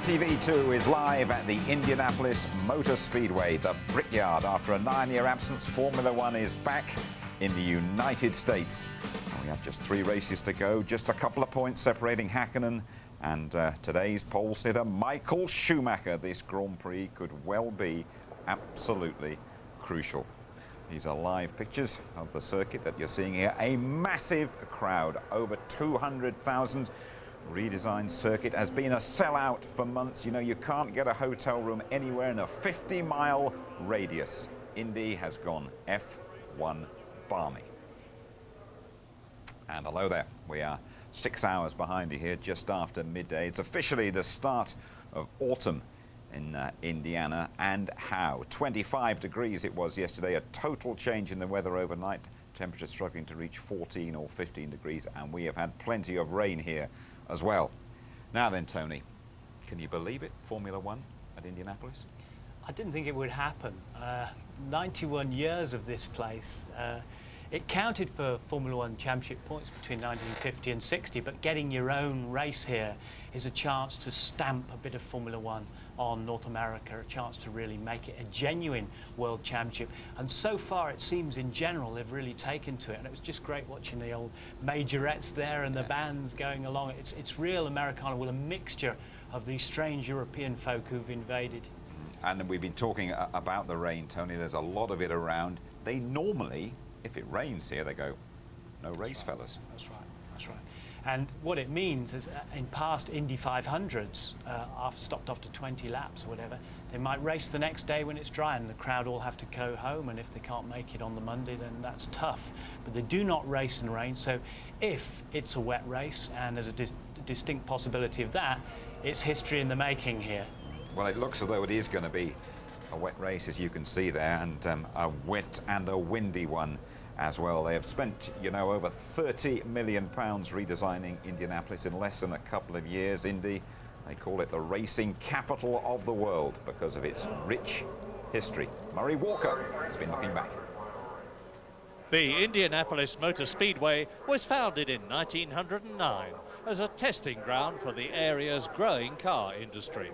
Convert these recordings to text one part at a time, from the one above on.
ITV2 is live at the Indianapolis Motor Speedway, the Brickyard. After a 9-year absence, Formula One is back in the United States. We have just 3 races to go, just a couple of points separating Häkkinen and today's pole sitter, Michael Schumacher. This Grand Prix could well be absolutely crucial. These are live pictures of the circuit that you're seeing here. A massive crowd, over 200,000. Redesigned circuit has been a sellout for months. You know, you can't get a hotel room anywhere in a 50-mile radius. Indy has gone F1 balmy. And hello there. We are 6 hours behind you here, just after midday. It's officially the start of autumn in Indiana. And how? 25 degrees it was yesterday, a total change in the weather overnight. Temperature struggling to reach 14 or 15 degrees, and we have had plenty of rain here as well. Now then, Tony, can you believe it? Formula One at Indianapolis? I didn't think it would happen. 91 years of this place. It counted for Formula One championship points between 1950 and 60, but getting your own race here is a chance to stamp a bit of Formula One on North America, a chance to really make it a genuine world championship. And so far, it seems in general, they've really taken to it. And it was just great watching the old majorettes there and the bands going along. It's real Americana with a mixture of these strange European folk who've invaded. And we've been talking about the rain, Tony. There's a lot of it around. They normally, if it rains here, they go, no race, fellas. That's right, that's right. And what it means is in past Indy 500s, stopped after 20 laps or whatever, they might race the next day when it's dry and the crowd all have to go home, and if they can't make it on the Monday, then that's tough. But they do not race in rain, so if it's a wet race, and there's a distinct possibility of that, it's history in the making here. Well, it looks as though it is going to be a wet race, as you can see there, and a wet and a windy one as well. They have spent, you know, over £30 million redesigning Indianapolis in less than a couple of years. Indy, they call it the racing capital of the world because of its rich history. Murray Walker has been looking back. The Indianapolis Motor Speedway was founded in 1909 as a testing ground for the area's growing car industry.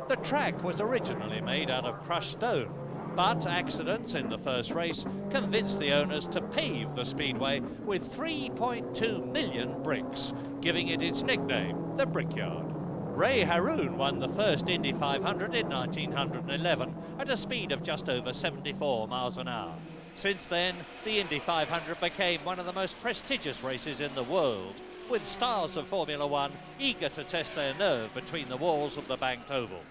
The track was originally made out of crushed stone, but accidents in the first race convinced the owners to pave the speedway with 3.2 million bricks, giving it its nickname, the Brickyard. Ray Harroun won the first Indy 500 in 1911 at a speed of just over 74 miles an hour. Since then, the Indy 500 became one of the most prestigious races in the world, with stars of Formula One eager to test their nerve between the walls of the banked oval.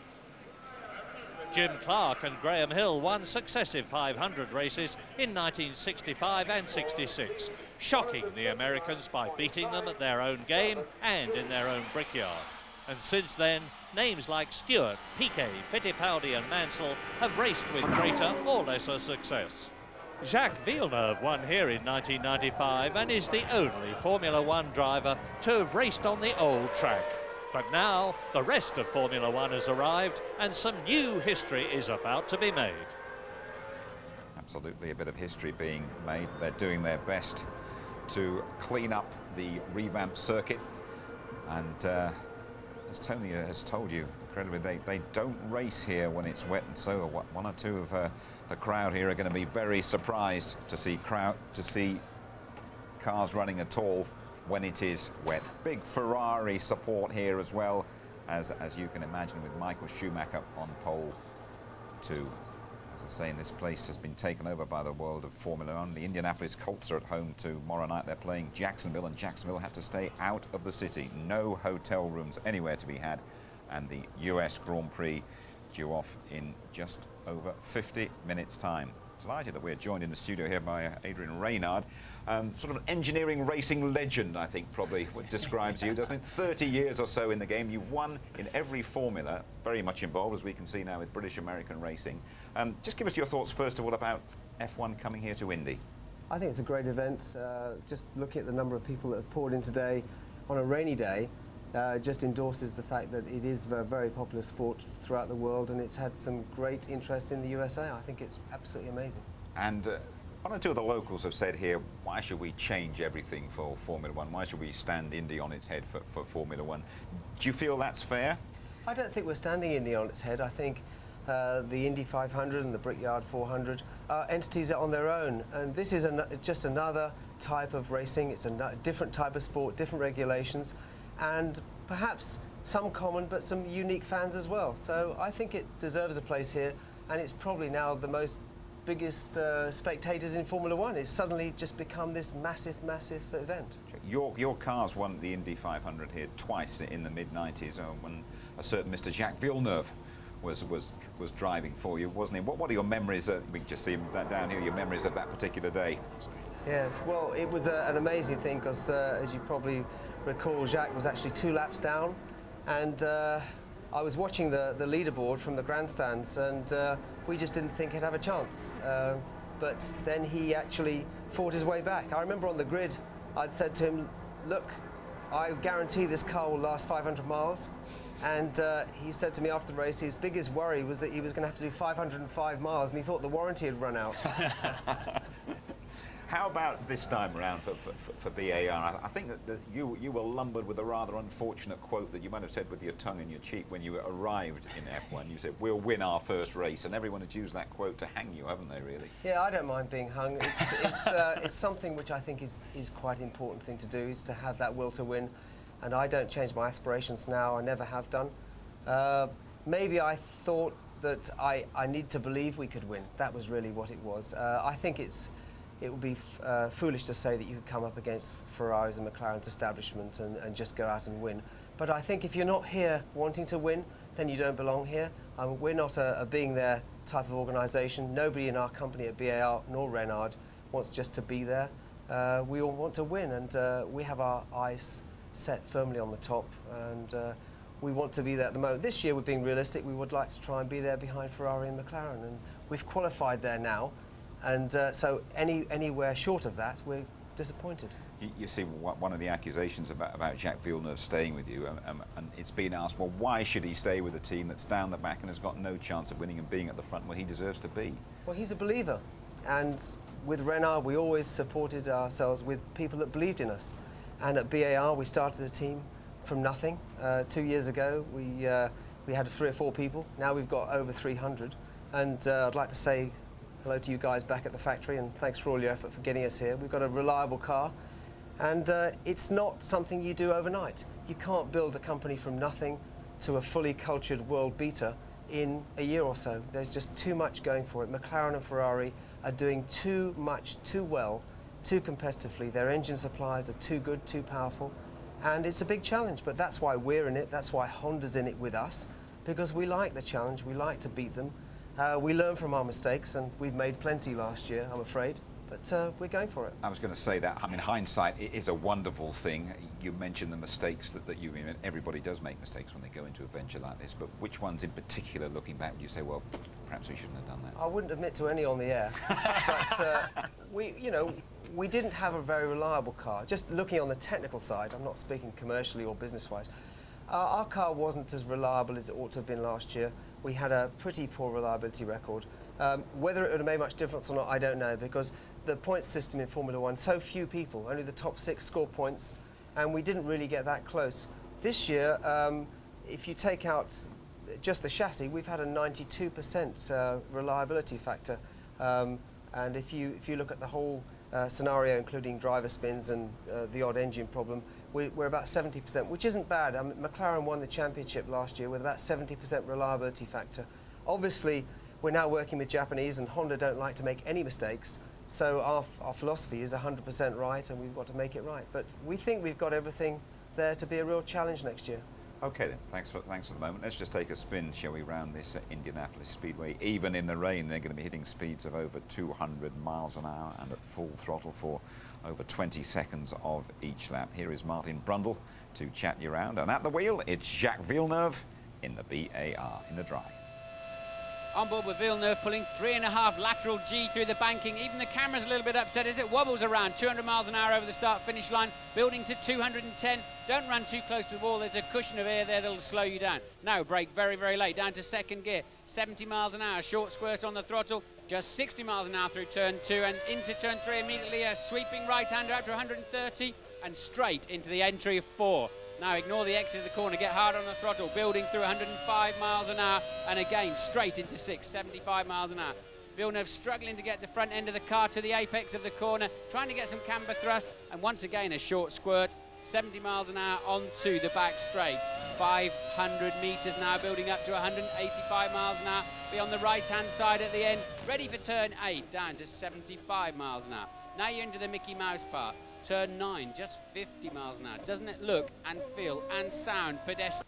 Jim Clark and Graham Hill won successive 500 races in 1965 and 66, shocking the Americans by beating them at their own game and in their own brickyard. And since then, names like Stewart, Piquet, Fittipaldi and Mansell have raced with greater or lesser success. Jacques Villeneuve won here in 1995 and is the only Formula One driver to have raced on the old track. But now the rest of Formula One has arrived and some new history is about to be made. Absolutely a bit of history being made. They're doing their best to clean up the revamped circuit. And as Tony has told you, incredibly, they don't race here when it's wet, and so one or two of the crowd here are going to be very surprised to see cars running at all when it is wet. Big Ferrari support here as well, as you can imagine, with Michael Schumacher on pole too. As I say, this place has been taken over by the world of Formula One. The Indianapolis Colts are at home tomorrow night. They're playing Jacksonville, and Jacksonville had to stay out of the city. No hotel rooms anywhere to be had. And the US Grand Prix due off in just over 50 minutes' time. Delighted that we're joined in the studio here by Adrian Reynard, sort of an engineering racing legend, I think probably what describes you, doesn't it? 30 years or so in the game. You've won in every formula, very much involved, as we can see now with British American racing. Just give us your thoughts first of all about F1 coming here to Indy. I think it's a great event. Just looking at the number of people that have poured in today on a rainy day just endorses the fact that it is a very popular sport throughout the world, and it's had some great interest in the USA. I think it's absolutely amazing. And one or two of the locals have said here, why should we change everything for Formula One? Why should we stand Indy on its head for Formula One? Do you feel that's fair? I don't think we're standing Indy on its head. I think the Indy 500 and the Brickyard 400 are entities on their own, and this is just another type of racing. It's a different type of sport, different regulations, and perhaps some common but some unique fans as well. So I think it deserves a place here, and it's probably now the biggest spectators in Formula One. It's suddenly just become this massive event. Your cars won the Indy 500 here twice in the mid-90s when a certain Mr. Jacques Villeneuve was driving for you, wasn't he? What are your memories? We can just see that down here, your memories of that particular day. Yes, well, it was an amazing thing because, as you probably recall, Jacques was actually 2 laps down, and I was watching the leaderboard from the grandstands, and we just didn't think he'd have a chance. But then he actually fought his way back. I remember on the grid, I'd said to him, look, I guarantee this car will last 500 miles. And he said to me after the race, his biggest worry was that he was going to have to do 505 miles, and he thought the warranty had run out. How about this time around for BAR? I think that you were lumbered with a rather unfortunate quote that you might have said with your tongue in your cheek when you arrived in F1. You said, we'll win our first race, and everyone has used that quote to hang you, haven't they, really? Yeah, I don't mind being hung. It's something which I think is quite an important thing to do, is to have that will to win, and I don't change my aspirations now. I never have done. Maybe I thought that I need to believe we could win. That was really what it was. I think it would be foolish to say that you could come up against Ferraris and McLaren's establishment and just go out and win. But I think if you're not here wanting to win, then you don't belong here. We're not a being there type of organisation. Nobody in our company at BAR nor Reynard wants just to be there. We all want to win, and we have our eyes set firmly on the top, and we want to be there at the moment. This year, we're being realistic. We would like to try and be there behind Ferrari and McLaren, and we've qualified there now. And so anywhere short of that, we're disappointed. You see, one of the accusations about Jacques Villeneuve staying with you, and it's been asked, well, why should he stay with a team that's down the back and has got no chance of winning and being at the front where he deserves to be? Well, he's a believer. And with Reynard, we always supported ourselves with people that believed in us. And at BAR, we started a team from nothing. 2 years ago, we had 3 or 4 people. Now we've got over 300. And I'd like to say hello to you guys back at the factory, and thanks for all your effort for getting us here. We've got a reliable car, and it's not something you do overnight. You can't build a company from nothing to a fully cultured world beater in a year or so. There's just too much going for it. McLaren and Ferrari are doing too much, too well, too competitively. Their engine suppliers are too good, too powerful, and it's a big challenge, but that's why we're in it. That's why Honda's in it with us, because we like the challenge. We like to beat them. We learn from our mistakes, and we've made plenty last year, I'm afraid. but we're going for it. I was going to say that. I mean, hindsight is a wonderful thing. You mentioned the mistakes that you, everybody does make mistakes when they go into a venture like this, but which ones in particular, looking back, would you say, well, perhaps we shouldn't have done that? I wouldn't admit to any on the air, but we didn't have a very reliable car. Just looking on the technical side, I'm not speaking commercially or business-wise, our car wasn't as reliable as it ought to have been last year. We had a pretty poor reliability record. Whether it would have made much difference or not, I don't know, because the points system in Formula One, so few people, only the top 6 score points, and we didn't really get that close. This year, if you take out just the chassis, we've had a 92% reliability factor, and if you look at the whole scenario, including driver spins and the odd engine problem, we're about 70%, which isn't bad. McLaren won the championship last year with about 70% reliability factor. Obviously, we're now working with Japanese, and Honda don't like to make any mistakes, so our philosophy is 100% right, and we've got to make it right. But we think we've got everything there to be a real challenge next year. Okay then, thanks for the moment. Let's just take a spin, shall we, round this Indianapolis Speedway. Even in the rain, they're going to be hitting speeds of over 200 miles an hour and at full throttle for over 20 seconds of each lap. Here is Martin Brundle to chat you around, and at the wheel, it's Jacques Villeneuve in the BAR in the dry. On board with Villeneuve, pulling 3.5 lateral G through the banking. Even the camera's a little bit upset as it wobbles around. 200 miles an hour over the start-finish line, building to 210. Don't run too close to the wall. There's a cushion of air there that'll slow you down. Now brake very, very late, down to second gear. 70 miles an hour, short squirt on the throttle. Just 60 miles an hour through turn 2, and into turn 3 immediately a sweeping right-hander out to 130 and straight into the entry of 4. Now ignore the exit of the corner, get hard on the throttle, building through 105 miles an hour, and again straight into 6, 75 miles an hour. Villeneuve struggling to get the front end of the car to the apex of the corner, trying to get some camber thrust, and once again a short squirt, 70 miles an hour onto the back straight. 500 metres now, building up to 185 miles an hour. Be on the right-hand side at the end, ready for turn 8, down to 75 miles an hour. Now you're into the Mickey Mouse part. Turn 9, just 50 miles an hour. Doesn't it look and feel and sound pedestrian?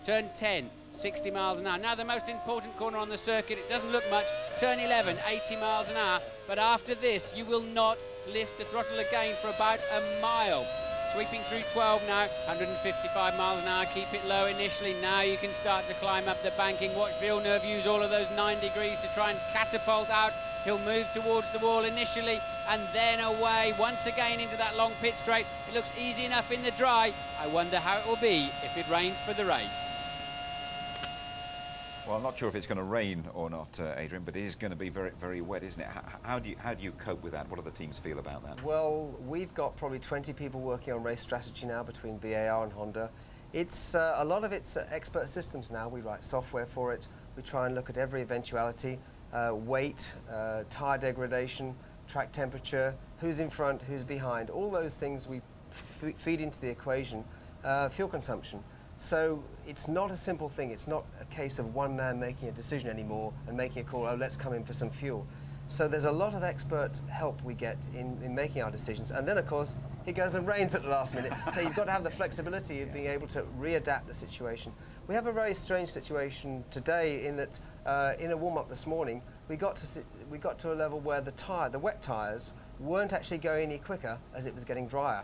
Turn 10, 60 miles an hour. Now the most important corner on the circuit, it doesn't look much. Turn 11, 80 miles an hour. But after this, you will not lift the throttle again for about a mile. Sweeping through 12 now, 155 miles an hour. Keep it low initially. Now you can start to climb up the banking. Watch Villeneuve use all of those 9 degrees to try and catapult out. He'll move towards the wall initially and then away once again into that long pit straight. It looks easy enough in the dry. I wonder how it will be if it rains for the race. Well, I'm not sure if it's going to rain or not, Adrian, but it is going to be very, very wet, isn't it? How do you cope with that? What do the teams feel about that? Well, we've got probably 20 people working on race strategy now between BAR and Honda. It's a lot of it's expert systems now. We write software for it. We try and look at every eventuality. Weight, tyre degradation, track temperature, who's in front, who's behind, all those things we feed into the equation, fuel consumption. So it's not a simple thing. It's not a case of one man making a decision anymore and making a call, oh, let's come in for some fuel. So there's a lot of expert help we get in making our decisions. And then, of course, it goes and rains at the last minute. So you've got to have the flexibility of being able to readapt the situation. We have a very strange situation today in that in a warm-up this morning, we got to a level where the wet tyres weren't actually going any quicker as it was getting drier.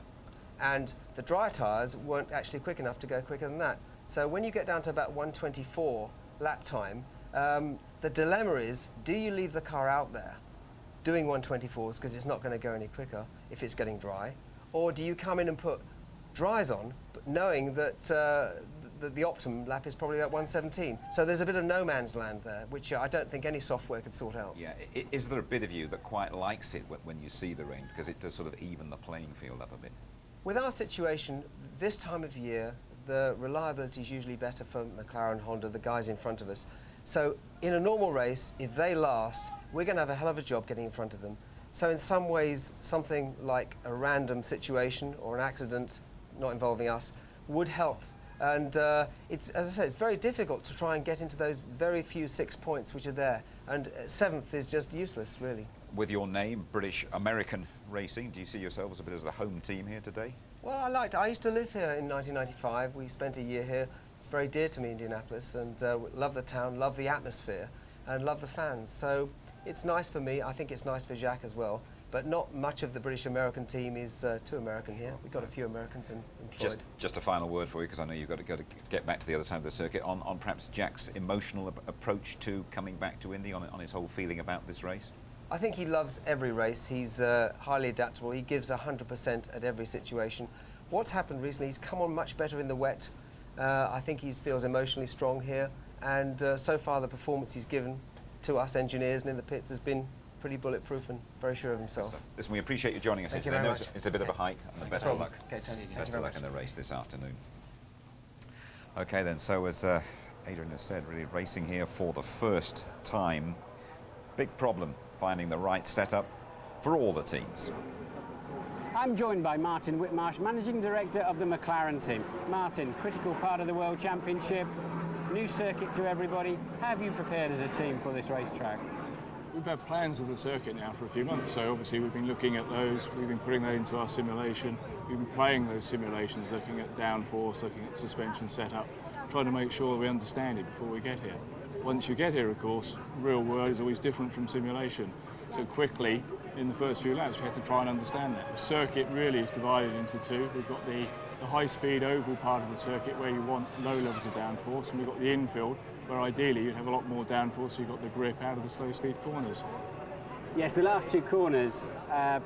And the dry tyres weren't actually quick enough to go quicker than that. So when you get down to about 124 lap time, the dilemma is, do you leave the car out there doing 124s because it's not going to go any quicker if it's getting dry, or do you come in and put dries on, but knowing that the optimum lap is probably at 117. So there's a bit of no man's land there, which I don't think any software could sort out. Yeah, is there a bit of you that quite likes it when you see the rain, because it does sort of even the playing field up a bit? With our situation, this time of year, the reliability is usually better for McLaren, Honda, the guys in front of us. So in a normal race, if they last, we're going to have a hell of a job getting in front of them. So in some ways, something like a random situation or an accident not involving us would help. And it's, as I said, it's very difficult to try and get into those very few 6 points which are there. And 7th is just useless, really. With your name, British American Racing, do you see yourself as a bit as the home team here today? Well, I used to live here in 1995. We spent a year here. It's very dear to me, Indianapolis, and love the town, love the atmosphere, and love the fans. So it's nice for me. I think it's nice for Jacques as well. but not much of the British-American team is too American here. We've got a few Americans employed. Just a final word for you, because I know you've got to get back to the other side of the circuit, on perhaps Jack's emotional approach to coming back to Indy, on his whole feeling about this race. I think he loves every race. He's highly adaptable. He gives 100% at every situation. What's happened recently, he's come on much better in the wet. I think he feels emotionally strong here, and so far the performance he's given to us engineers and in the pits has been pretty bulletproof and very sure of himself. Listen, we appreciate you joining us. Thank you very much. It's a bit of a hike, and best of luck. Okay, Tony. Best of luck in the race this afternoon. Okay then, so as Adrian has said, really racing here for the first time. Big problem finding the right setup for all the teams. I'm joined by Martin Whitmarsh, Managing Director of the McLaren team. Martin, critical part of the World Championship, new circuit to everybody. How have you prepared as a team for this racetrack? We've had plans of the circuit now for a few months, so obviously we've been looking at those, we've been putting that into our simulation, we've been playing those simulations, looking at downforce, looking at suspension setup, trying to make sure we understand it before we get here. Once you get here, of course, real world is always different from simulation. So quickly, in the first few laps, we had to try and understand that. The circuit really is divided into two. We've got the high-speed oval part of the circuit where you want low levels of downforce, and we've got the infield where ideally you'd have a lot more downforce, so you've got the grip out of the slow-speed corners. Yes, the last two corners,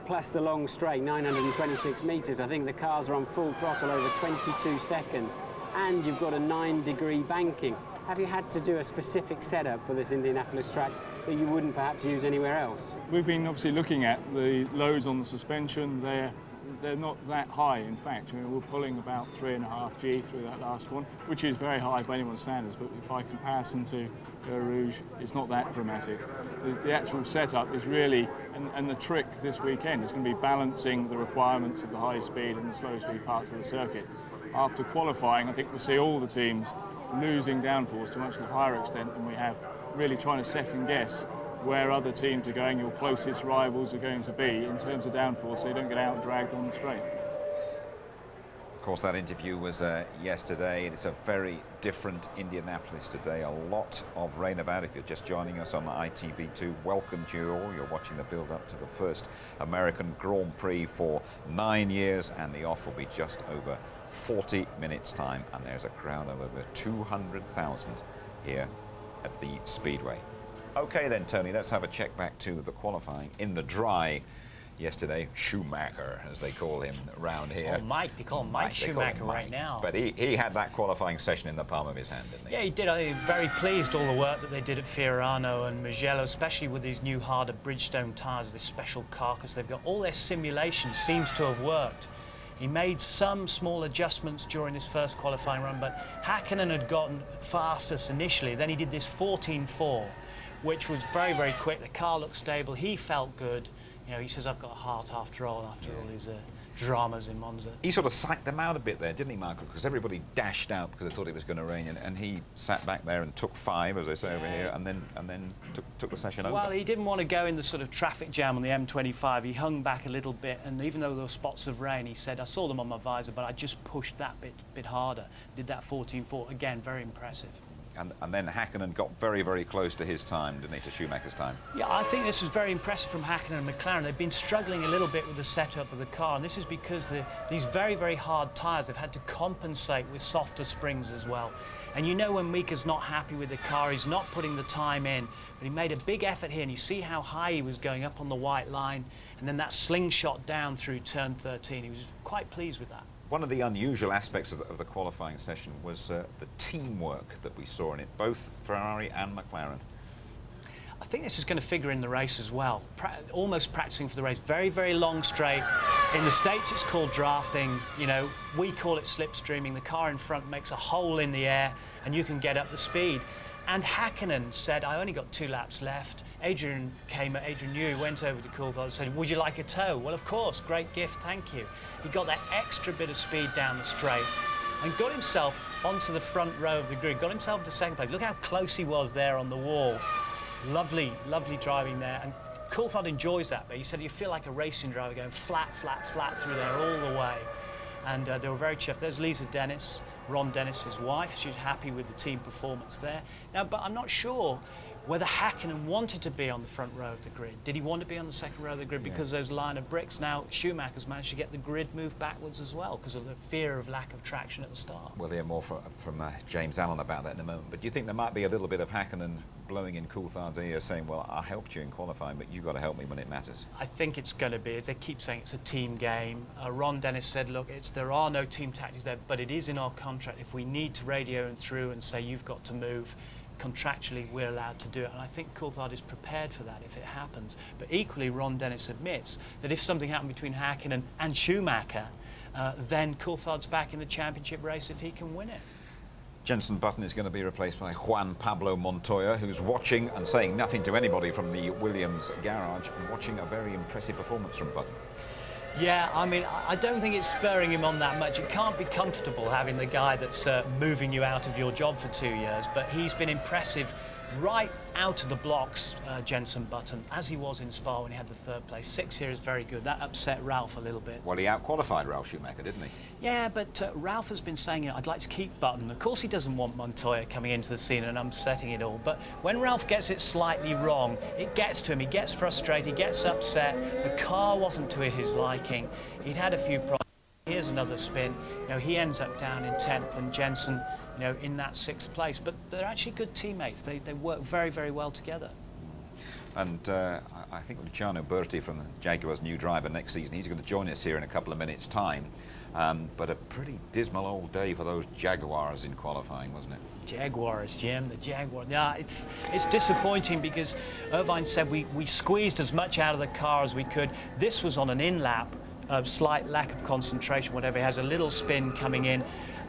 plus the long straight, 926 metres. I think the cars are on full throttle over 22 seconds, and you've got a 9-degree banking. Have you had to do a specific setup for this Indianapolis track that you wouldn't perhaps use anywhere else? We've been obviously looking at the loads on the suspension. They're not that high, in fact. I mean, we're pulling about 3.5 G through that last one, which is very high by anyone's standards, but by comparison to Eau Rouge, it's not that dramatic. The actual setup is really, and the trick this weekend is going to be balancing the requirements of the high speed and the slow speed parts of the circuit. After qualifying, I think we'll see all the teams losing downforce to a much higher extent than we have, really trying to second guess where other teams are going, your closest rivals are going to be in terms of downforce, so you don't get out dragged on the straight. Of course, that interview was yesterday, and it's a very different Indianapolis today. A lot of rain about. If you're just joining us on ITV2, welcome to you all. You're watching the build-up to the first American Grand Prix for 9 years, and the off will be just over 40 minutes time, and there's a crowd of over 200,000 here at the Speedway. Okay then, Tony, let's have a check back to the qualifying in the dry yesterday. Schumacher, as they call him around here. Oh, Mike, they call him Mike Schumacher right now. But he had that qualifying session in the palm of his hand, didn't he? Yeah, he did. I think very pleased all the work that they did at Fiorano and Mugello, especially with these new harder Bridgestone tyres, this special carcass they've got. All their simulation seems to have worked. He made some small adjustments during this first qualifying run, but Hakkinen had gotten fastest initially. Then he did this 14.4, which was very, very quick. The car looked stable. He felt good. You know, he says, I've got a heart after all, after all these dramas in Monza. He sort of psyched them out a bit there, didn't he, Michael? Because everybody dashed out because they thought it was going to rain, and he sat back there and took 5, as they say over here, and then took the session over. Well, he didn't want to go in the sort of traffic jam on the M25. He hung back a little bit, and even though there were spots of rain, he said, I saw them on my visor, but I just pushed that bit harder. Did that 14.4, again, very impressive. And then Hakkinen got very, very close to his time, didn't he, to Schumacher's time? Yeah, I think this was very impressive from Hakkinen and McLaren. They've been struggling a little bit with the setup of the car, and this is because these very, very hard tyres have had to compensate with softer springs as well. And you know when Mika's not happy with the car, he's not putting the time in, but he made a big effort here, and you see how high he was going up on the white line, and then that slingshot down through turn 13. He was quite pleased with that. One of the unusual aspects of the qualifying session was the teamwork that we saw in it, both Ferrari and McLaren. I think this is going to figure in the race as well. Almost practicing for the race. Very, very long straight. In the States, it's called drafting. You know, we call it slipstreaming. The car in front makes a hole in the air, and you can get up the speed. And Hakkinen said, I only got 2 laps left. Adrian Newey went over to Coulthard and said, would you like a tow? Well, of course, great gift, thank you. He got that extra bit of speed down the straight and got himself onto the front row of the grid, got himself into second place. Look how close he was there on the wall. Lovely, lovely driving there. And Coulthard enjoys that, but he said you feel like a racing driver going flat, flat, flat through there all the way. And they were very chuffed. There's Lisa Dennis, Ron Dennis's wife. She's happy with the team performance there. Now, but I'm not sure whether Hakkinen wanted to be on the front row of the grid. Did he want to be on the second row of the grid because those line of bricks? Now Schumacher's managed to get the grid moved backwards as well because of the fear of lack of traction at the start. We'll hear more from James Allen about that in a moment. But do you think there might be a little bit of Hakkinen blowing in Coulthard's ear saying, well, I helped you in qualifying, but you've got to help me when it matters? I think it's going to be, as they keep saying, it's a team game. Ron Dennis said, look, there are no team tactics there, but it is in our contract. If we need to radio him through and say, you've got to move, contractually we're allowed to do it. And I think Coulthard is prepared for that if it happens. But equally, Ron Dennis admits that if something happened between Hakkinen and Schumacher, then Coulthard's back in the championship race if he can win it. Jenson Button is going to be replaced by Juan Pablo Montoya, who's watching and saying nothing to anybody from the Williams garage and watching a very impressive performance from Button. Yeah, I mean, I don't think it's spurring him on that much. It can't be comfortable having the guy that's moving you out of your job for 2 years, but he's been impressive right out of the blocks, Jenson Button, as he was in Spa when he had the third place. 6 here is very good. That upset Ralph a little bit. Well, he out-qualified Ralph Schumacher, didn't he? Yeah, but Ralph has been saying, you know, I'd like to keep Button. Of course he doesn't want Montoya coming into the scene and upsetting it all. But when Ralph gets it slightly wrong, it gets to him. He gets frustrated, he gets upset. The car wasn't to his liking. He'd had a few problems. Here's another spin. You know, he ends up down in 10th and Jenson, you know, in that 6th place. But they're actually good teammates. They work very, very well together. And I think Luciano Berti from Jaguar's new driver next season, he's going to join us here in a couple of minutes' time. But a pretty dismal old day for those Jaguars in qualifying, wasn't it? Jaguars, Jim, the Jaguar. Yeah, it's disappointing because Irvine said we squeezed as much out of the car as we could. This was on an in-lap, slight lack of concentration, whatever. It has a little spin coming in.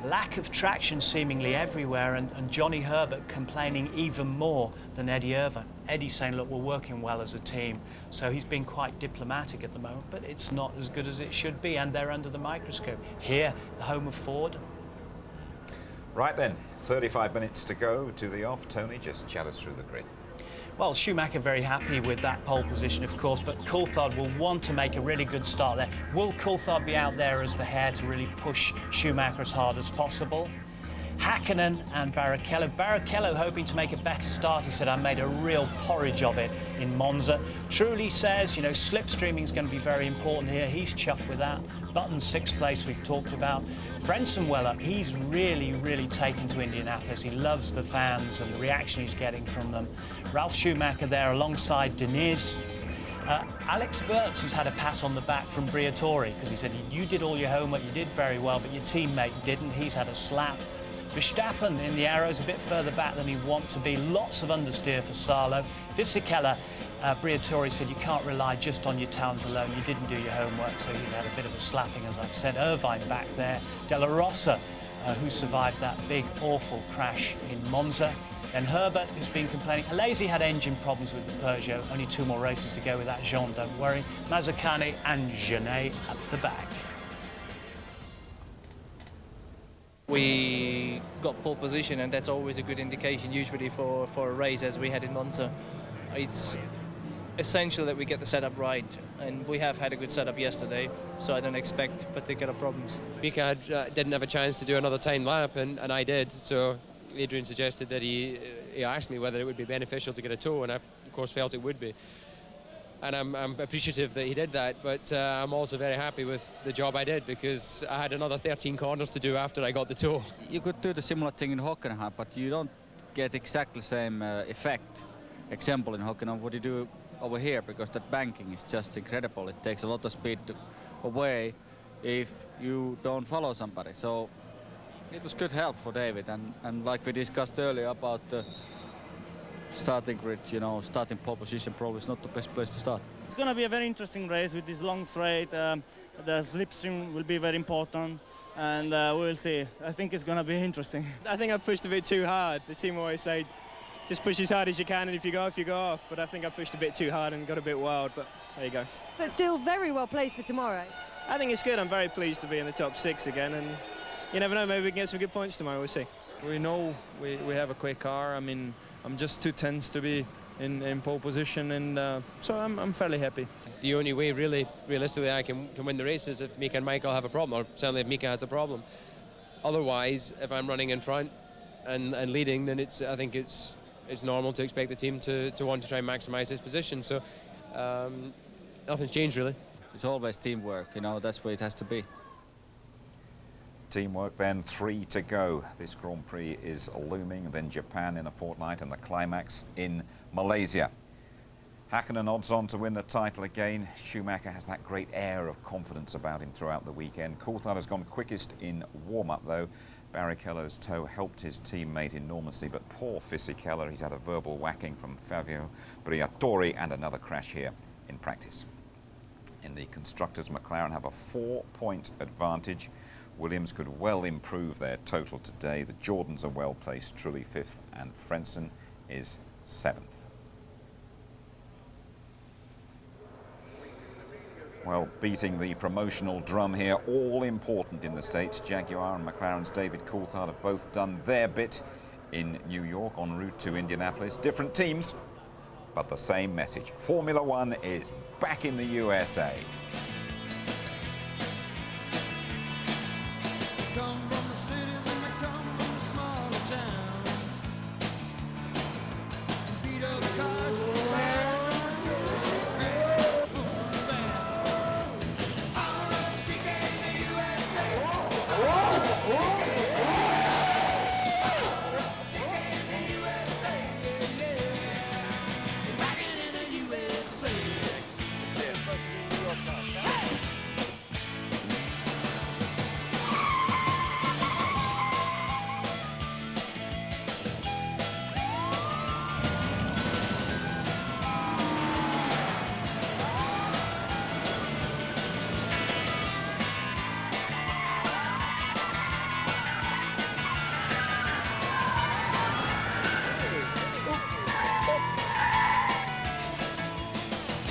Lack of traction seemingly everywhere, and Johnny Herbert complaining even more than Eddie Irvine. Eddie saying, look, we're working well as a team. So he's been quite diplomatic at the moment, but it's not as good as it should be, and they're under the microscope. Here, the home of Ford. Right then, 35 minutes to go to the off. Tony, just chat us through the grid. Well, Schumacher very happy with that pole position, of course, but Coulthard will want to make a really good start there. Will Coulthard be out there as the hare to really push Schumacher as hard as possible? Hakkinen and Barrichello. Barrichello hoping to make a better start. He said, I made a real porridge of it in Monza. Truly says, you know, slipstreaming is going to be very important here. He's chuffed with that. Button 6th place we've talked about. Frenzenweller, he's really taken to Indianapolis. He loves the fans and the reaction he's getting from them. Ralf Schumacher there alongside Diniz. Alex Wurz has had a pat on the back from Briatore because he said, you did all your homework, you did very well, but your teammate didn't. He's had a slap. Verstappen in the arrows a bit further back than he wants to be. Lots of understeer for Salo. Fisichella, Briatore said you can't rely just on your talent alone. You didn't do your homework, so he's had a bit of a slapping, as I've said. Irvine back there. Della Rosa, who survived that big, awful crash in Monza. Then Herbert, who's been complaining. Alesi had engine problems with the Peugeot. Only 2 more races to go with that, Jean, don't worry. Mazzacane and Genet at the back. We got pole position, and that's always a good indication usually for a race as we had in Monza. It's essential that we get the setup right, and we have had a good setup yesterday, so I don't expect particular problems. Mika didn't have a chance to do another time lap, and I did, so Adrian suggested that he asked me whether it would be beneficial to get a tow, and I of course felt it would be. And I'm appreciative that he did that, but I'm also very happy with the job I did because I had another 13 corners to do after I got the tow. You could do the similar thing in Hockenheim, but you don't get exactly the same effect. Example in Hockenheim, what you do over here, because that banking is just incredible. It takes a lot of speed away if you don't follow somebody. So it was good help for David, and like we discussed earlier about the starting grid, you know, starting pole position probably is not the best place to start. It's going to be a very interesting race with this long straight. The slipstream will be very important, and we'll see. I think it's going to be interesting. I think I pushed a bit too hard. The team always say, just push as hard as you can, and if you go off, you go off. But I think I pushed a bit too hard and got a bit wild, but there you go. But still very well placed for tomorrow. I think it's good. I'm very pleased to be in the top 6 again, and you never know, maybe we can get some good points tomorrow. We'll see. We know we have a quick car. I mean, I'm just 2/10 to be in pole position, and so I'm fairly happy. The only way, really, realistically, I can win the race is if Mika and Michael have a problem, or certainly if Mika has a problem. Otherwise, if I'm running in front and leading, then I think it's it's normal to expect the team to want to try and maximise this position. So nothing's changed really. It's always teamwork, you know, that's where it has to be. Teamwork then, 3 to go. This Grand Prix is looming, then Japan in a fortnight and the climax in Malaysia. Hakkinen odds on to win the title again. Schumacher has that great air of confidence about him throughout the weekend. Coulthard has gone quickest in warm-up though. Barrichello's toe helped his teammate enormously, but poor Fisichella, he's had a verbal whacking from Fabio Briatore and another crash here in practice. In the constructors, McLaren have a 4-point advantage. Williams could well improve their total today. The Jordans are well placed, Trulli 5th, and Frentzen is 7th. Well, beating the promotional drum here, all important in the States. Jaguar and McLaren's David Coulthard have both done their bit in New York en route to Indianapolis. Different teams, but the same message. Formula One is back in the USA.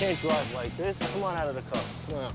Can't drive like this. Come on out of the car. Come on out.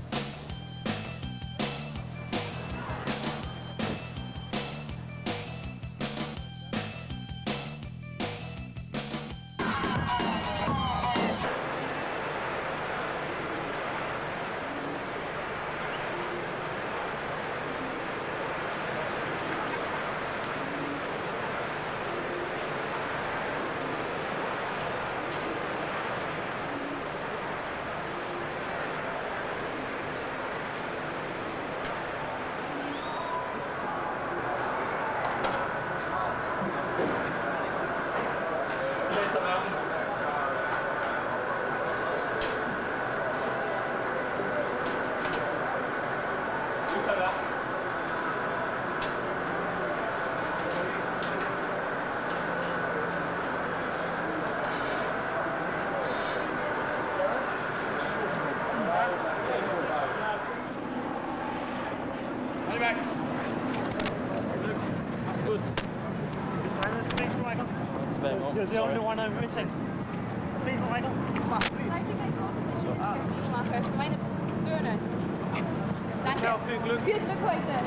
You're the only one I'm missing. Please, Michael. I think I got Schumacher, meine Söhne. Danke. Ja, viel Glück. Viel Glück heute.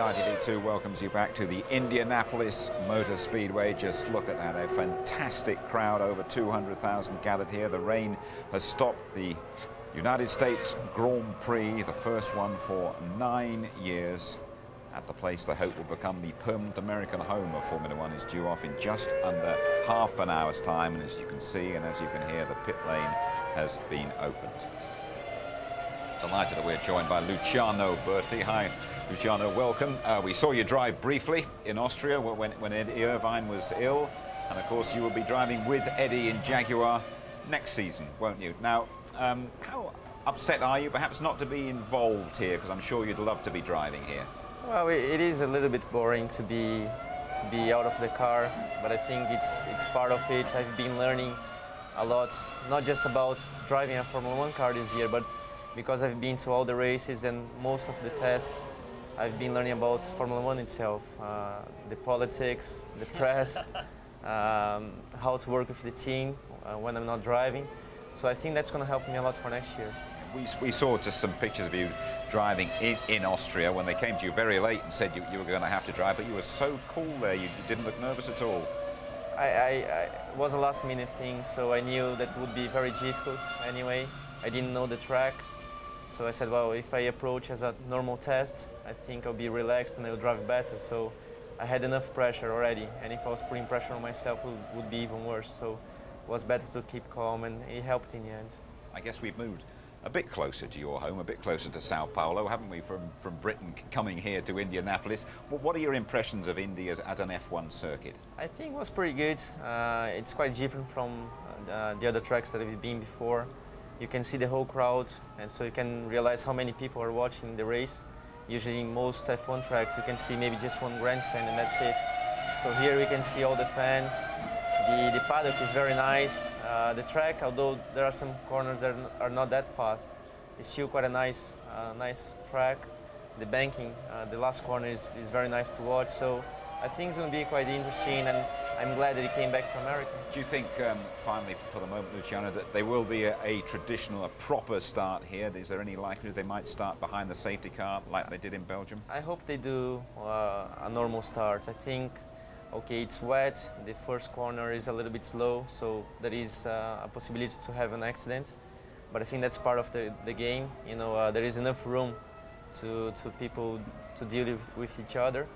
ITV2 welcomes you back to the Indianapolis Motor Speedway. Just look at that, a fantastic crowd, over 200,000 gathered here. The rain has stopped. The United States Grand Prix, the first one for 9 years at the place they hope will become the permanent American home of Formula One, is due off in just under half an hour's time. And as you can see and as you can hear, the pit lane has been opened. Delighted that we're joined by Luciano Berti. Hi, Luciano, welcome. We saw you drive briefly in Austria when Eddie Irvine was ill, and of course you will be driving with Eddie in Jaguar next season, won't you? Now, how upset are you perhaps not to be involved here, because I'm sure you'd love to be driving here? Well, it is a little bit boring to be out of the car, but I think it's part of it. I've been learning a lot, not just about driving a Formula One car this year, but because I've been to all the races and most of the tests, I've been learning about Formula One itself, the politics, the press, how to work with the team when I'm not driving. So I think that's going to help me a lot for next year. We saw just some pictures of you driving in Austria when they came to you very late and said you were going to have to drive, but you were so cool there, you didn't look nervous at all. It was a last-minute thing, so I knew that would be very difficult anyway. I didn't know the track. So I said, well, if I approach as a normal test, I think I'll be relaxed and I'll drive better. So I had enough pressure already, and if I was putting pressure on myself, it would be even worse. So it was better to keep calm, and it helped in the end. I guess we've moved a bit closer to your home, a bit closer to Sao Paulo, haven't we, from Britain coming here to Indianapolis. What are your impressions of Indy as an F1 circuit? I think it was pretty good. It's quite different from the other tracks that we've been before. You can see the whole crowd, and so you can realize how many people are watching the race. Usually in most F1 tracks you can see maybe just one grandstand and that's it. So here we can see all the fans. The paddock is very nice. The track, although there are some corners that are not that fast, it's still quite a nice track. The banking, the last corner is very nice to watch. So I think it's going to be quite interesting, and I'm glad that he came back to America. Do you think, finally, for the moment, Luciano, that there will be a traditional, a proper start here? Is there any likelihood they might start behind the safety car like they did in Belgium? I hope they do a normal start. I think, okay, it's wet, the first corner is a little bit slow, so there is a possibility to have an accident. But I think that's part of the game. You know, there is enough room to people to deal with each other.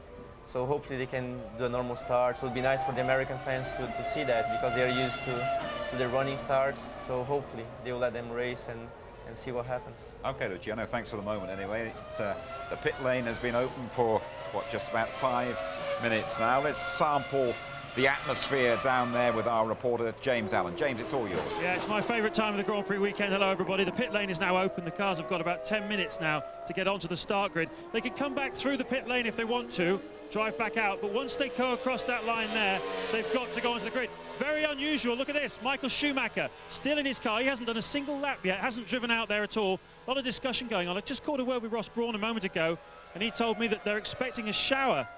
So hopefully they can do a normal start. It would be nice for the American fans to see that, because they are used to the running starts. So hopefully they will let them race and see what happens. Okay, Luciano, thanks for the moment anyway. The pit lane has been open for, what, just about 5 minutes now. Let's sample the atmosphere down there with our reporter, James Allen. James, it's all yours. Yeah, it's my favourite time of the Grand Prix weekend. Hello, everybody. The pit lane is now open. The cars have got about 10 minutes now to get onto the start grid. They could come back through the pit lane if they want to, drive back out, but once they go across that line there, they've got to go onto the grid. Very unusual. Look at this. Michael Schumacher still in his car. He hasn't done a single lap yet, hasn't driven out there at all. A lot of discussion going on. I just caught a word with Ross Brawn a moment ago, and he told me that they're expecting a shower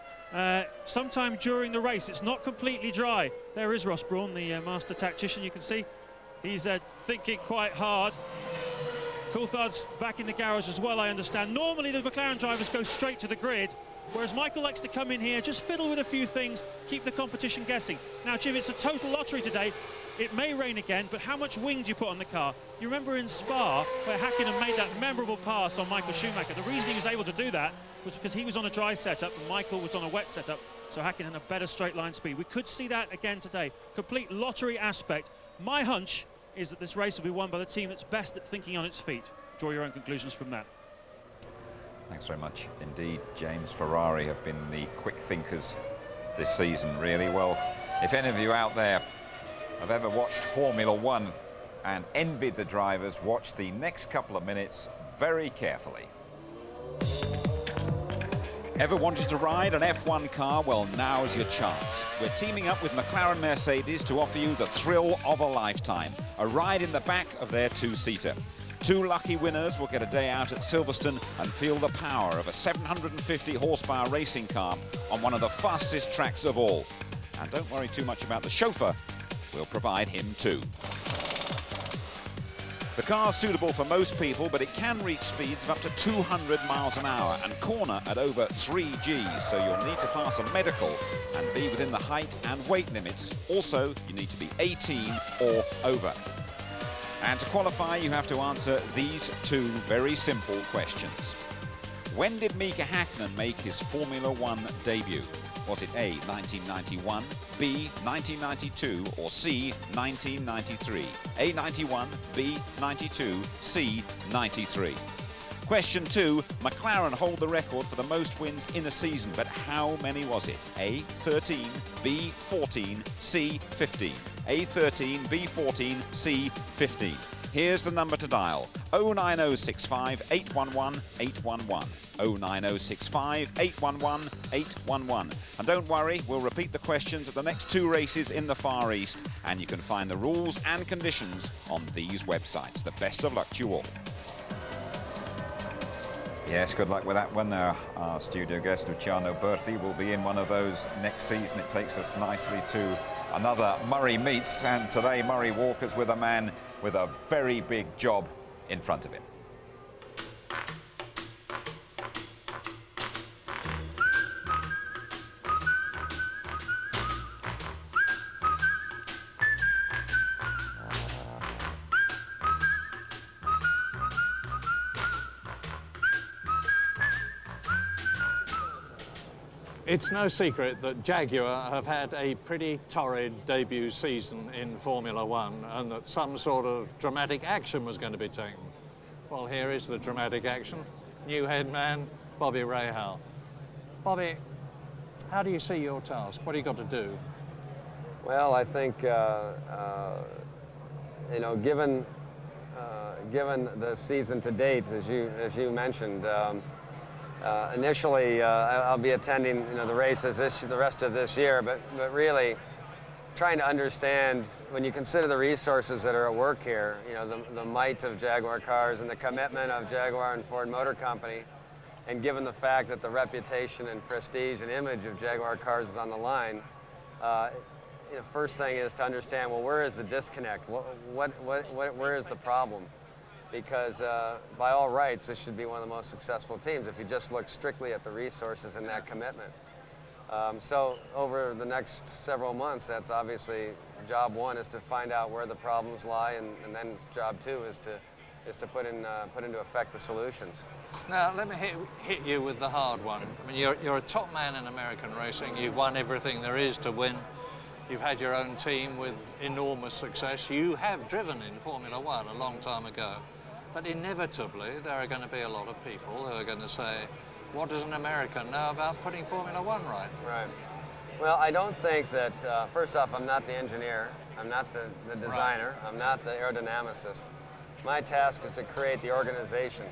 sometime during the race. It's not completely dry. There is Ross Brawn, the master tactician. You can see he's thinking quite hard. Coulthard's back in the garage as well, I understand. Normally the McLaren drivers go straight to the grid, whereas Michael likes to come in here, just fiddle with a few things, keep the competition guessing. Now, Jim, it's a total lottery today. It may rain again, but how much wing do you put on the car? You remember in Spa, where Häkkinen made that memorable pass on Michael Schumacher. The reason he was able to do that was because he was on a dry setup and Michael was on a wet setup, so Häkkinen had a better straight line speed. We could see that again today. Complete lottery aspect. My hunch is that this race will be won by the team that's best at thinking on its feet. Draw your own conclusions from that. Thanks very much indeed, James. Ferrari have been the quick thinkers this season, really. Well, if any of you out there have ever watched Formula One and envied the drivers, watch the next couple of minutes very carefully. Ever wanted to ride an F1 car? Well, now's your chance. We're teaming up with McLaren Mercedes to offer you the thrill of a lifetime, a ride in the back of their two-seater. 2 lucky winners will get a day out at Silverstone and feel the power of a 750 horsepower racing car on one of the fastest tracks of all. And don't worry too much about the chauffeur, we'll provide him too. The car's suitable for most people, but it can reach speeds of up to 200 miles an hour and corner at over 3 Gs, so you'll need to pass a medical and be within the height and weight limits. Also, you need to be 18 or over. And to qualify, you have to answer these 2 very simple questions. When did Mika Häkkinen make his Formula One debut? Was it A, 1991, B, 1992, or C, 1993? A, 91, B, 92, C, 93. Question 2, McLaren hold the record for the most wins in a season, but how many was it? A, 13, B, 14, C, 15. A, 13, B, 14, C, 15. Here's the number to dial, 09065 811 811. 09065 811 811. And don't worry, we'll repeat the questions at the next 2 races in the Far East, and you can find the rules and conditions on these websites. The best of luck to you all. Yes, good luck with that one. Our studio guest, Luciano Berti, will be in one of those next season. It takes us nicely to another Murray Meets, and today Murray Walker's with a man with a very big job in front of him. It's no secret that Jaguar have had a pretty torrid debut season in Formula One and that some sort of dramatic action was going to be taken. Well, here is the dramatic action. New head man, Bobby Rahal. Bobby, how do you see your task? What do you got to do? Well, I think, you know, given the season to date, as you mentioned, initially, I'll be attending, you know, the races the rest of this year, but really trying to understand, when you consider the resources that are at work here, you know, the might of Jaguar cars and the commitment of Jaguar and Ford Motor Company, and given the fact that the reputation and prestige and image of Jaguar cars is on the line, you know, first thing is to understand, well, where is the disconnect? Where is the problem? Because by all rights, this should be one of the most successful teams if you just look strictly at the resources and that commitment. So over the next several months, that's obviously job 1 is to find out where the problems lie, and then job 2 is to put into effect the solutions. Now, let me hit you with the hard one. I mean, you're a top man in American racing. You've won everything there is to win. You've had your own team with enormous success. You have driven in Formula One a long time ago. But inevitably, there are going to be a lot of people who are going to say, what does an American know about putting Formula One right? Right. Well, I don't think that, first off, I'm not the engineer. I'm not the designer. Right. I'm not the aerodynamicist. My task is to create the organization,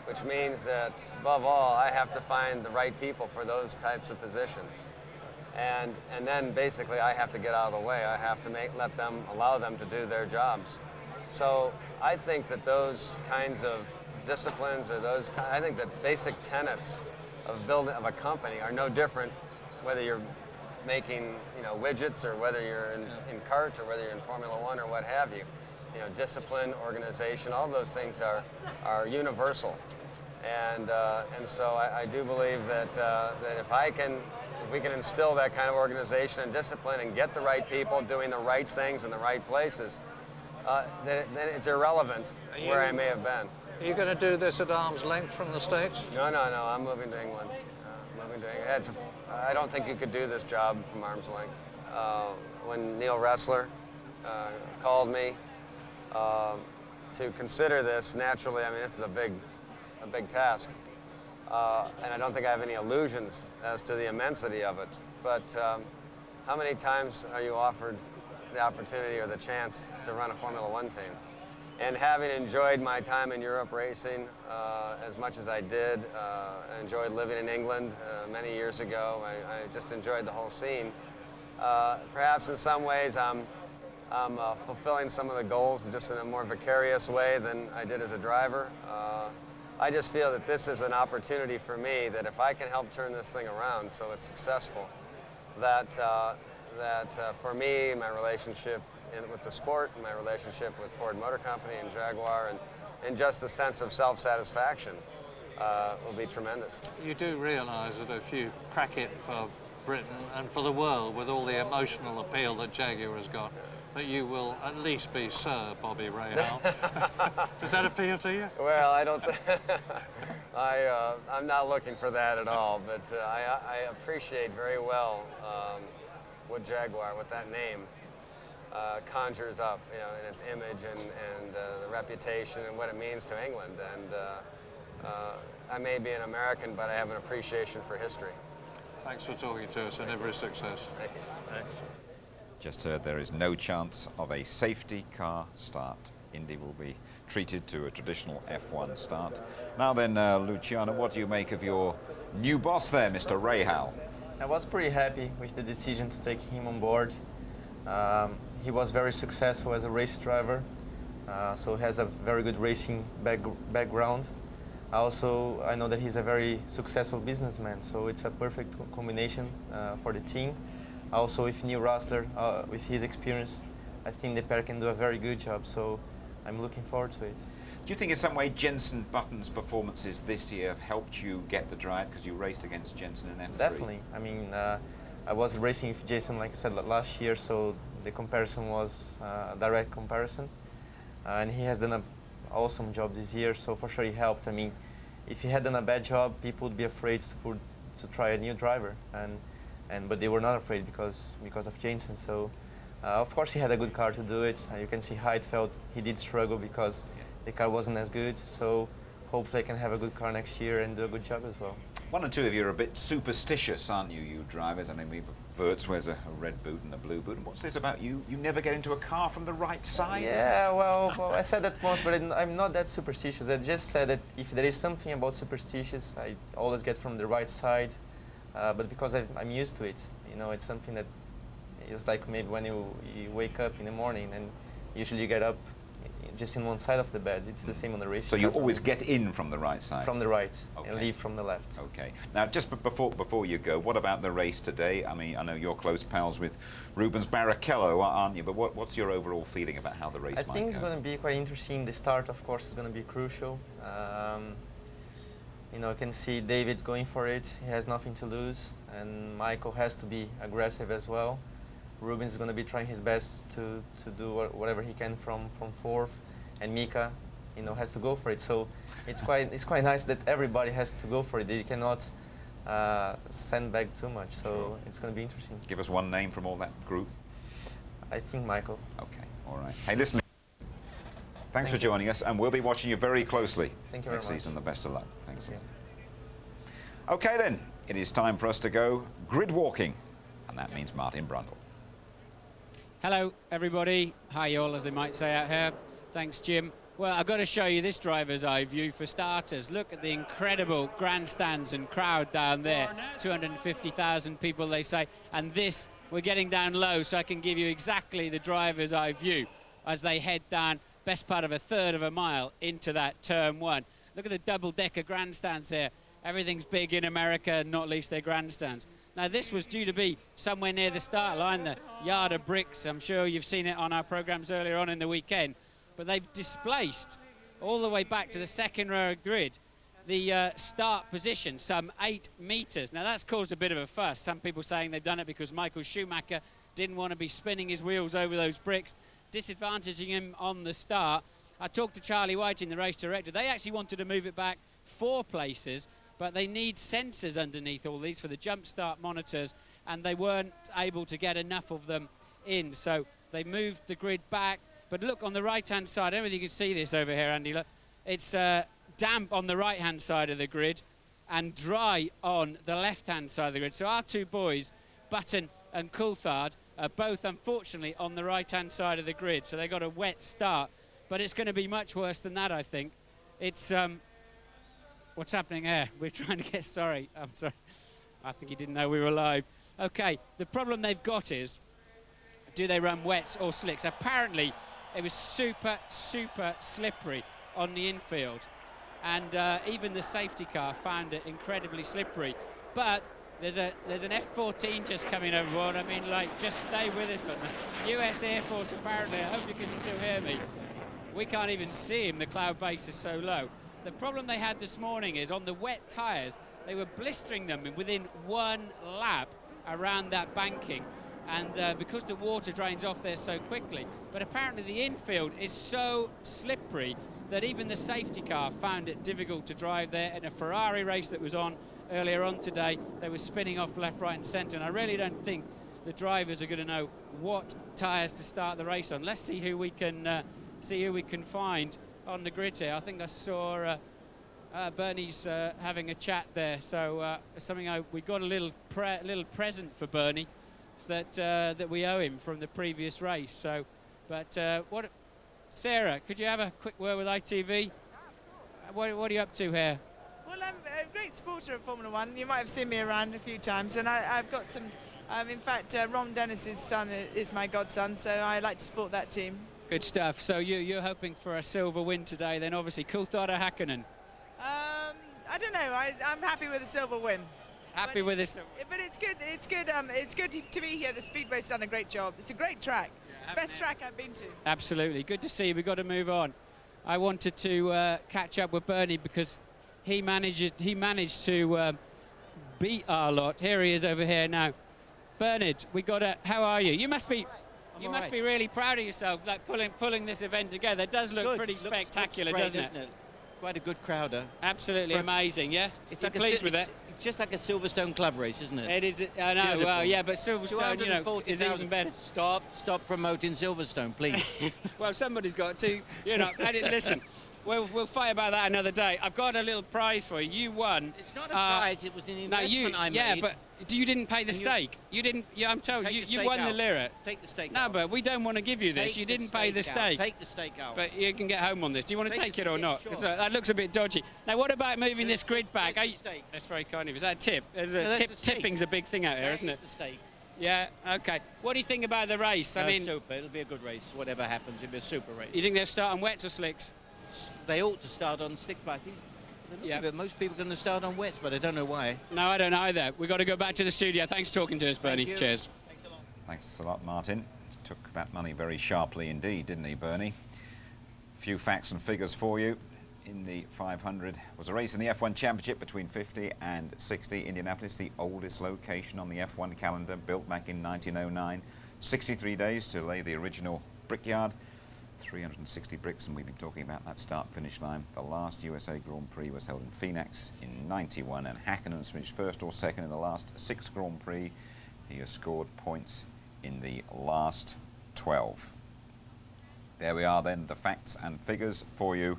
which means that, above all, I have to find the right people for those types of positions. And then, basically, I have to get out of the way. I have to allow them to do their jobs. So I think that those kinds of disciplines, or I think that basic tenets of building of a company are no different whether you're making, you know, widgets, or whether you're in kart, or whether you're in Formula One, or what have you. You know, discipline, organization, all those things are universal. And so I do believe that if we can instill that kind of organization and discipline and get the right people doing the right things in the right places, then it's irrelevant where I may have been. Are you going to do this at arm's length from the States? No, I'm moving to England. I don't think you could do this job from arm's length. When Neil Ressler called me to consider this, naturally, I mean, this is a big task. And I don't think I have any illusions as to the immensity of it. But how many times are you offered the opportunity or the chance to run a Formula One team? And having enjoyed my time in Europe racing as much as I did, I enjoyed living in England many years ago. I just enjoyed the whole scene. Perhaps in some ways I'm fulfilling some of the goals just in a more vicarious way than I did as a driver. I just feel that this is an opportunity for me, that if I can help turn this thing around so it's successful, that for me, my relationship with the sport, and my relationship with Ford Motor Company and Jaguar, and just the sense of self-satisfaction will be tremendous. You do realise that if you crack it for Britain and for the world with all the emotional appeal that Jaguar has got, that you will at least be Sir Bobby Rahal. Does that appeal to you? Well, I don't. I'm not looking for that at all, but I appreciate very well what Jaguar, what that name conjures up, you know, in its image and the reputation and what it means to England. And I may be an American, but I have an appreciation for history. Thanks for talking to us, and every success. Thank you. Thanks. Just heard there is no chance of a safety car start. Indy will be treated to a traditional F1 start. Now then, Luciano, what do you make of your new boss there, Mr. Rahal? I was pretty happy with the decision to take him on board. He was very successful as a race driver, so he has a very good racing background. Also, I know that he's a very successful businessman, so it's a perfect combination for the team. Also, with Neil Rosler, with his experience, I think the pair can do a very good job, so I'm looking forward to it. Do you think in some way Jenson Button's performances this year have helped you get the drive, because you raced against Jenson in F3? Definitely. I mean, I was racing with Jason, like I said, last year, so the comparison was a direct comparison. And he has done an awesome job this year, so for sure he helped. I mean, if he had done a bad job, people would be afraid to try a new driver. But they were not afraid because of Jenson. So, of course, he had a good car to do it. You can see Heidfeld, he did struggle because the car wasn't as good. So, hopefully, I can have a good car next year and do a good job as well. One or two of you are a bit superstitious, aren't you, you drivers? I mean, Wirtz wears a red boot and a blue boot. And what's this about you? You never get into a car from the right side? Yeah, well, I said that once, but I'm not that superstitious. I just said that if there is something about superstitious, I always get from the right side. But because I'm used to it, you know, it's something that is like maybe when you wake up in the morning and usually you get up just in one side of the bed. It's the same on the race. So you always get in from the right side? From the right, and leave from the left. Okay. Now, just before you go, what about the race today? I mean, I know you're close pals with Rubens Barrichello, aren't you? But what's your overall feeling about how the race might go? I think it's going to be quite interesting. The start, of course, is going to be crucial. You know, you can see David going for it. He has nothing to lose. And Michael has to be aggressive as well. Rubens is going to be trying his best to do whatever he can from fourth. And Mika, you know, has to go for it. So it's quite nice that everybody has to go for it. They cannot sandbag too much. So it's going to be interesting. Give us one name from all that group. I think Michael. Okay, all right. Hey, listen. Thanks for joining us, and we'll be watching you very closely Thank you very next much. season. The best of luck. Thanks. Okay, then. It is time for us to go grid walking, and that means Martin Brundle. Hello, everybody. Hi, all, as they might say out here. Thanks, Jim. Well, I've got to show you this driver's eye view for starters. Look at the incredible grandstands and crowd down there. 250,000 people, they say. And this, we're getting down low, so I can give you exactly the driver's eye view as they head down best part of a third of a mile into that turn one. Look at the double-decker grandstands here. Everything's big in America, not least their grandstands. Now, this was due to be somewhere near the start line, the yard of bricks. I'm sure you've seen it on our programs earlier on in the weekend. But they've displaced all the way back to the second row of grid the start position, some 8 meters. Now, that's caused a bit of a fuss. Some people saying they've done it because Michael Schumacher didn't want to be spinning his wheels over those bricks, disadvantaging him on the start. I talked to Charlie Whiting, the race director. They actually wanted to move it back 4 places, but they need sensors underneath all these for the jump start monitors, and they weren't able to get enough of them in. So they moved the grid back. But look on the right-hand side. I don't know if you can see this over here, Andy. Look, it's damp on the right-hand side of the grid and dry on the left-hand side of the grid. So our 2 boys, Button and Coulthard, are both, unfortunately, on the right-hand side of the grid. So they got a wet start. But it's going to be much worse than that, I think. It's... what's happening here? We're trying to get... Sorry, I'm sorry. I think he didn't know we were live. OK, the problem they've got is, do they run wets or slicks? Apparently, it was super, super slippery on the infield. And even the safety car found it incredibly slippery. But There's an F-14 just coming overboard. I mean, like, just stay with us on the US Air Force, apparently. I hope you can still hear me. We can't even see him. The cloud base is so low. The problem they had this morning is on the wet tyres, they were blistering them within 1 lap around that banking. And because the water drains off there so quickly, but apparently the infield is so slippery that even the safety car found it difficult to drive there. In a Ferrari race that was on earlier on today, they were spinning off left, right and centre, and I really don't think the drivers are going to know what tyres to start the race on. Let's see who we can find on the grid here. I think I saw Bernie's having a chat there, so we got a little present for Bernie that we owe him from the previous race. So, but Sarah, could you have a quick word with ITV? What are you up to here? Well, I'm a great supporter of Formula One. You might have seen me around a few times, and I've got some. In fact, Ron Dennis's son is my godson, so I like to support that team. Good stuff. So you're hoping for a silver win today, then obviously. Coulthard or Hakkinen? I don't know. I'm happy with a silver win. Happy with this? But it's good. It's good. It's good to be here. The Speedway's done a great job. It's a great track. It's the best track I've been to. Absolutely. Good to see you. We've got to move on. I wanted to catch up with Bernie because he managed to beat our lot. Here he is over here now. Bernard, we got a. How are you? You must be really proud of yourself, like pulling this event together. It does look pretty spectacular, looks great, doesn't it? Quite a good crowd. Absolutely amazing, yeah? It's You're pleased with it? It's just like a Silverstone club race, isn't it? It is, I know, Beautiful. well, yeah, but Silverstone, is even better. Stop promoting Silverstone, please. Well, somebody's got to, listen, we'll fight about that another day. I've got a little prize for you. You won. It's not a prize, it was an investment I made. Yeah, but you didn't pay the stake. You didn't, I'm told, you won the lira. Take the stake out. No, but we don't want to give you this. You didn't pay the stake. Take the stake out. But you can get home on this. Do you want to take it or not? Sure. That looks a bit dodgy. Now, what about moving this grid back? That's very kind of you. Is that a tip? Tipping's a big thing out here, isn't it? That's the stake. Yeah, okay. What do you think about the race? I mean, super. It'll be a good race. Whatever happens, it'll be a super race. You think they'll start on wets or slicks? They ought to start on slicks, but I think but most people are going to start on wets, but I don't know why. No, I don't know either. We've got to go back to the studio. Thanks for talking to us, Bernie. Cheers. Thanks a lot. Thanks a lot, Martin. Took that money very sharply indeed, didn't he, Bernie? A few facts and figures for you. In the 500 was a race in the F1 Championship between 50 and 60. Indianapolis, the oldest location on the F1 calendar, built back in 1909. 63 days to lay the original brickyard. 360 bricks, and we've been talking about that start-finish line. The last USA Grand Prix was held in Phoenix in '91, and Hakkinen's finished first or second in the last 6 Grand Prix. He has scored points in the last 12. There we are then, the facts and figures for you.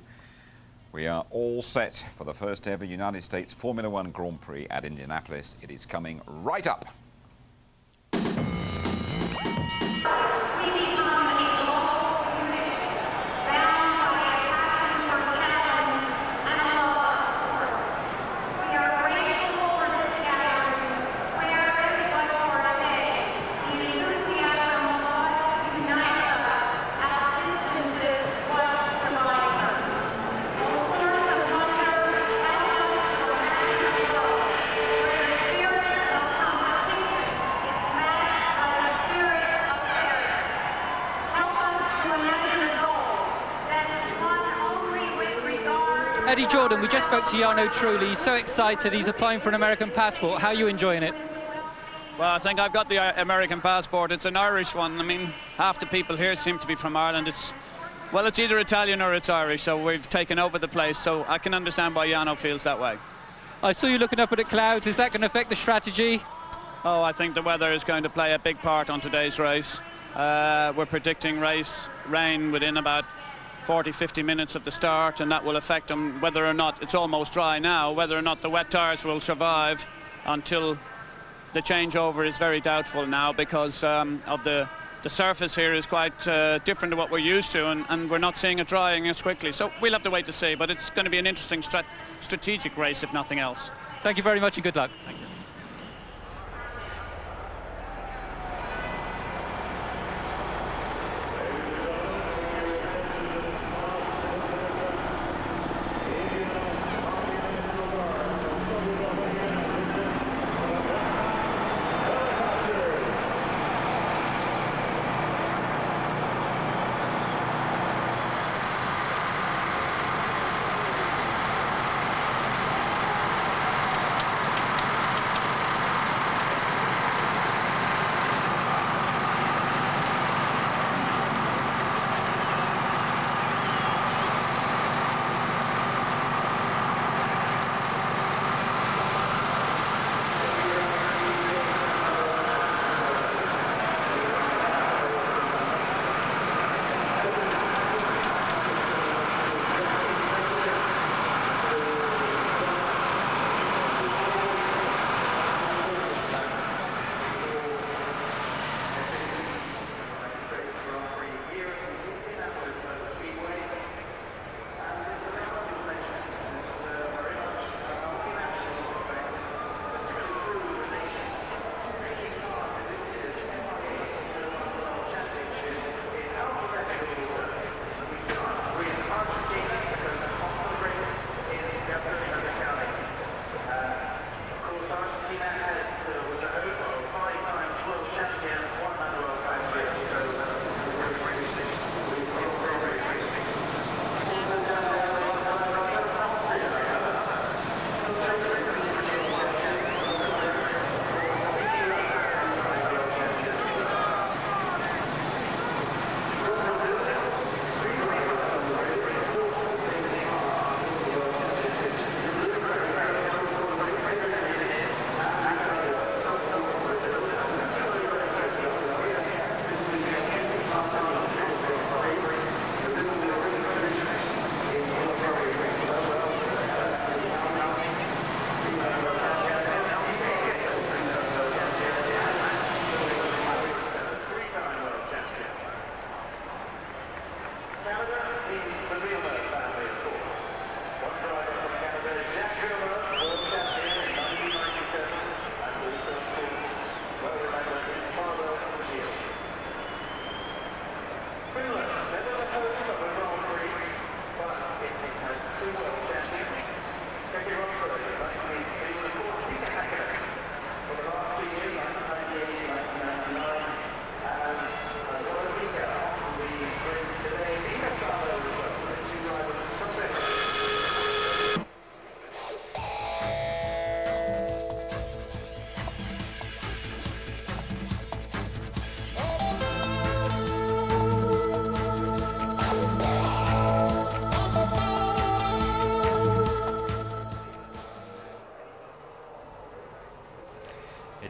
We are all set for the first ever United States Formula One Grand Prix at Indianapolis. It is coming right up. Eddie Jordan, we just spoke to Jarno Trulli. He's so excited. He's applying for an American passport. How are you enjoying it? Well, I think I've got the American passport. It's an Irish one. I mean, half the people here seem to be from Ireland. It's either Italian or it's Irish, so we've taken over the place. So I can understand why Jarno feels that way. I saw you looking up at the clouds. Is that going to affect the strategy? Oh, I think the weather is going to play a big part on today's race. We're predicting rain within about 40-50 minutes of the start, and that will affect them whether or not it's almost dry now. Whether or not the wet tyres will survive until the changeover is very doubtful now, because of the surface here is quite different to what we're used to, and we're not seeing it drying as quickly. So we'll have to wait to see, but it's going to be an interesting strategic race if nothing else. Thank you very much and good luck. Thank you.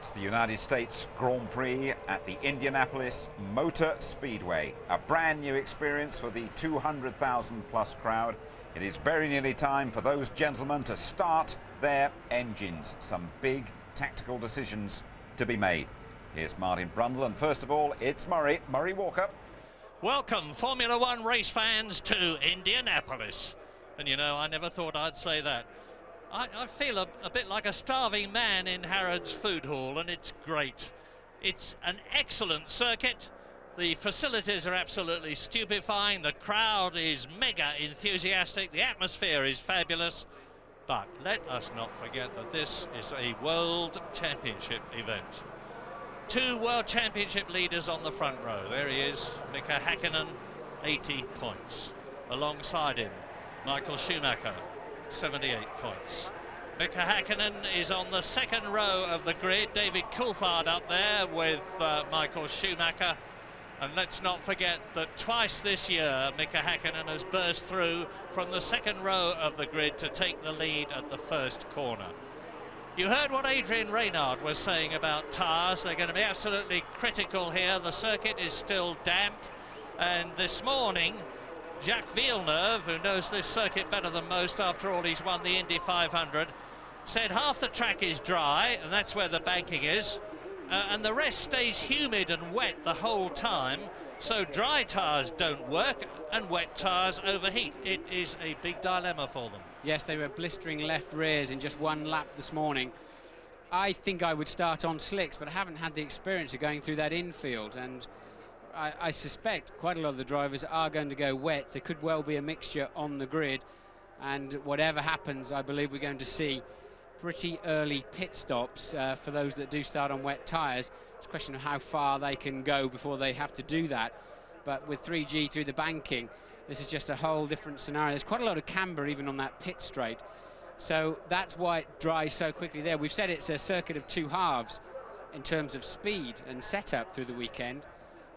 It's the United States Grand Prix at the Indianapolis Motor Speedway. A brand new experience for the 200,000 plus crowd. It is very nearly time for those gentlemen to start their engines. Some big tactical decisions to be made. Here's Martin Brundle, and first of all, it's Murray Walker. Welcome, Formula One race fans, to Indianapolis. And you know, I never thought I'd say that. I feel a bit like a starving man in Harrods Food Hall, and it's great. It's an excellent circuit. The facilities are absolutely stupefying. The crowd is mega enthusiastic. The atmosphere is fabulous. But let us not forget that this is a World Championship event. 2 World Championship leaders on the front row. There he is, Mika Häkkinen, 80 points. Alongside him, Michael Schumacher, 78 points. Mika Häkkinen is on the second row of the grid. David Coulthard up there with Michael Schumacher. And let's not forget that twice this year, Mika Häkkinen has burst through from the second row of the grid to take the lead at the first corner. You heard what Adrian Reynard was saying about tyres. They're going to be absolutely critical here. The circuit is still damp. And this morning, Jacques Villeneuve, who knows this circuit better than most, after all he's won the Indy 500, said half the track is dry, and that's where the banking is, and the rest stays humid and wet the whole time, so dry tyres don't work and wet tyres overheat. It is a big dilemma for them. Yes, they were blistering left rears in just one lap this morning. I think I would start on slicks, but I haven't had the experience of going through that infield, and I suspect quite a lot of the drivers are going to go wet. There could well be a mixture on the grid, and whatever happens, I believe we're going to see pretty early pit stops for those that do start on wet tyres. It's a question of how far they can go before they have to do that. But with 3G through the banking, this is just a whole different scenario. There's quite a lot of camber even on that pit straight. So that's why it dries so quickly there. We've said it's a circuit of 2 halves in terms of speed and setup through the weekend.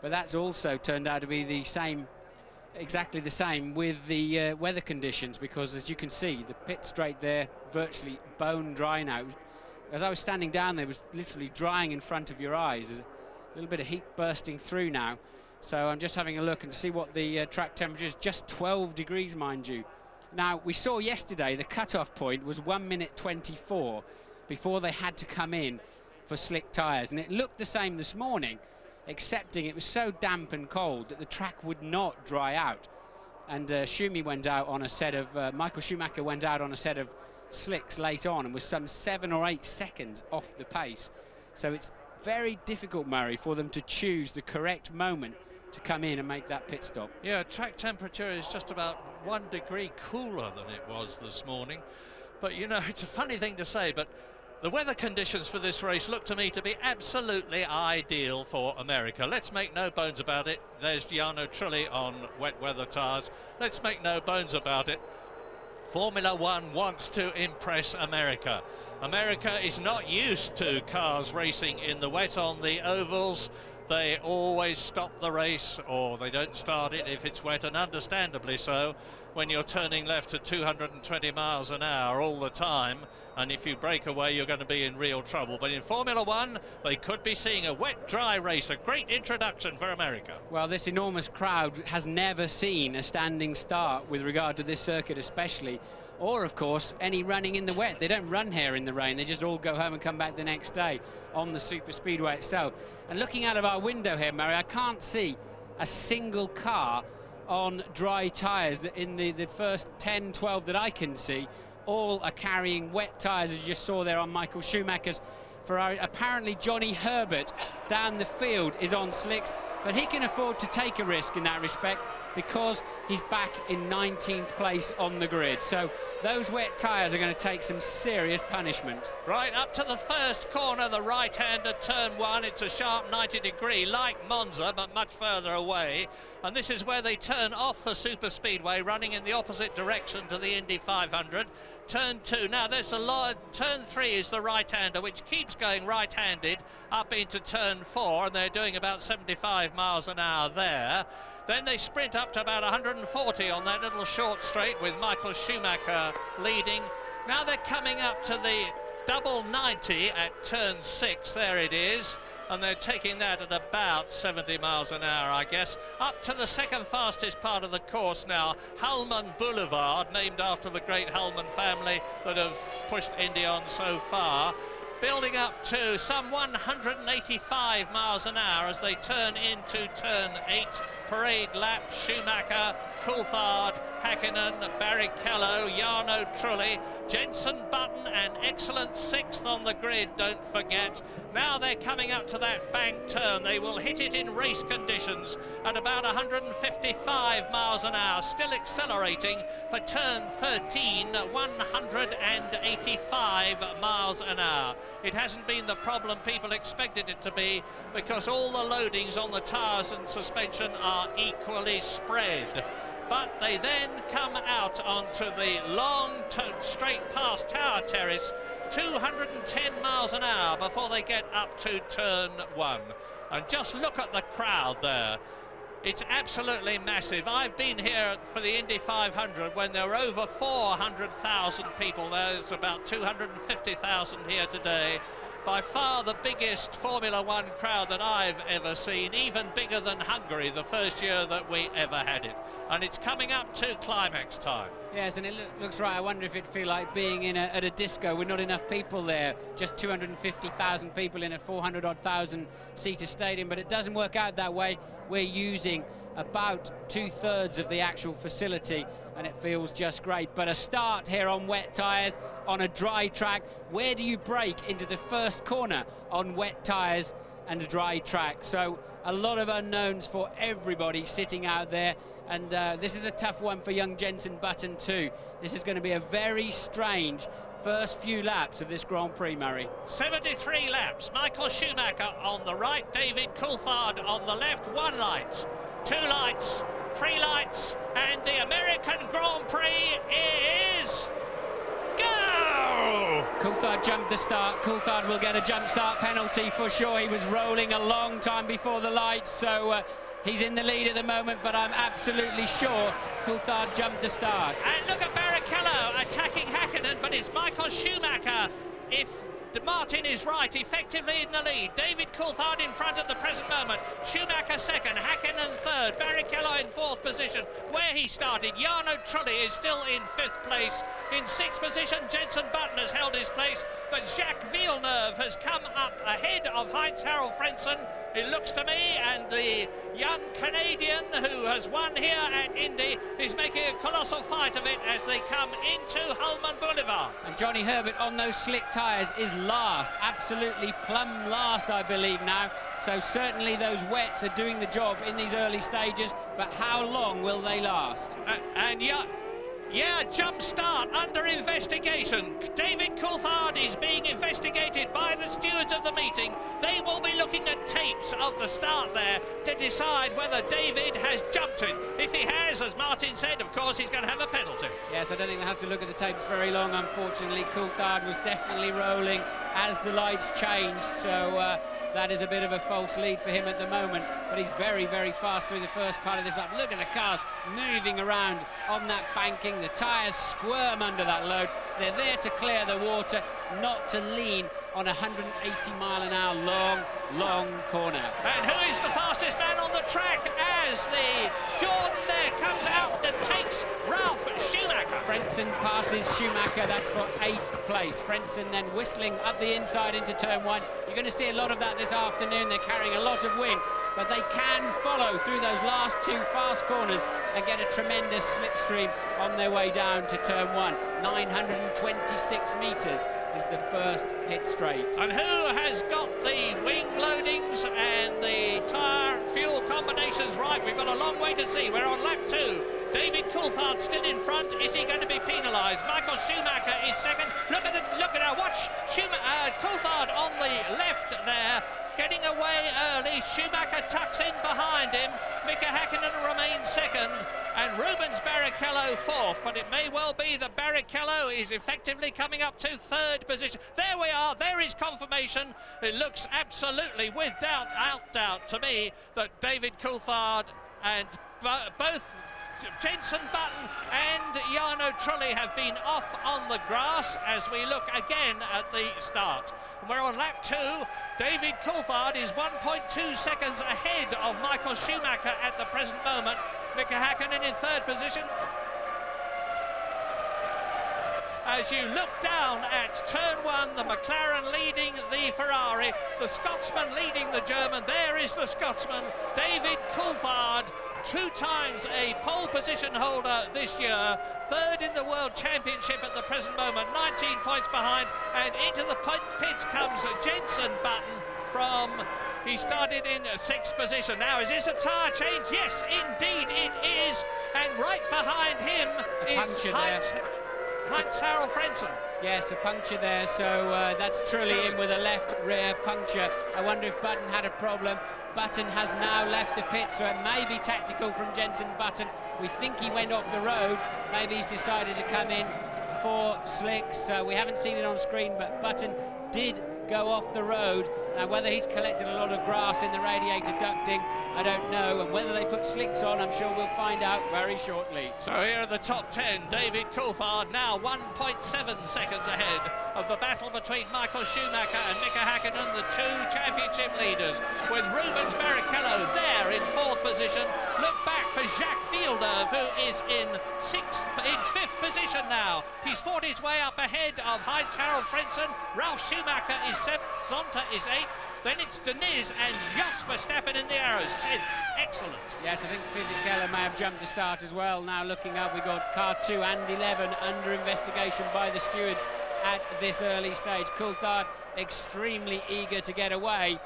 But that's also turned out to be the same, exactly the same with the weather conditions, because as you can see, the pit straight there virtually bone dry now. As I was standing down there, it was literally drying in front of your eyes. There's a little bit of heat bursting through now. So I'm just having a look and see what the track temperature is. Just 12 degrees, mind you. Now, we saw yesterday the cut-off point was 1 minute 24 before they had to come in for slick tyres. And it looked the same this morning, excepting it was so damp and cold that the track would not dry out. And Schumi went out on a set of, Michael Schumacher went out on a set of slicks late on and was some 7 or 8 seconds off the pace. So it's very difficult, Murray, for them to choose the correct moment to come in and make that pit stop. Yeah, track temperature is just about 1 degree cooler than it was this morning. But you know, it's a funny thing to say, but the weather conditions for this race look to me to be absolutely ideal for America. Let's make no bones about it. There's Jarno Trulli on wet weather tyres. Let's make no bones about it. Formula One wants to impress America. America is not used to cars racing in the wet on the ovals. They always stop the race, or they don't start it if it's wet, and understandably so, when you're turning left at 220 miles an hour all the time, and if you break away you're going to be in real trouble. But in Formula One they could be seeing a wet dry race, a great introduction for America. Well, this enormous crowd has never seen a standing start with regard to this circuit especially, or of course any running in the wet. They don't run here in the rain, they just all go home and come back the next day on the super speedway itself. And looking out of our window here, Murray, I can't see a single car on dry tyres. In the first 10, 12 that I can see, all are carrying wet tyres, as you just saw there on Michael Schumacher's Ferrari. Apparently Johnny Herbert down the field is on slicks, but he can afford to take a risk in that respect because he's back in 19th place on the grid. So those wet tyres are going to take some serious punishment. Right up to the first corner, the right-hander, turn 1. It's a sharp 90 degree, like Monza, but much further away. And this is where they turn off the super speedway, running in the opposite direction to the Indy 500. Turn 2, now there's a lot. Turn 3 is the right-hander, which keeps going right-handed up into turn 4, and they're doing about 75 miles an hour there. Then they sprint up to about 140 on that little short straight with Michael Schumacher leading. Now they're coming up to the double 90 at turn 6, there it is, and they're taking that at about 70 miles an hour, I guess. Up to the second fastest part of the course now, Hulman Boulevard, named after the great Hulman family that have pushed Indy on so far. Building up to some 185 miles an hour as they turn into turn 8. Parade lap, Schumacher, Coulthard, Hakkinen, Barrichello, Jarno Trulli, Jenson Button, an excellent 6th on the grid, don't forget. Now they're coming up to that bank turn. They will hit it in race conditions at about 155 miles an hour, still accelerating for turn 13, 185 miles an hour. It hasn't been the problem people expected it to be, because all the loadings on the tyres and suspension are equally spread. But they then come out onto the long straight past Tower Terrace, 210 miles an hour before they get up to turn 1. And just look at the crowd there. It's absolutely massive. I've been here for the Indy 500 when there were over 400,000 people. There's about 250,000 here today. By far the biggest Formula One crowd that I've ever seen, even bigger than Hungary the first year that we ever had it. And it's coming up to climax time. Yes, and it looks right. I wonder if it'd feel like being at a disco with not enough people there. Just 250,000 people in a 400-odd-thousand seater stadium, but it doesn't work out that way. We're using about 2/3 of the actual facility, and it feels just great. But a start here on wet tyres on a dry track. Where do you brake into the first corner on wet tyres and a dry track? So a lot of unknowns for everybody sitting out there, and this is a tough one for young Jenson Button too. This is going to be a very strange first few laps of this Grand Prix, Murray. 73 laps. Michael Schumacher on the right, David Coulthard on the left. 1 light, 2 lights, 3 lights, and the American Grand Prix is go! Coulthard jumped the start. Coulthard will get a jump start penalty for sure. He was rolling a long time before the lights, so he's in the lead at the moment, but I'm absolutely sure Coulthard jumped the start. And look at Barrichello attacking Hakkinen, but it's Michael Schumacher, if Martin is right, effectively in the lead. David Coulthard in front at the present moment. Schumacher second, Hakkinen third, Barrichello in 4th position, where he started. Jarno Trulli is still in 5th place. In 6th position, Jenson Button has held his place, but Jacques Villeneuve has come up ahead of Heinz-Harald Frentzen, it looks to me, and the young Canadian who has won here at Indy is making a colossal fight of it as they come into Hulman Boulevard. And Johnny Herbert on those slick tyres is last, absolutely plumb last, I believe now. So certainly those wets are doing the job in these early stages, but how long will they last? Yeah, jump start under investigation. David Coulthard is being investigated by the stewards of the meeting. They will be looking at tapes of the start there to decide whether David has jumped it. If he has, as Martin said, of course, he's going to have a penalty. Yes, I don't think they'll have to look at the tapes very long, unfortunately. Coulthard was definitely rolling as the lights changed, so that is a bit of a false lead for him at the moment, but he's very, very fast through the first part of this lap. Look at the cars moving around on that banking. The tyres squirm under that load. They're there to clear the water, not to lean on a 180-mile-an-hour long corner. And who is the fastest man on the track as the Jordan there comes out and takes Ralf Schumacher? Frentzen passes Schumacher, that's for 8th place. Frentzen then whistling up the inside into turn 1. You're going to see a lot of that this afternoon. They're carrying a lot of wind, but they can follow through those last 2 fast corners and get a tremendous slipstream on their way down to turn 1. 926 metres is the first pit straight. And who has got the wing loadings and the tyre fuel combinations right? We've got a long way to see. We're on lap 2. David Coulthard still in front. Is he going to be penalised? Michael Schumacher is second. Look at watch Coulthard on the left there, getting away early. Schumacher tucks in behind him. Mika Hakkinen remains second, and Rubens Barrichello 4th. But it may well be that Barrichello is effectively coming up to 3rd position. There we are. There is confirmation. It looks absolutely without doubt to me that David Coulthard and both Jenson Button and Jarno Trulli have been off on the grass as we look again at the start. And we're on lap 2. David Coulthard is 1.2 seconds ahead of Michael Schumacher at the present moment. Mika Häkkinen in 3rd position. As you look down at turn 1, the McLaren leading the Ferrari, the Scotsman leading the German. There is the Scotsman, David Coulthard, 2 times a pole position holder this year, 3rd in the World Championship at the present moment, 19 points behind, and into the pits comes Jenson Button from... He started in 6th position. Now, is this a tyre change? Yes, indeed it is. And right behind him is Heinz-Harald Frentzen. Yes, a puncture there, so that's Trulli in with a left rear puncture. I wonder if Button had a problem. Button has now left the pit, so it may be tactical from Jenson Button. We think he went off the road. Maybe he's decided to come in for slicks. We haven't seen it on screen, but Button did go off the road. Now, whether he's collected a lot of grass in the radiator ducting, I don't know. And whether they put slicks on, I'm sure we'll find out very shortly. So here are the top 10. David Coulthard now 1.7 seconds ahead of the battle between Michael Schumacher and Mika Häkkinen, the 2 championship leaders, with Rubens Barrichello there in 4th position. Look back for Jacques Villeneuve, who is in 5th position now. He's fought his way up ahead of Heinz-Harald Frentzen. Ralf Schumacher is 7th, Zonta is 8th. Then it's Deniz and Jos Verstappen in the arrows, 10th. Excellent. Yes, I think Fisichella may have jumped the start as well. Now looking up, we've got car 2 and 11 under investigation by the stewards at this early stage. Coulthard extremely eager to get away.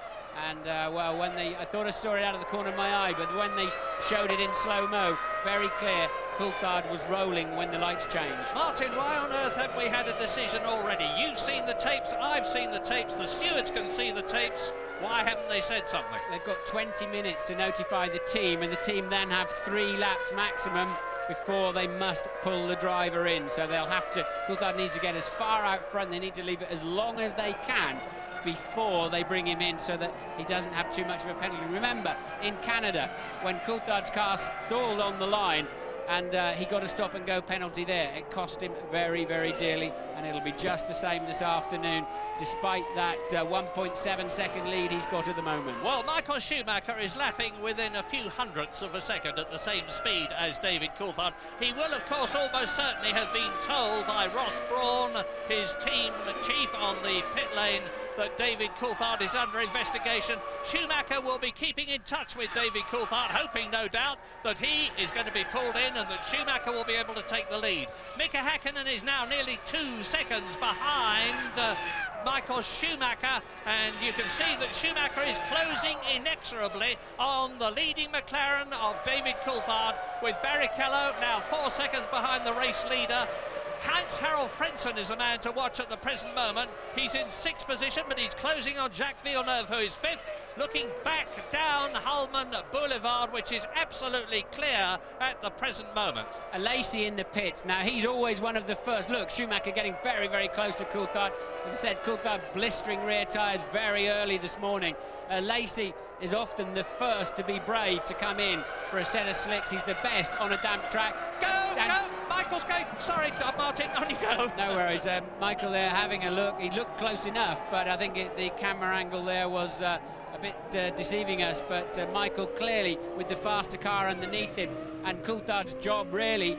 And, well, when I thought I saw it out of the corner of my eye, but when they showed it in slow-mo, very clear, Coulthard was rolling when the lights changed. Martin, why on earth haven't we had a decision already? You've seen the tapes, I've seen the tapes, the stewards can see the tapes. Why haven't they said something? They've got 20 minutes to notify the team, and the team then have 3 laps maximum before they must pull the driver in. So they'll have to, Coulthard needs to get as far out front, they need to leave it as long as they can before they bring him in so that he doesn't have too much of a penalty. Remember, in Canada, when Coulthard's car stalled on the line and he got a stop-and-go penalty there, it cost him very, very dearly, and it'll be just the same this afternoon, despite that 1.7 second lead he's got at the moment. Well, Michael Schumacher is lapping within a few hundredths of a second at the same speed as David Coulthard. He will, of course, almost certainly have been told by Ross Brawn, his team chief on the pit lane, that David Coulthard is under investigation. Schumacher will be keeping in touch with David Coulthard, hoping, no doubt, that he is going to be pulled in and that Schumacher will be able to take the lead. Mika Häkkinen is now nearly 2 seconds behind Michael Schumacher, and you can see that Schumacher is closing inexorably on the leading McLaren of David Coulthard, with Barrichello now 4 seconds behind the race leader. Heinz-Harald Frentzen is the man to watch at the present moment. He's in 6th position, but he's closing on Jacques Villeneuve, who is 5th, looking back down Hulman Boulevard, which is absolutely clear at the present moment. Lacey in the pits. Now, he's always one of the first. Look, Schumacher getting very, very close to Coulthard. As I said, Coulthard blistering rear tyres very early this morning. Lacey is often the first to be brave to come in for a set of slicks. He's the best on a damp track. Go! Michael's going. Sorry, Martin, on you go. No worries. Michael there having a look. He looked close enough, but I think the camera angle there was a bit deceiving us. But Michael clearly with the faster car underneath him, and Coulthard's job really,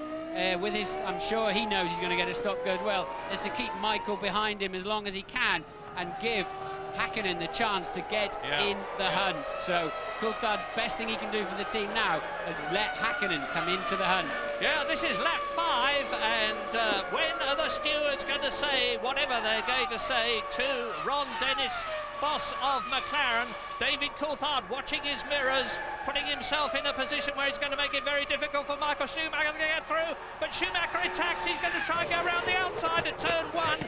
with his, I'm sure he knows he's going to get a stop go as well, is to keep Michael behind him as long as he can and give Häkkinen the chance to get in the hunt. So Coulthard's best thing he can do for the team now is let Häkkinen come into the hunt. Yeah, this is lap 5, and when are the stewards going to say whatever they're going to say to Ron Dennis, boss of McLaren? David Coulthard watching his mirrors, putting himself in a position where he's going to make it very difficult for Michael Schumacher to get through, but Schumacher attacks. He's going to try and go around the outside at turn 1.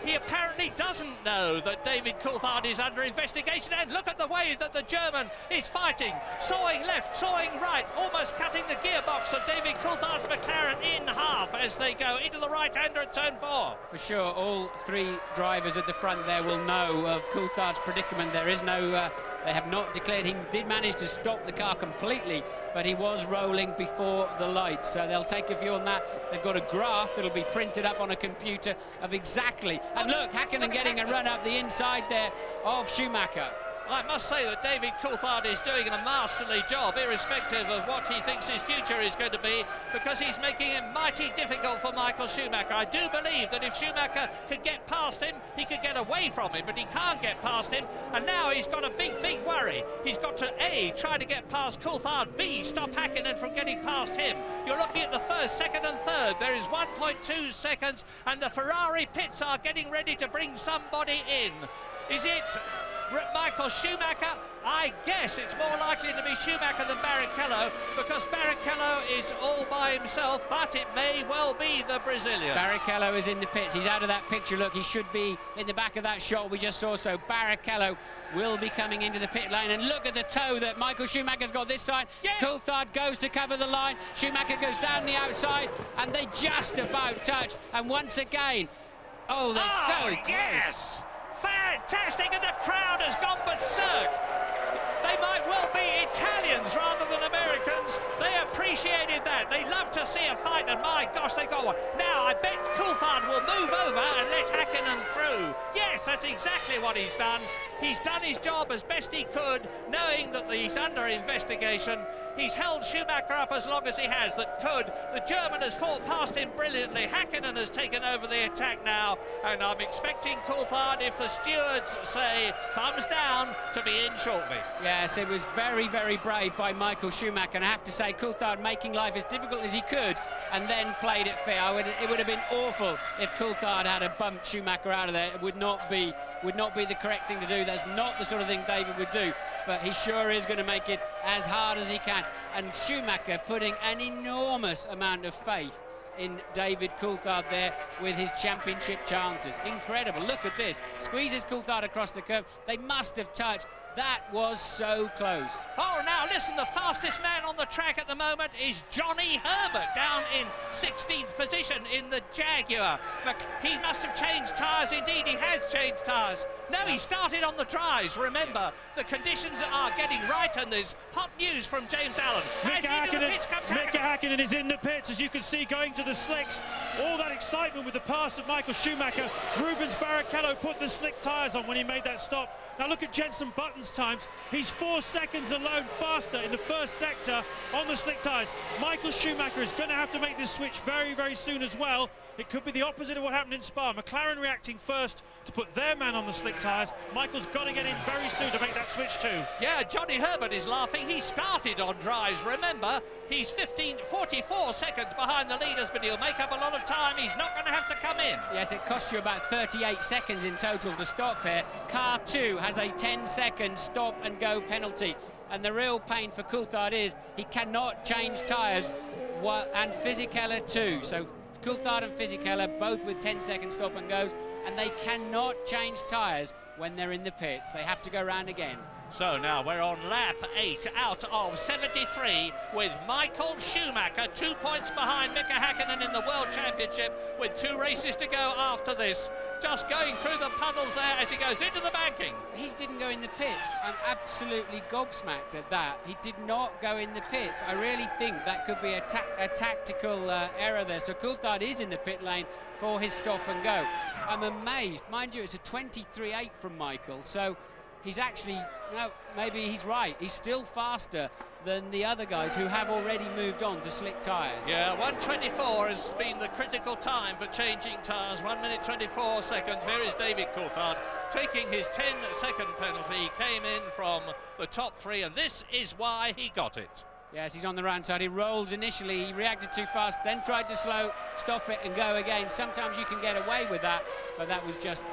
He apparently doesn't know that David Coulthard is under investigation, and look at the way that the German is fighting, sawing left, sawing right, almost cutting the gearbox of David Coulthard's McLaren in half as they go into the right-hander at turn 4. For sure, all 3 drivers at the front there will know of Coulthard's predicament. There is no They have not declared. He did manage to stop the car completely, but he was rolling before the lights. So they'll take a view on that. They've got a graph that'll be printed up on a computer of exactly. And look, Häkkinen getting a run up the inside there of Schumacher. I must say that David Coulthard is doing a masterly job, irrespective of what he thinks his future is going to be, because he's making it mighty difficult for Michael Schumacher. I do believe that if Schumacher could get past him, he could get away from him, but he can't get past him, and now he's got a big worry. He's got to A, try to get past Coulthard, B, stop Häkkinen from getting past him. You're looking at the first, second and third. There is 1.2 seconds, and the Ferrari pits are getting ready to bring somebody in. Is it Michael Schumacher? I guess it's more likely to be Schumacher than Barrichello, because Barrichello is all by himself, but it may well be the Brazilian. Barrichello is in the pits. He's out of that picture. Look, he should be in the back of that shot we just saw. So Barrichello will be coming into the pit lane. And look at the toe that Michael Schumacher's got this side. Yeah. Coulthard goes to cover the line. Schumacher goes down the outside, and they just about touch. And once again, oh, they're so close. Yes! Fantastic, and the crowd has gone berserk. They might well be Italians rather than Americans. They appreciated that. They love to see a fight, and my gosh, they got one. Now, I bet Coulthard will move over and let Häkkinen through. Yes, that's exactly what he's done. He's done his job as best he could, knowing that he's under investigation. He's held Schumacher up as long as he has, that could. The German has fought past him brilliantly. Häkkinen has taken over the attack now, and I'm expecting Coulthard, if the stewards say thumbs down, to be in shortly. Yes, it was very, very brave by Michael Schumacher, and I have to say, Coulthard making life as difficult as he could, and then played it fair. It would have been awful if Coulthard had bumped Schumacher out of there. It would not be the correct thing to do. That's not the sort of thing David would do. But he sure is going to make it as hard as he can. And Schumacher putting an enormous amount of faith in David Coulthard there with his championship chances. Incredible. Look at this. Squeezes Coulthard across the curve. They must have touched. That was so close. Oh, now listen, the fastest man on the track at the moment is Johnny Herbert, down in 16th position in the Jaguar. He must have changed tyres. Indeed, he has changed tyres. No, he started on the dries. Remember, the conditions are getting right, and there's hot news from James Allen. Mika Häkkinen is in the pits, as you can see, going to the slicks. All that excitement with the pass of Michael Schumacher. Rubens Barrichello put the slick tyres on when he made that stop. Now look at Jenson Button's times. He's 4 seconds alone faster in the first sector on the slick tyres. Michael Schumacher is going to have to make this switch very, very soon as well. It could be the opposite of what happened in Spa. McLaren reacting first to put their man on the slick tyres. Michael's got to get in very soon to make that switch too. Yeah, Johnny Herbert is laughing. He started on dries. Remember, he's 44 seconds behind the leaders, but he'll make up a lot of time. He's not going to have to come in. Yes, it costs you about 38 seconds in total to stop here. Car 2 has a 10-second stop and go penalty. And the real pain for Coulthard is he cannot change tyres, and Fisichella too. So Coulthard and Fisichella both with 10-second stop and goes, and they cannot change tyres when they're in the pits. They have to go round again. So now we're on lap 8 out of 73 with Michael Schumacher 2 points behind Mika Häkkinen in the World Championship with 2 races to go after this. Just going through the puddles there as he goes into the banking. He didn't go in the pits. I'm absolutely gobsmacked at that. He did not go in the pits. I really think that could be a tactical error there. So Coulthard is in the pit lane for his stop and go. I'm amazed. Mind you, it's a 23.8 from Michael. So he's actually, no, maybe he's right. He's still faster than the other guys who have already moved on to slick tyres. Yeah, 1:24 has been the critical time for changing tyres. 1 minute 24 seconds. Here is David Coulthard taking his 10-second penalty. He came in from the top 3, and this is why he got it. Yes, he's on the right side. He rolled initially, he reacted too fast, then tried to stop it and go again. Sometimes you can get away with that, but that was just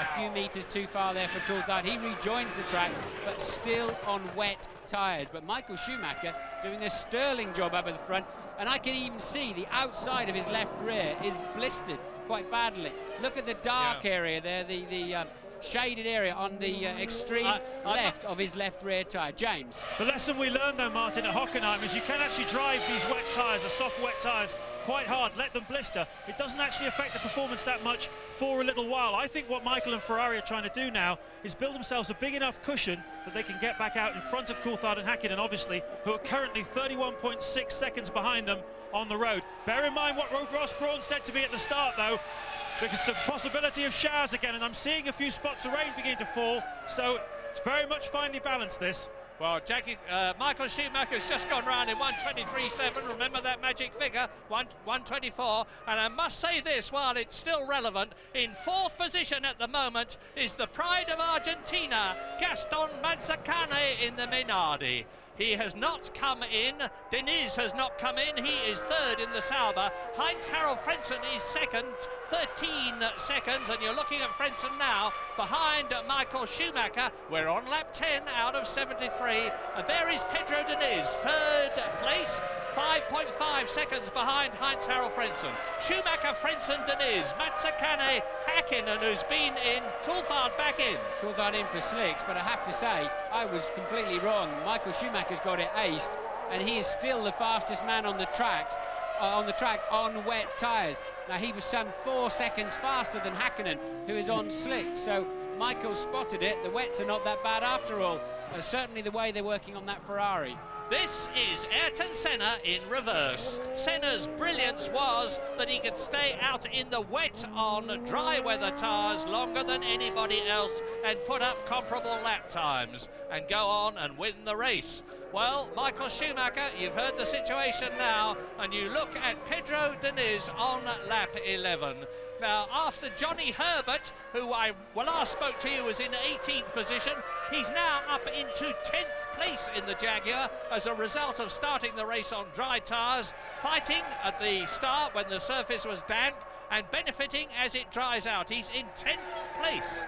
a few metres too far there for Coulthard. He rejoins the track, but still on wet tyres. But Michael Schumacher doing a sterling job up at the front, and I can even see the outside of his left rear is blistered quite badly. Look at the dark area there, the shaded area on the extreme left of his left rear tyre. James. The lesson we learned though, Martin, at Hockenheim is you can actually drive these wet tyres, the soft wet tyres, quite hard, let them blister. It doesn't actually affect the performance that much for a little while. I think what Michael and Ferrari are trying to do now is build themselves a big enough cushion that they can get back out in front of Coulthard and Häkkinen, obviously, who are currently 31.6 seconds behind them on the road. Bear in mind what Ross Brawn said to me at the start, though. There's a possibility of showers again, and I'm seeing a few spots of rain begin to fall, so it's very much finely balanced, this. Well, Michael Schumacher's just gone round in 1:23.7. Remember that magic figure, 1:24. And I must say this, while it's still relevant, in fourth position at the moment is the pride of Argentina, Gaston Mazzacane in the Minardi. He has not come in. Diniz has not come in. He is third in the Sauber. Heinz-Harald Frentzen is second, 13 seconds. And you're looking at Frentzen now behind Michael Schumacher. We're on lap 10 out of 73. And there is Pedro Diniz, third place, 5.5 seconds behind Heinz-Harald Frentzen. Schumacher, Frentzen, Diniz, Mazzacane, Häkkinen, who's been in, Coulthard back in. Coulthard in for slicks, but I have to say, I was completely wrong. Michael Schumacher's got it aced, and he is still the fastest man on the track on wet tyres. Now, he was some 4 seconds faster than Häkkinen, who is on slicks, so Michael spotted it. The wets are not that bad after all. Certainly the way they're working on that Ferrari. This is Ayrton Senna in reverse. Senna's brilliance was that he could stay out in the wet on dry weather tyres longer than anybody else and put up comparable lap times and go on and win the race. Well, Michael Schumacher, you've heard the situation now, and you look at Pedro Diniz on lap 11. Now, after Johnny Herbert, who I last spoke to you was in 18th position, he's now up into 10th place in the Jaguar as a result of starting the race on dry tyres, fighting at the start when the surface was damp and benefiting as it dries out. He's in 10th place.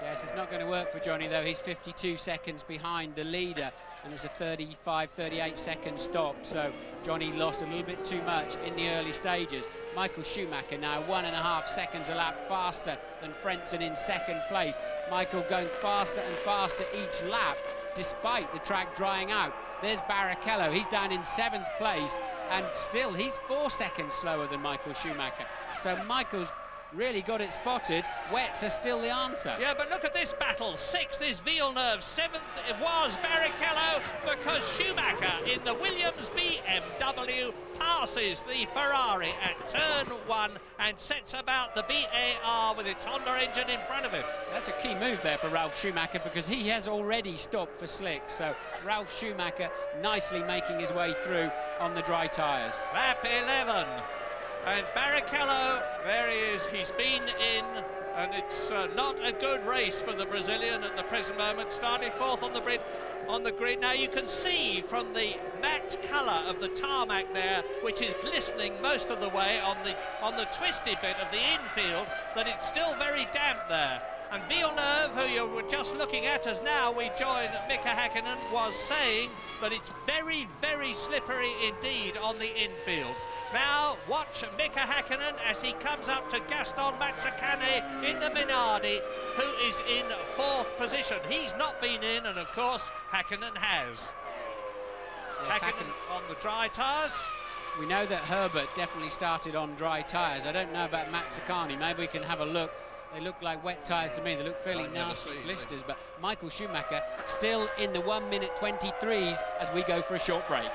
Yes, it's not going to work for Johnny, though. He's 52 seconds behind the leader, and it's a 35, 38 second stop, so Johnny lost a little bit too much in the early stages. Michael Schumacher now 1.5 seconds a lap faster than Frentzen in second place. Michael going faster and faster each lap, despite the track drying out. There's Barrichello, he's down in 7th place, and still he's 4 seconds slower than Michael Schumacher. So Michael's really got it spotted. Wets are still the answer. Yeah, but look at this battle. 6th is Villeneuve, 7th it was Barrichello, because Schumacher in the Williams BMW passes the Ferrari at turn 1 and sets about the BAR with its Honda engine in front of him. That's a key move there for Ralf Schumacher, because he has already stopped for slicks. So Ralf Schumacher nicely making his way through on the dry tyres. Lap 11. And Barrichello, there he is, he's been in, and it's not a good race for the Brazilian at the present moment, starting 4th on the grid. Now you can see from the matte colour of the tarmac there, which is glistening most of the way on the twisty bit of the infield, that it's still very damp there. And Villeneuve, who you were just looking at as now we join Mika Häkkinen, was saying that it's very, very slippery indeed on the infield. Now watch Mika Häkkinen as he comes up to Gaston Mazzacane in the Minardi, who is in 4th position. He's not been in, and of course Häkkinen has. Yes, Häkkinen on the dry tyres. We know that Herbert definitely started on dry tyres. I don't know about Mazzacane. Maybe we can have a look. They look like wet tyres to me. They look fairly nasty blisters, but Michael Schumacher still in the 1:23s as we go for a short break.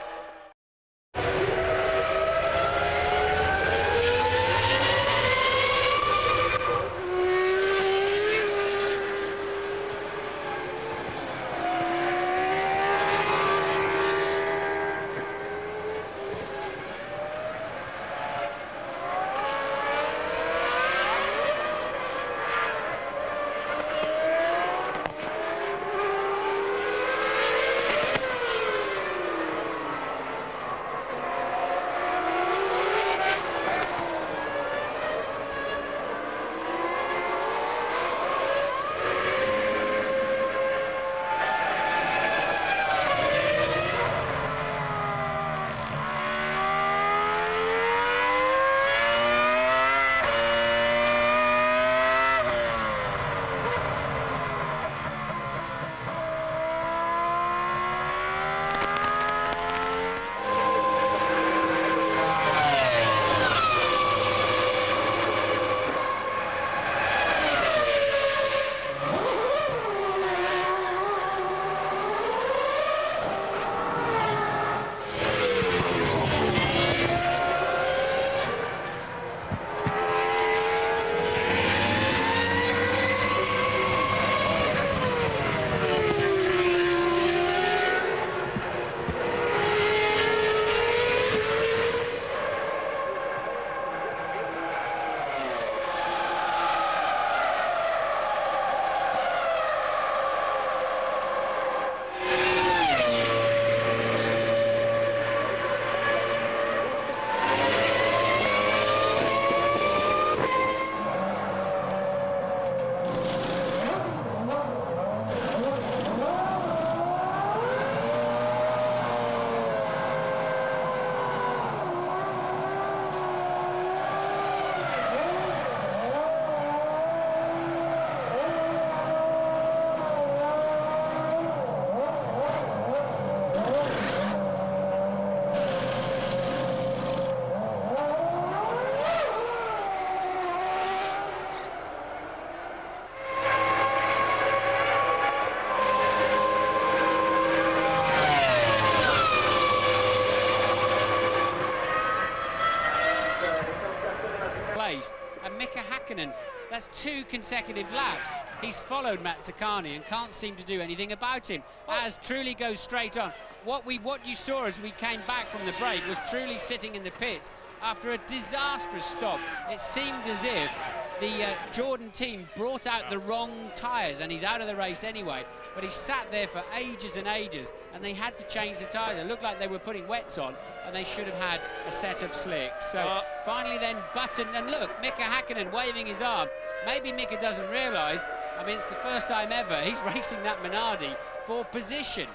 That's 2 consecutive laps. He's followed Mazzacane and can't seem to do anything about him. As Trulli goes straight on. What you saw as we came back from the break was Trulli sitting in the pits after a disastrous stop. It seemed as if the Jordan team brought out the wrong tyres, and he's out of the race anyway. But he sat there for ages and ages, and they had to change the tyres. It looked like they were putting wets on, and they should have had a set of slicks. So finally then Button, and look, Mika Hakkinen waving his arm. Maybe Mika doesn't realise, I mean, it's the first time ever he's racing that Minardi for position.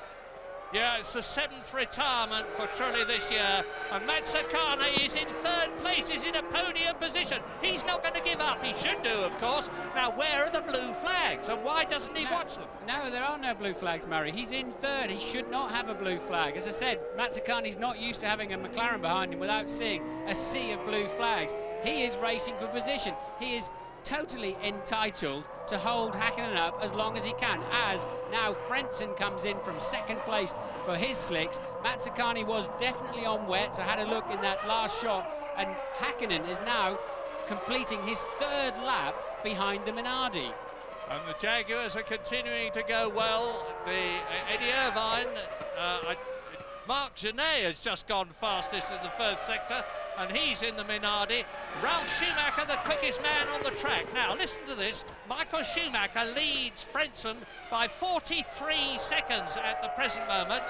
Yeah, it's the 7th retirement for Trulli this year, and Mazzacane is in 3rd place, he's in a podium position. He's not going to give up, he should do, of course. Now, where are the blue flags, and why doesn't he watch them? No, there are no blue flags, Murray. He's in 3rd, he should not have a blue flag. As I said, Mazzacane's not used to having a McLaren behind him without seeing a sea of blue flags. He is racing for position. He is totally entitled to hold Hakkinen up as long as he can, as now Frentzen comes in from 2nd place for his slicks. Mazzacane was definitely on wets. I had a look in that last shot, and Hakkinen is now completing his 3rd lap behind the Minardi. And the Jaguars are continuing to go well. Eddie Irvine, Marc Genet has just gone fastest in the 1st sector, and he's in the Minardi. Ralf Schumacher, the quickest man on the track. Now, listen to this. Michael Schumacher leads Frentzen by 43 seconds at the present moment.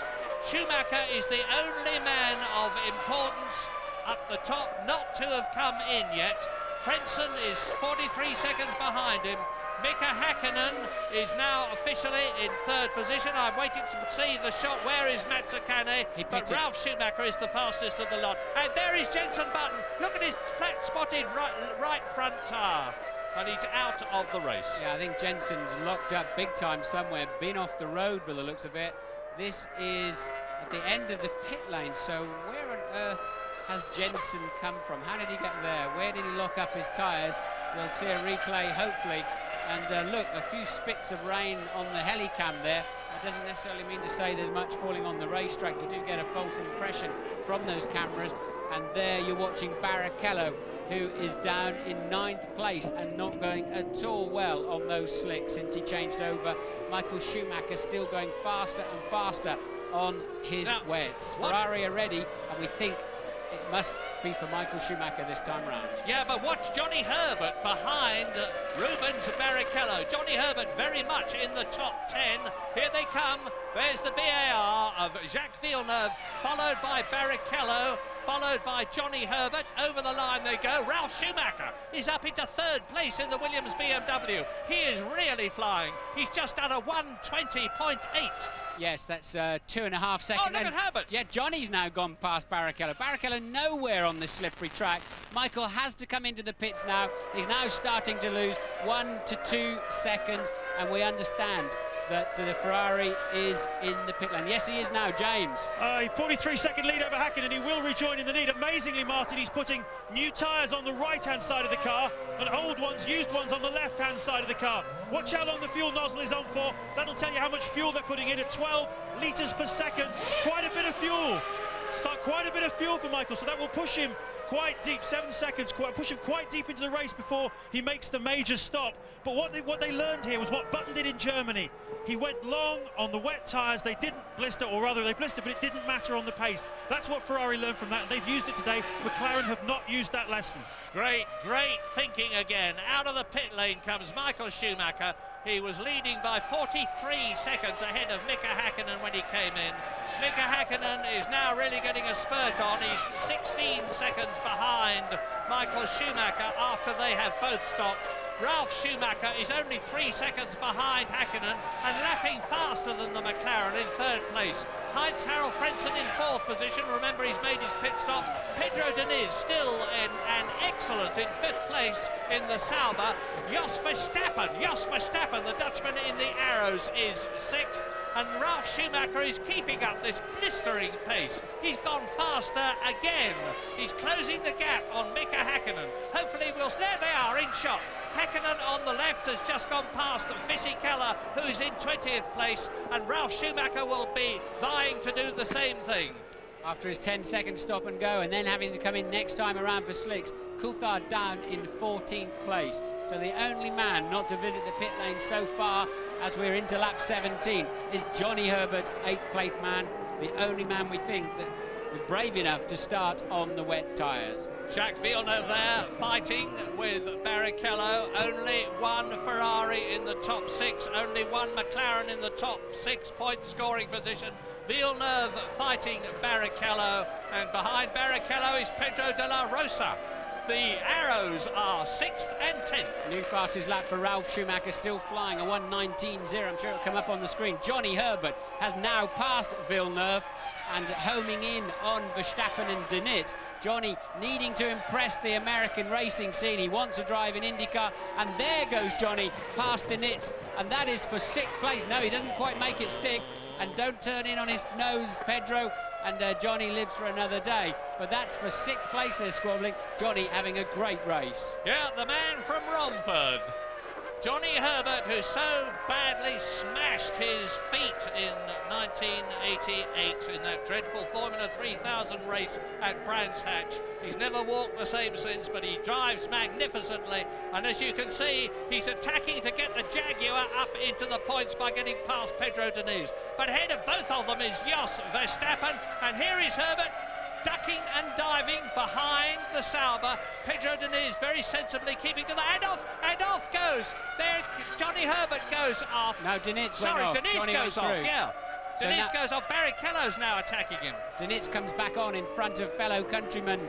Schumacher is the only man of importance at the top not to have come in yet. Frentzen is 43 seconds behind him. Mika Hakkinen is now officially in 3rd position. I'm waiting to see the shot. Where is Mazzacane? But Ralf Schumacher is the fastest of the lot. And there is Jenson Button. Look at his flat-spotted right front tyre. And he's out of the race. Yeah, I think Jenson's locked up big time somewhere, been off the road by the looks of it. This is at the end of the pit lane, so where on earth has Jenson come from? How did he get there? Where did he lock up his tyres? We'll see a replay, hopefully. And look, a few spits of rain on the helicam there. That doesn't necessarily mean to say there's much falling on the racetrack. You do get a false impression from those cameras. And there you're watching Barrichello, who is down in 9th place and not going at all well on those slicks since he changed over. Michael Schumacher still going faster and faster on his wets. Ferrari are ready, and we think it must be for Michael Schumacher this time round. Yeah, but watch Johnny Herbert behind Rubens Barrichello. Johnny Herbert very much in the top 10. Here they come. There's the BAR of Jacques Villeneuve, followed by Barrichello, followed by Johnny Herbert. Over the line they go. Ralf Schumacher is up into 3rd place in the Williams BMW. He is really flying. He's just done a 1:20.8. Yes, that's 2.5 seconds. Oh, look at Herbert. Yeah, Johnny's now gone past Barrichello. Barrichello nowhere on this slippery track. Michael has to come into the pits now. He's now starting to lose 1 to 2 seconds, and we understand that the Ferrari is in the pit lane. Yes, he is now, James. 43-second lead over Hakkinen. He will rejoin in the lead. Amazingly, Martin, he's putting new tyres on the right-hand side of the car and old ones, used ones on the left-hand side of the car. Watch how long the fuel nozzle is on for. That'll tell you how much fuel they're putting in at 12 litres per second. Quite a bit of fuel. So quite a bit of fuel for Michael, so that will push him quite deep, 7 seconds, push him quite deep into the race before he makes the major stop. But what they learned here was what Button did in Germany. He went long on the wet tyres. They didn't blister, or rather they blistered, but it didn't matter on the pace. That's what Ferrari learned from that, and they've used it today. McLaren have not used that lesson. Great thinking again. Out of the pit lane comes Michael Schumacher. He was leading by 43 seconds ahead of Mika Hakkinen when he came in. Mika Hakkinen is now really getting a spurt on. He's 16 seconds behind Michael Schumacher after they have both stopped. Ralf Schumacher is only 3 seconds behind Hakkinen and lapping faster than the McLaren in 3rd place. Heinz-Harald Frentzen in 4th position. Remember, he's made his pit stop. Pedro Diniz still in an excellent in 5th place in the Sauber. Jos Verstappen, the Dutchman in the arrows, is 6th. And Ralf Schumacher is keeping up this blistering pace. He's gone faster again. He's closing the gap on Mika Hakkinen. Hopefully there they are in shot. Hakkinen on the left has just gone past Fisichella, who's in 20th place, and Ralf Schumacher will be vying to do the same thing. after his 10-second stop and go, and then having to come in next time around for slicks. Coulthard down in 14th place. So the only man not to visit the pit lane so far as we're into lap 17 is Johnny Herbert, 8th place man, the only man we think that was brave enough to start on the wet tyres. Jacques Villeneuve there fighting with Barrichello. Only one Ferrari in the top 6, only one McLaren in the top 6-point scoring position. Villeneuve fighting Barrichello, and behind Barrichello is Pedro de la Rosa. The arrows are 6th and 10th. New fastest lap for Ralf Schumacher, still flying a 1:19.0. I'm sure it'll come up on the screen. Johnny Herbert has now passed Villeneuve and homing in on Verstappen and Denitz. Johnny needing to impress the American racing scene. He wants to drive in IndyCar, and there goes Johnny past Denitz, and that is for 6th place. No, he doesn't quite make it stick, and don't turn in on his nose, Pedro, and Johnny lives for another day. But that's for 6th place they're squabbling. Johnny having a great race. Yeah, the man from Romford, Johnny Herbert, who so badly smashed his feet in 1988 in that dreadful Formula 3000 race at Brands Hatch. He's never walked the same since, but he drives magnificently, and as you can see, he's attacking to get the Jaguar up into the points by getting past Pedro Diniz. But ahead of both of them is Jos Verstappen, and here is Herbert ducking and diving behind the Sauber. Pedro Diniz very sensibly keeping to the and off goes. There, Johnny Herbert goes off. No, Denitz Sorry, went off. Diniz Johnny goes off, yeah. So Diniz goes off. Barrichello's now attacking him. Denitz comes back on in front of fellow countryman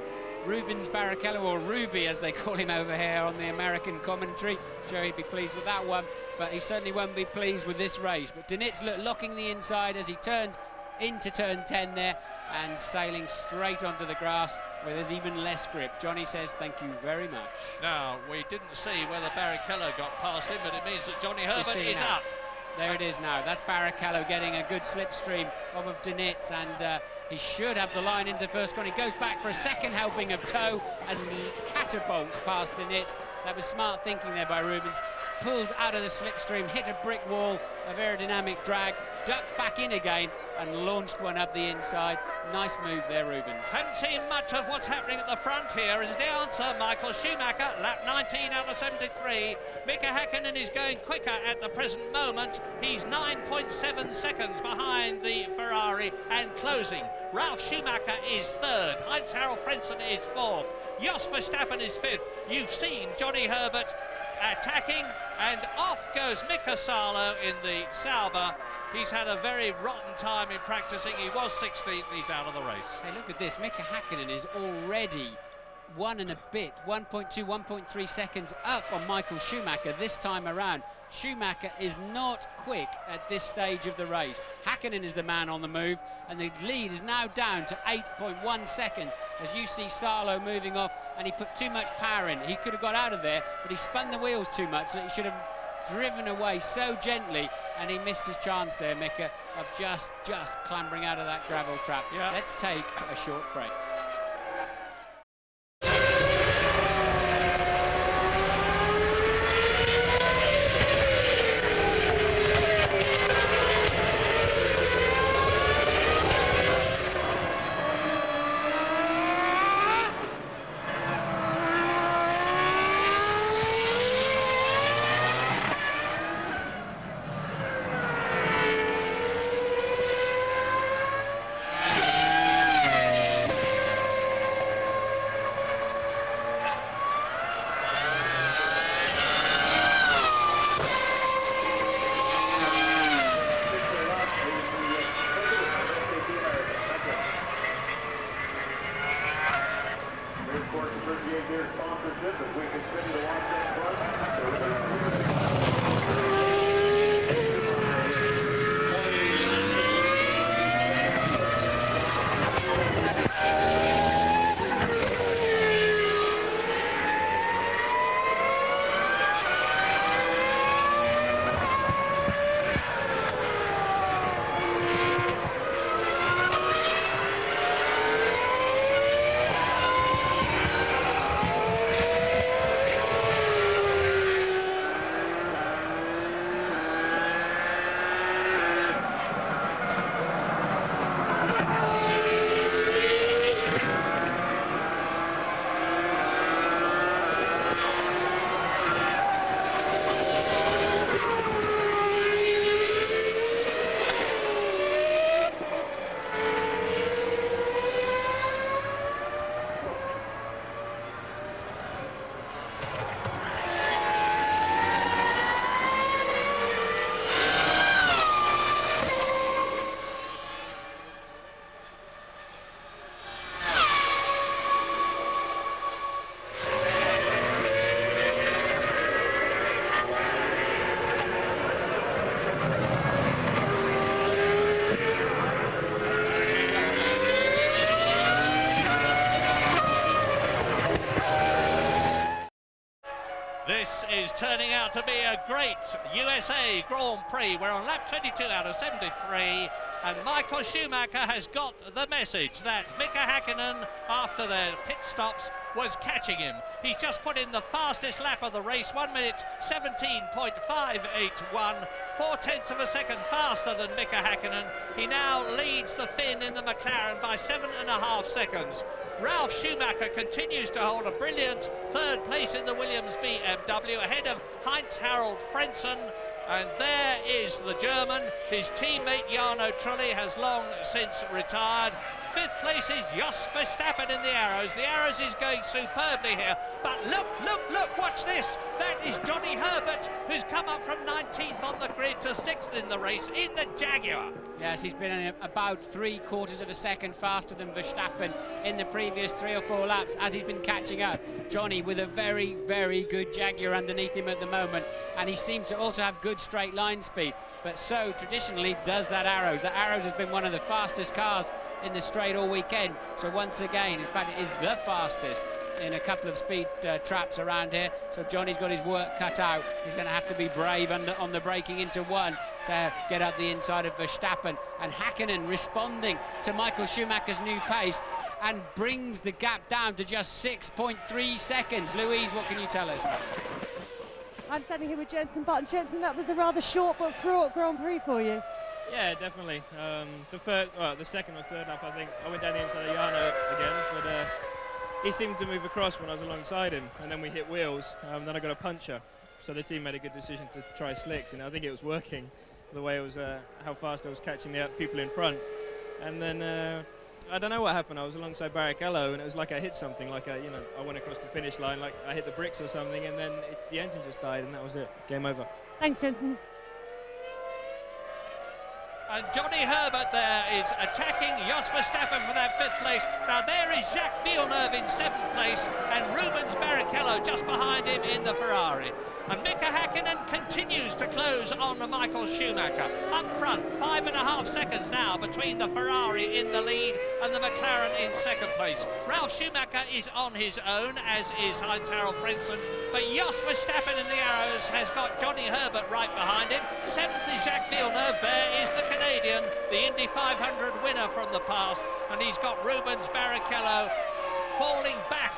Rubens Barrichello, or Ruby as they call him over here on the American commentary. I'm sure he'd be pleased with that one, but he certainly won't be pleased with this race. But Denitz locking the inside as he turned into turn 10 there and sailing straight onto the grass where there's even less grip. Johnny says thank you very much. Now, we didn't see whether Barrichello got past him, but it means that Johnny Herbert is up. There it is now. That's Barrichello getting a good slipstream of Denitz, and he should have the line into the first corner. He goes back for a second helping of toe and catapults past Denitz. That was smart thinking there by Rubens. Pulled out of the slipstream, hit a brick wall of aerodynamic drag, ducked back in again and launched one up the inside. Nice move there, Rubens. Haven't seen much of what's happening at the front here. Is the answer, Michael Schumacher, lap 19 out of 73. Mika Häkkinen is going quicker at the present moment. He's 9.7 seconds behind the Ferrari and closing. Ralf Schumacher is third. Heinz-Harald Frentzen is fourth. Jos Verstappen is fifth. You've seen Johnny Herbert attacking, and off goes Mika Salo in the Sauber. He's had a very rotten time in practicing. He was 16th, he's out of the race. Hey, look at this. Mika Häkkinen is already 1.3 seconds up on Michael Schumacher this time around. Schumacher is not quick at this stage of the race. Häkkinen is the man on the move, and the lead is now down to 8.1 seconds as you see Salo moving off, and he put too much power in. He could have got out of there, but he spun the wheels too much, so he should have driven away so gently, and he missed his chance there, Mika, of just clambering out of that gravel trap. Yeah. Let's take a short break. turning out to be a great USA Grand Prix. We're on lap 22 out of 73. And Michael Schumacher has got the message that Mika Häkkinen, after their pit stops, was catching him. He's just put in the fastest lap of the race, 1 minute 17.581, 4/10 of a second faster than Mika Häkkinen. He now leads the Finn in the McLaren by 7.5 seconds. Ralf Schumacher continues to hold a brilliant third place in the Williams BMW ahead of Heinz-Harald Frentzen. And there is the German. His teammate Jarno Trulli has long since retired. Fifth place is Jos Verstappen in the Arrows. The Arrows is going superbly here. But look, watch this. That is Johnny Herbert, who's come up from 19th on the grid to 6th in the race in the Jaguar. Yes, he's been about 3/4 of a second faster than Verstappen in the previous 3 or 4 laps as he's been catching up. Johnny with a very, very good Jaguar underneath him at the moment, and he seems to also have good straight line speed. But so traditionally does that Arrows. The Arrows has been one of the fastest cars in the straight all weekend. So once again, in fact, it is the fastest in a couple of speed traps around here. So Johnny's got his work cut out. He's going to have to be brave on the braking into one to get up the inside of Verstappen. And Häkkinen responding to Michael Schumacher's new pace and brings the gap down to just 6.3 seconds. Louise, what can you tell us? I'm standing here with Jenson Button. Jenson, that was a rather short but fraught Grand Prix for you. Yeah, definitely. The second or third lap, I think I went down the inside of Jarno again, but he seemed to move across when I was alongside him, and then we hit wheels. Then I got a puncture, so the team made a good decision to try slicks, and I think it was working. The way it was, how fast I was catching the people in front, and then I don't know what happened. I was alongside Barrichello, and it was like I hit something, like I went across the finish line, like I hit the bricks or something, and then the engine just died, and that was it. Game over. Thanks, Jenson. And Johnny Herbert there is attacking Jos Verstappen for that 5th place. Now there is Jacques Villeneuve in 7th place and Rubens Barrichello just behind him in the Ferrari. And Mika Häkkinen continues to close on Michael Schumacher. Up front, 5.5 seconds now between the Ferrari in the lead and the McLaren in 2nd place. Ralf Schumacher is on his own, as is Heinz-Harald Frentzen. But Jos Verstappen in the Arrows has got Johnny Herbert right behind him. 7th is Jacques Villeneuve. There is the Canadian, the Indy 500 winner from the past. And he's got Rubens Barrichello falling back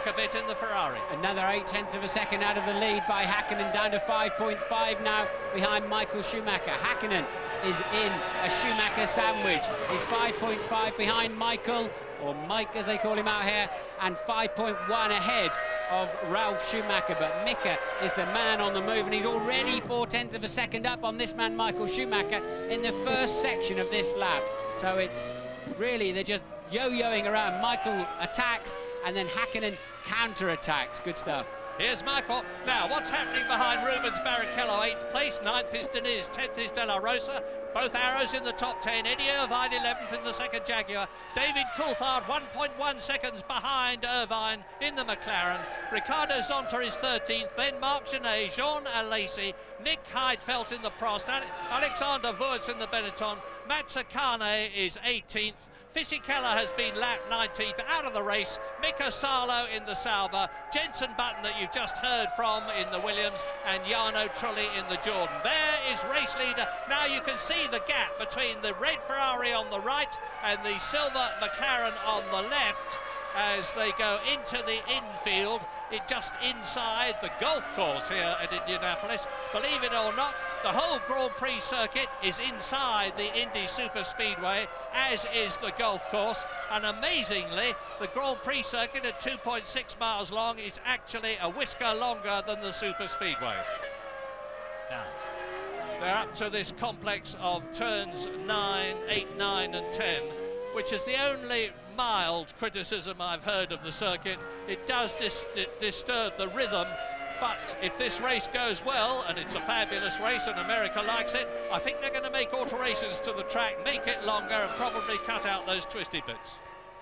a bit in the Ferrari. Another 0.8 of a second out of the lead by Häkkinen, down to 5.5 now behind Michael Schumacher. Häkkinen is in a Schumacher sandwich. He's 5.5 behind Michael, or Mike as they call him out here, and 5.1 ahead of Ralf Schumacher. But Mika is the man on the move, and he's already 0.4 of a second up on this man Michael Schumacher in the first section of this lap. So it's really, they're just yo-yoing around. Michael attacks and then Häkkinen counter-attacks. Good stuff. Here's Michael. Now, what's happening behind Rubens Barrichello? 8th place, 9th is Diniz, 10th is De La Rosa. Both Arrows in the top 10. Eddie Irvine 11th in the 2nd Jaguar. David Coulthard 1.1 seconds behind Irvine in the McLaren. Ricardo Zonta is 13th. Then Marc Genet, Jean Alesi, Nick Heidfeld in the Prost, Alexander Wurz in the Benetton. Mazzacane is 18th. Fisichella has been lapped 19th, out of the race. Mika Salo in the Sauber, Jenson Button that you've just heard from in the Williams, and Jarno Trulli in the Jordan. There is race leader. Now you can see the gap between the red Ferrari on the right and the silver McLaren on the left as they go into the infield. It just inside the golf course here at Indianapolis. Believe it or not, the whole Grand Prix circuit is inside the Indy Super Speedway, as is the golf course. And amazingly, the Grand Prix circuit at 2.6 miles long is actually a whisker longer than the Super Speedway. Now, they're up to this complex of turns 8, 9 and 10, which is the only mild criticism I've heard of the circuit. It does disturb the rhythm, but if this race goes well, and it's a fabulous race and America likes it, I think they're going to make alterations to the track, make it longer and probably cut out those twisty bits.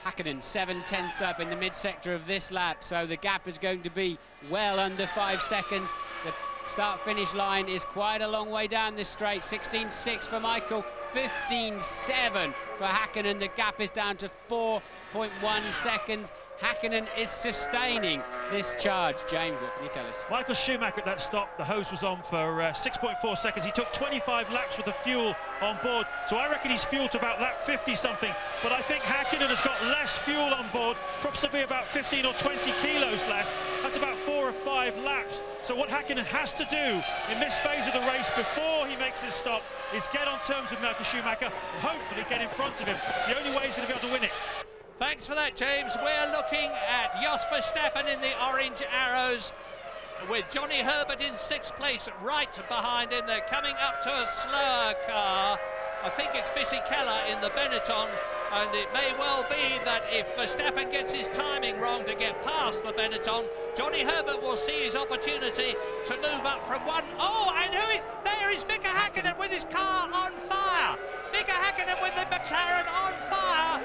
Häkkinen 7/10 up in the mid-sector of this lap, so the gap is going to be well under 5 seconds. The start-finish line is quite a long way down this straight. 16.6 for Michael, 15.7 for Häkkinen. The gap is down to 4.1 seconds. Hakkinen is sustaining this charge. James, what can you tell us? Michael Schumacher at that stop, the hose was on for 6.4 seconds. He took 25 laps with the fuel on board, so I reckon he's fueled to about lap 50-something. But I think Hakkinen has got less fuel on board, possibly about 15 or 20 kilos less. That's about 4 or 5 laps. So what Hakkinen has to do in this phase of the race before he makes his stop is get on terms with Michael Schumacher and hopefully get in front of him. It's the only way he's going to be able to win it. Thanks for that, James. We're looking at Jos Verstappen in the orange arrows, with Johnny Herbert in 6th place, right behind him. They're coming up to a slower car. I think it's Fisichella in the Benetton, and it may well be that if Verstappen gets his timing wrong to get past the Benetton, Johnny Herbert will see his opportunity to move up from one. Oh, and who is there? Is Mika Hakkinen with his car on fire. Mika Hakkinen with the McLaren on fire.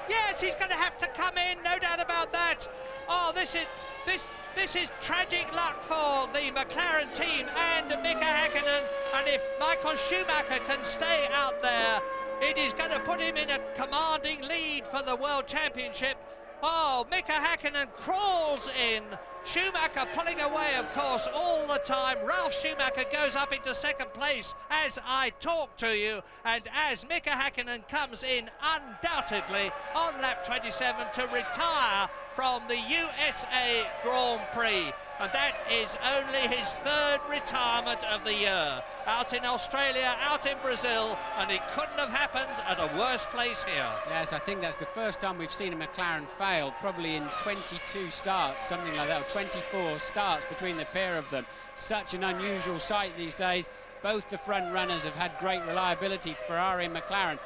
Yes, he's going to have to come in, no doubt about that. Oh, this is tragic luck for the McLaren team and Mika Hakkinen. And if Michael Schumacher can stay out there, it is going to put him in a commanding lead for the World Championship. Oh, Mika Hakkinen crawls in. Schumacher pulling away, of course, all the time. Ralf Schumacher goes up into 2nd place as I talk to you, and as Mika Hakkinen comes in undoubtedly on lap 27 to retire from the USA Grand Prix. And that is only his 3rd retirement of the year. Out in Australia, out in Brazil, and it couldn't have happened at a worse place here. Yes, I think that's the first time we've seen a McLaren fail, probably in 22 starts, something like that, or 24 starts between the pair of them. Such an unusual sight these days. Both the front runners have had great reliability, Ferrari and McLaren.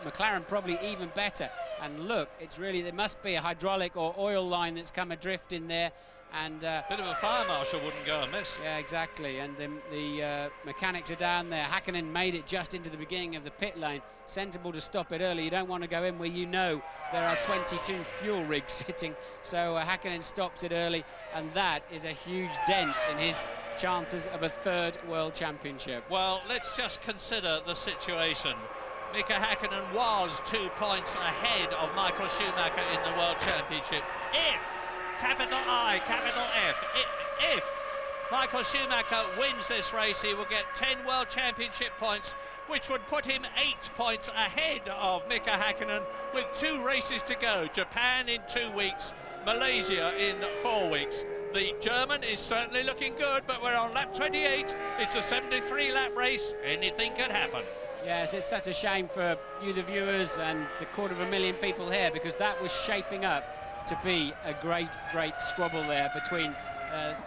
McLaren probably even better. And look, it's really, there must be a hydraulic or oil line that's come adrift in there. And bit of a fire marshal wouldn't go amiss. Yeah, exactly. And the mechanics are down there. Hakkinen made it just into the beginning of the pit lane. Sensible to stop it early. You don't want to go in where you know there are 22 fuel rigs sitting. So Hakkinen stops it early, and that is a huge dent in his chances of a 3rd World Championship. Well, let's just consider the situation. Mika Hakkinen was 2 points ahead of Michael Schumacher in the World Championship. If capital I, capital F. If Michael Schumacher wins this race, he will get 10 World Championship points, which would put him 8 points ahead of Mika Hakkinen with 2 races to go. Japan in 2 weeks, Malaysia in 4 weeks. The German is certainly looking good, but we're on lap 28. It's a 73-lap race. Anything could happen. Yes, it's such a shame for you, the viewers, and the 250,000 people here, because that was shaping up to be a great squabble there between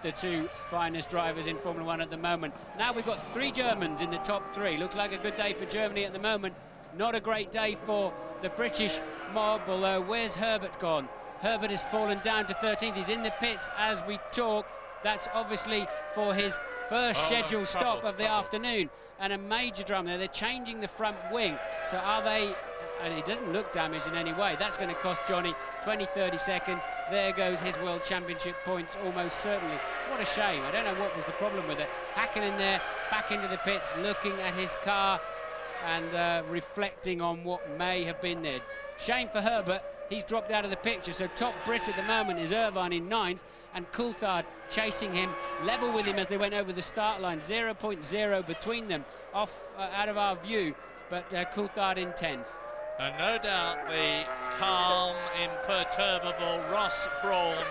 the 2 finest drivers in Formula 1 at the moment. Now we've got 3 Germans in the top 3. Looks like a good day for Germany at the moment. Not a great day for the British mob, although where's Herbert gone? Herbert has fallen down to 13th. He's in the pits as we talk. That's obviously for his first scheduled stop of the afternoon, and a major drama there. They're changing the front wing. So are they... And it doesn't look damaged in any way. That's going to cost Johnny 20-30 seconds. There goes his World Championship points almost certainly. What a shame. I don't know what was the problem with it. Hakkinen there, back into the pits, looking at his car and reflecting on what may have been there. Shame for Herbert. He's dropped out of the picture. So top Brit at the moment is Irvine in 9th, and Coulthard chasing him, level with him as they went over the start line. 0.0 between them, off out of our view, but Coulthard in 10th. And no doubt the calm, imperturbable Ross Brawn,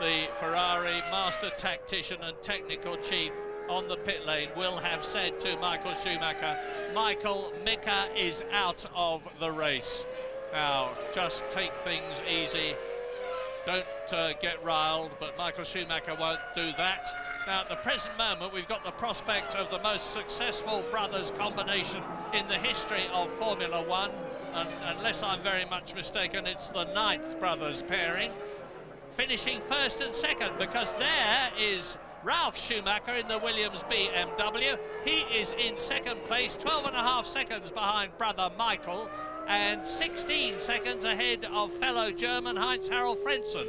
the Ferrari master tactician and technical chief on the pit lane, will have said to Michael Schumacher, Michael, Mika is out of the race. Now, just take things easy. Don't get riled, but Michael Schumacher won't do that. Now, at the present moment, we've got the prospect of the most successful brothers combination in the history of Formula 1. And unless I'm very much mistaken, it's the 9th brothers pairing, finishing 1st and 2nd, because there is Ralf Schumacher in the Williams BMW. He is in 2nd place, 12.5 seconds behind brother Michael, and 16 seconds ahead of fellow German Heinz-Harald Frentzen.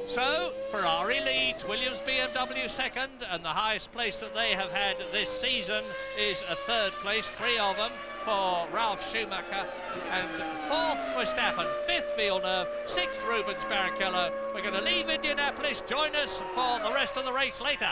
So Ferrari leads, Williams BMW 2nd, and the highest place that they have had this season is a 3rd place, 3 of them. for Ralf Schumacher, and 4th Verstappen, 5th Villeneuve, 6th Rubens Barrichello. We're going to leave Indianapolis. Join us for the rest of the race later.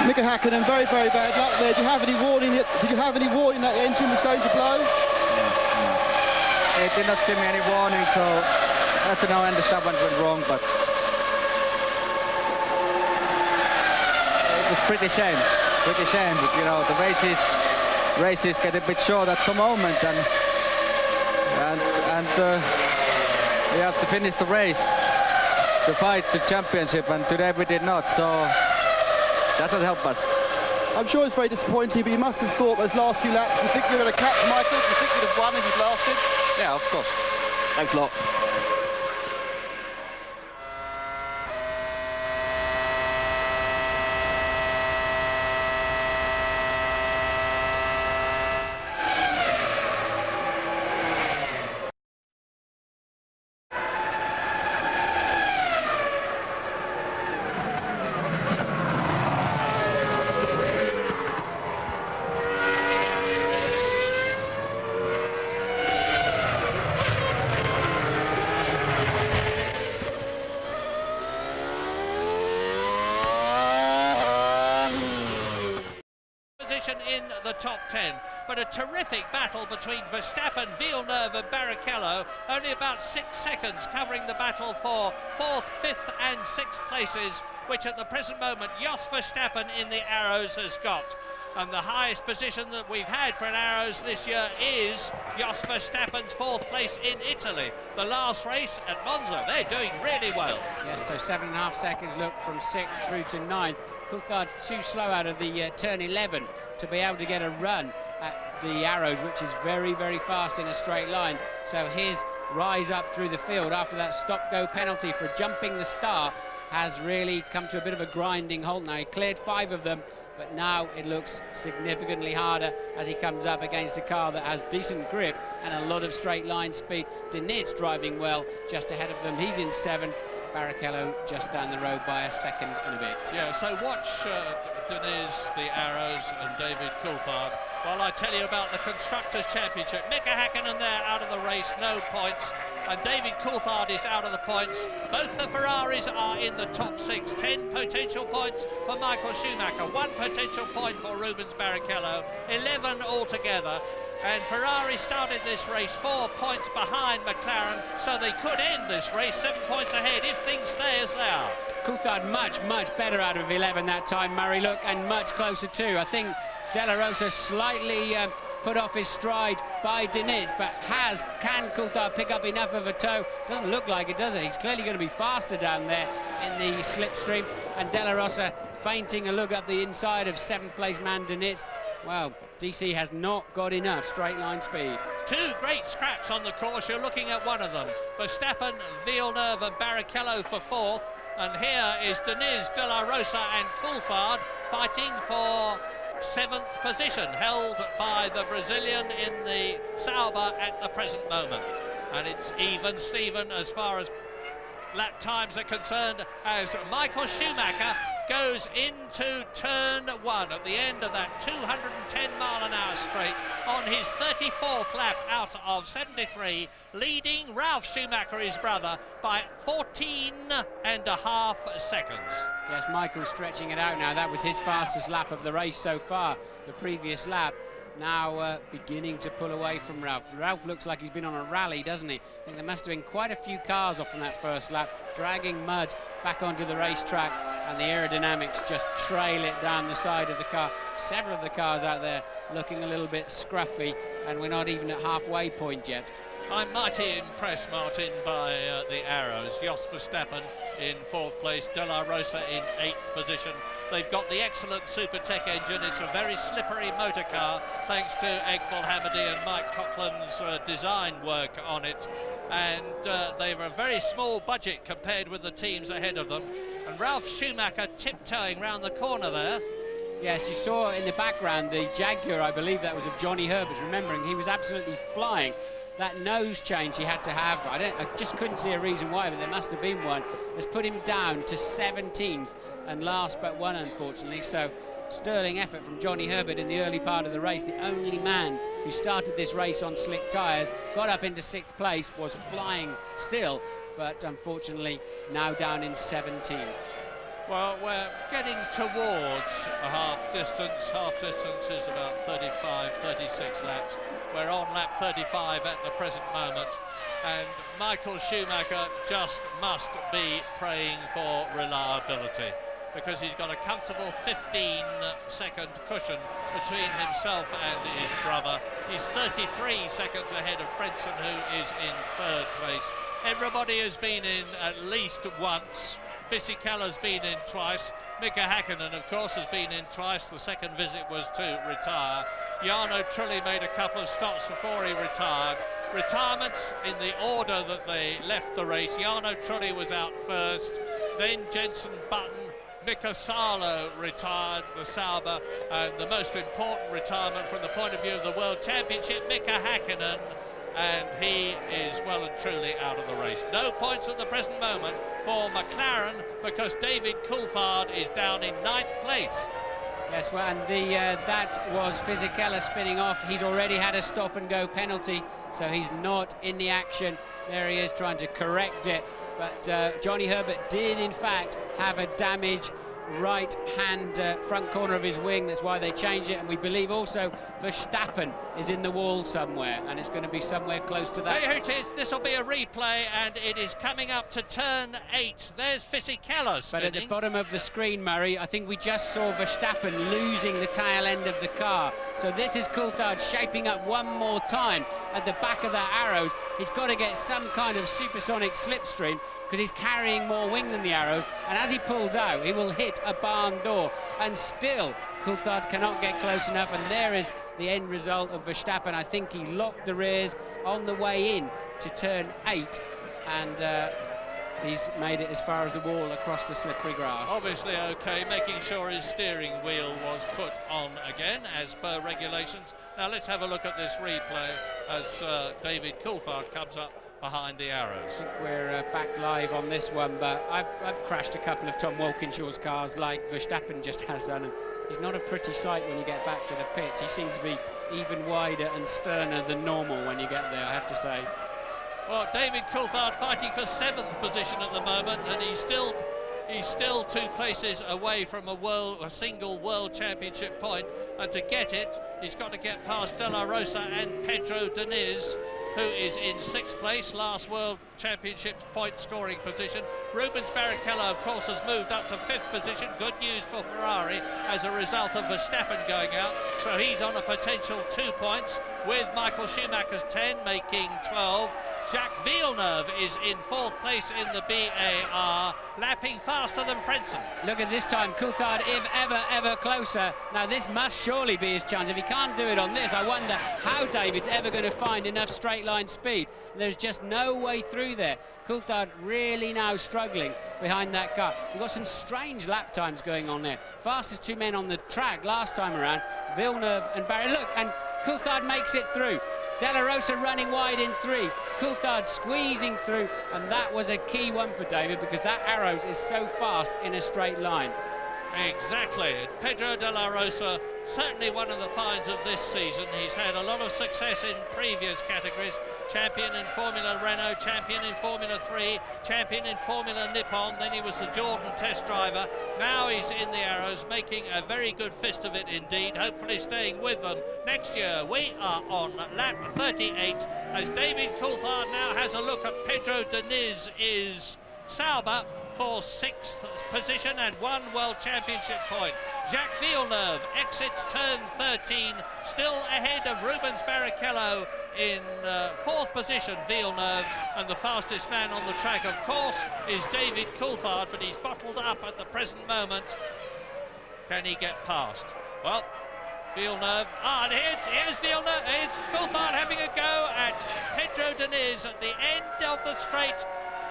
Mika Häkkinen, very, very bad luck there. Did you have any warning that the engine was going to blow? No. It did not give me any warning, so I don't know, understand what went wrong, but it was pretty shame. But, you know, the races get a bit short at the moment, and we have to finish the race to fight the championship, and today we did not, so doesn't help us. I'm sure it's very disappointing, but you must have thought those last few laps, you think you were going to catch Michael? Do you think you'd have won if you'd lasted? Yeah, of course. Thanks a lot. In the top 10, but a terrific battle between Verstappen, Villeneuve and Barrichello. Only about 6 seconds covering the battle for 4th, 5th and 6th places, which at the present moment Jos Verstappen in the Arrows has got. And the highest position that we've had for an Arrows this year is Jos Verstappen's 4th place in Italy. The last race at Monza, they're doing really well. Yes, so 7.5 seconds look from 6th through to 9th. Coulthard too slow out of the turn 11 to be able to get a run at the Arrows, which is very, very fast in a straight line. So his rise up through the field after that stop-go penalty for jumping the start has really come to a bit of a grinding halt now. He cleared 5 of them, but now it looks significantly harder as he comes up against a car that has decent grip and a lot of straight line speed. Denit's driving well just ahead of them. He's in 7th. Barrichello just down the road by a second and a bit. Yeah, so watch Deniz, the Arrows and David Coulthard while I tell you about the Constructors' Championship. Mika Häkkinen there out of the race, no points, and David Coulthard is out of the points. Both the Ferraris are in the top 6, 10 potential points for Michael Schumacher, 1 potential point for Rubens Barrichello, 11 altogether. And Ferrari started this race 4 points behind McLaren, so they could end this race 7 points ahead if things stay as they are. Coulthard much better out of 11 that time, Murray, look, and much closer too. I think De La Rosa slightly put off his stride by Diniz, but can Coulthard pick up enough of a toe? Doesn't look like it, does it? He's clearly going to be faster down there in the slipstream, and De La Rosa feinting a look up the inside of 7th place man Diniz. Well, DC has not got enough straight line speed. 2 great scraps on the course, you're looking at one of them. Verstappen, Villeneuve and Barrichello for 4th, and here is Deniz, De La Rosa and Coulthard fighting for 7th position, held by the Brazilian in the Sauber at the present moment. And it's even Steven as far as lap times are concerned, as Michael Schumacher goes into turn 1 at the end of that 210-mile-an-hour straight on his 34th lap out of 73, leading Ralf Schumacher, his brother, by 14.5 seconds. Yes, Michael's stretching it out now. That was his fastest lap of the race so far, the previous lap. Now beginning to pull away from Ralf. Ralf looks like he's been on a rally, doesn't he? I think there must have been quite a few cars off on that first lap, dragging mud back onto the racetrack, and the aerodynamics just trail it down the side of the car. Several of the cars out there looking a little bit scruffy, and we're not even at halfway point yet. I'm mighty impressed, Martin, by the arrows. Jos Verstappen in 4th place, De La Rosa in 8th position. They've got the excellent Supertech engine. It's a very slippery motor car, thanks to Egbal Hamady and Mike Coughlin's design work on it. And they've a very small budget compared with the teams ahead of them. And Ralf Schumacher tiptoeing round the corner there. Yes, you saw in the background the Jaguar, I believe that was of Johnny Herbert, remembering he was absolutely flying. That nose change he had to have, I just couldn't see a reason why, but there must have been one, has put him down to 17th and last but one, unfortunately. So sterling effort from Johnny Herbert in the early part of the race. The only man who started this race on slick tyres, got up into 6th place, was flying still, but unfortunately now down in 17th. Well, we're getting towards a half distance. Half distance is about 35, 36 laps. We're on lap 35 at the present moment, and Michael Schumacher just must be praying for reliability, because he's got a comfortable 15-second cushion between himself and his brother. He's 33 seconds ahead of Frentzen, who is in 3rd place. Everybody has been in at least once. Fisichella's been in twice. Mika Häkkinen, of course, has been in twice. The second visit was to retire. Jarno Trulli made a couple of stops before he retired. Retirements in the order that they left the race. Jarno Trulli was out first, then Jenson Button. Mika Salo retired the Sauber, and the most important retirement from the point of view of the World Championship, Mika Häkkinen, and he is well and truly out of the race. No points at the present moment for McLaren, because David Coulthard is down in 9th place. Yes, well, and that was Fisichella spinning off. He's already had a stop-and-go penalty, so he's not in the action. There he is trying to correct it, but Johnny Herbert did, in fact, have a damage right-hand front corner of his wing. That's why they changed it, and we believe also Verstappen is in the wall somewhere, and it's going to be somewhere close to that. Here it is. This will be a replay, and it is coming up to turn 8. There's Fisichella spinning. But at the bottom of the screen, Murray, I think we just saw Verstappen losing the tail end of the car. So this is Coulthard shaping up one more time at the back of the arrows. He's got to get some kind of supersonic slipstream, because he's carrying more wing than the arrows, and as he pulls out, he will hit a barn door, and still Coulthard cannot get close enough, and there is the end result of Verstappen. I think he locked the rears on the way in to turn 8, and he's made it as far as the wall across the slippery grass. Obviously okay, making sure his steering wheel was put on again as per regulations. Now let's have a look at this replay as David Coulthard comes up behind the arrows. I think we're back live on this one, but I've crashed a couple of Tom Walkinshaw's cars like Verstappen just has done, and he's not a pretty sight when you get back to the pits. He seems to be even wider and sterner than normal when you get there, I have to say. Well, David Coulthard fighting for 7th position at the moment, and he's still 2 places away from a single World Championship point, and to get it, he's got to get past De La Rosa and Pedro Diniz, who is in 6th place, last World Championship point scoring position. Rubens Barrichello, of course, has moved up to 5th position. Good news for Ferrari as a result of Verstappen going out, so he's on a potential 2 points, with Michael Schumacher's 10 making 12. Jacques Villeneuve is in 4th place in the BAR, lapping faster than Frentzen. Look at this time, Coulthard, if ever closer. Now this must surely be his chance. If he can't do it on this, I wonder how David's ever going to find enough straight line speed. There's just no way through there. Coulthard really now struggling behind that car. We've got some strange lap times going on there. Fastest 2 men on the track last time around, Villeneuve and Barry. Look, and Coulthard makes it through. De La Rosa running wide in 3. Coulthard squeezing through, and that was a key one for David because that Arrows is so fast in a straight line. Exactly. Pedro de la Rosa, certainly one of the finds of this season. He's had a lot of success in previous categories. Champion in Formula Renault, champion in Formula 3, champion in Formula Nippon, then he was the Jordan test driver. Now he's in the Arrows, making a very good fist of it indeed, hopefully staying with them next year. We are on lap 38 as David Coulthard now has a look at Pedro Deniz's Sauber for 6th position and 1 World Championship point. Jacques Villeneuve exits turn 13, still ahead of Rubens Barrichello in 4th position, Villeneuve, and the fastest man on the track, of course, is David Coulthard, but he's bottled up at the present moment. Can he get past? Well, Villeneuve, and here's Villeneuve, here's Coulthard having a go at Pedro Deniz at the end of the straight.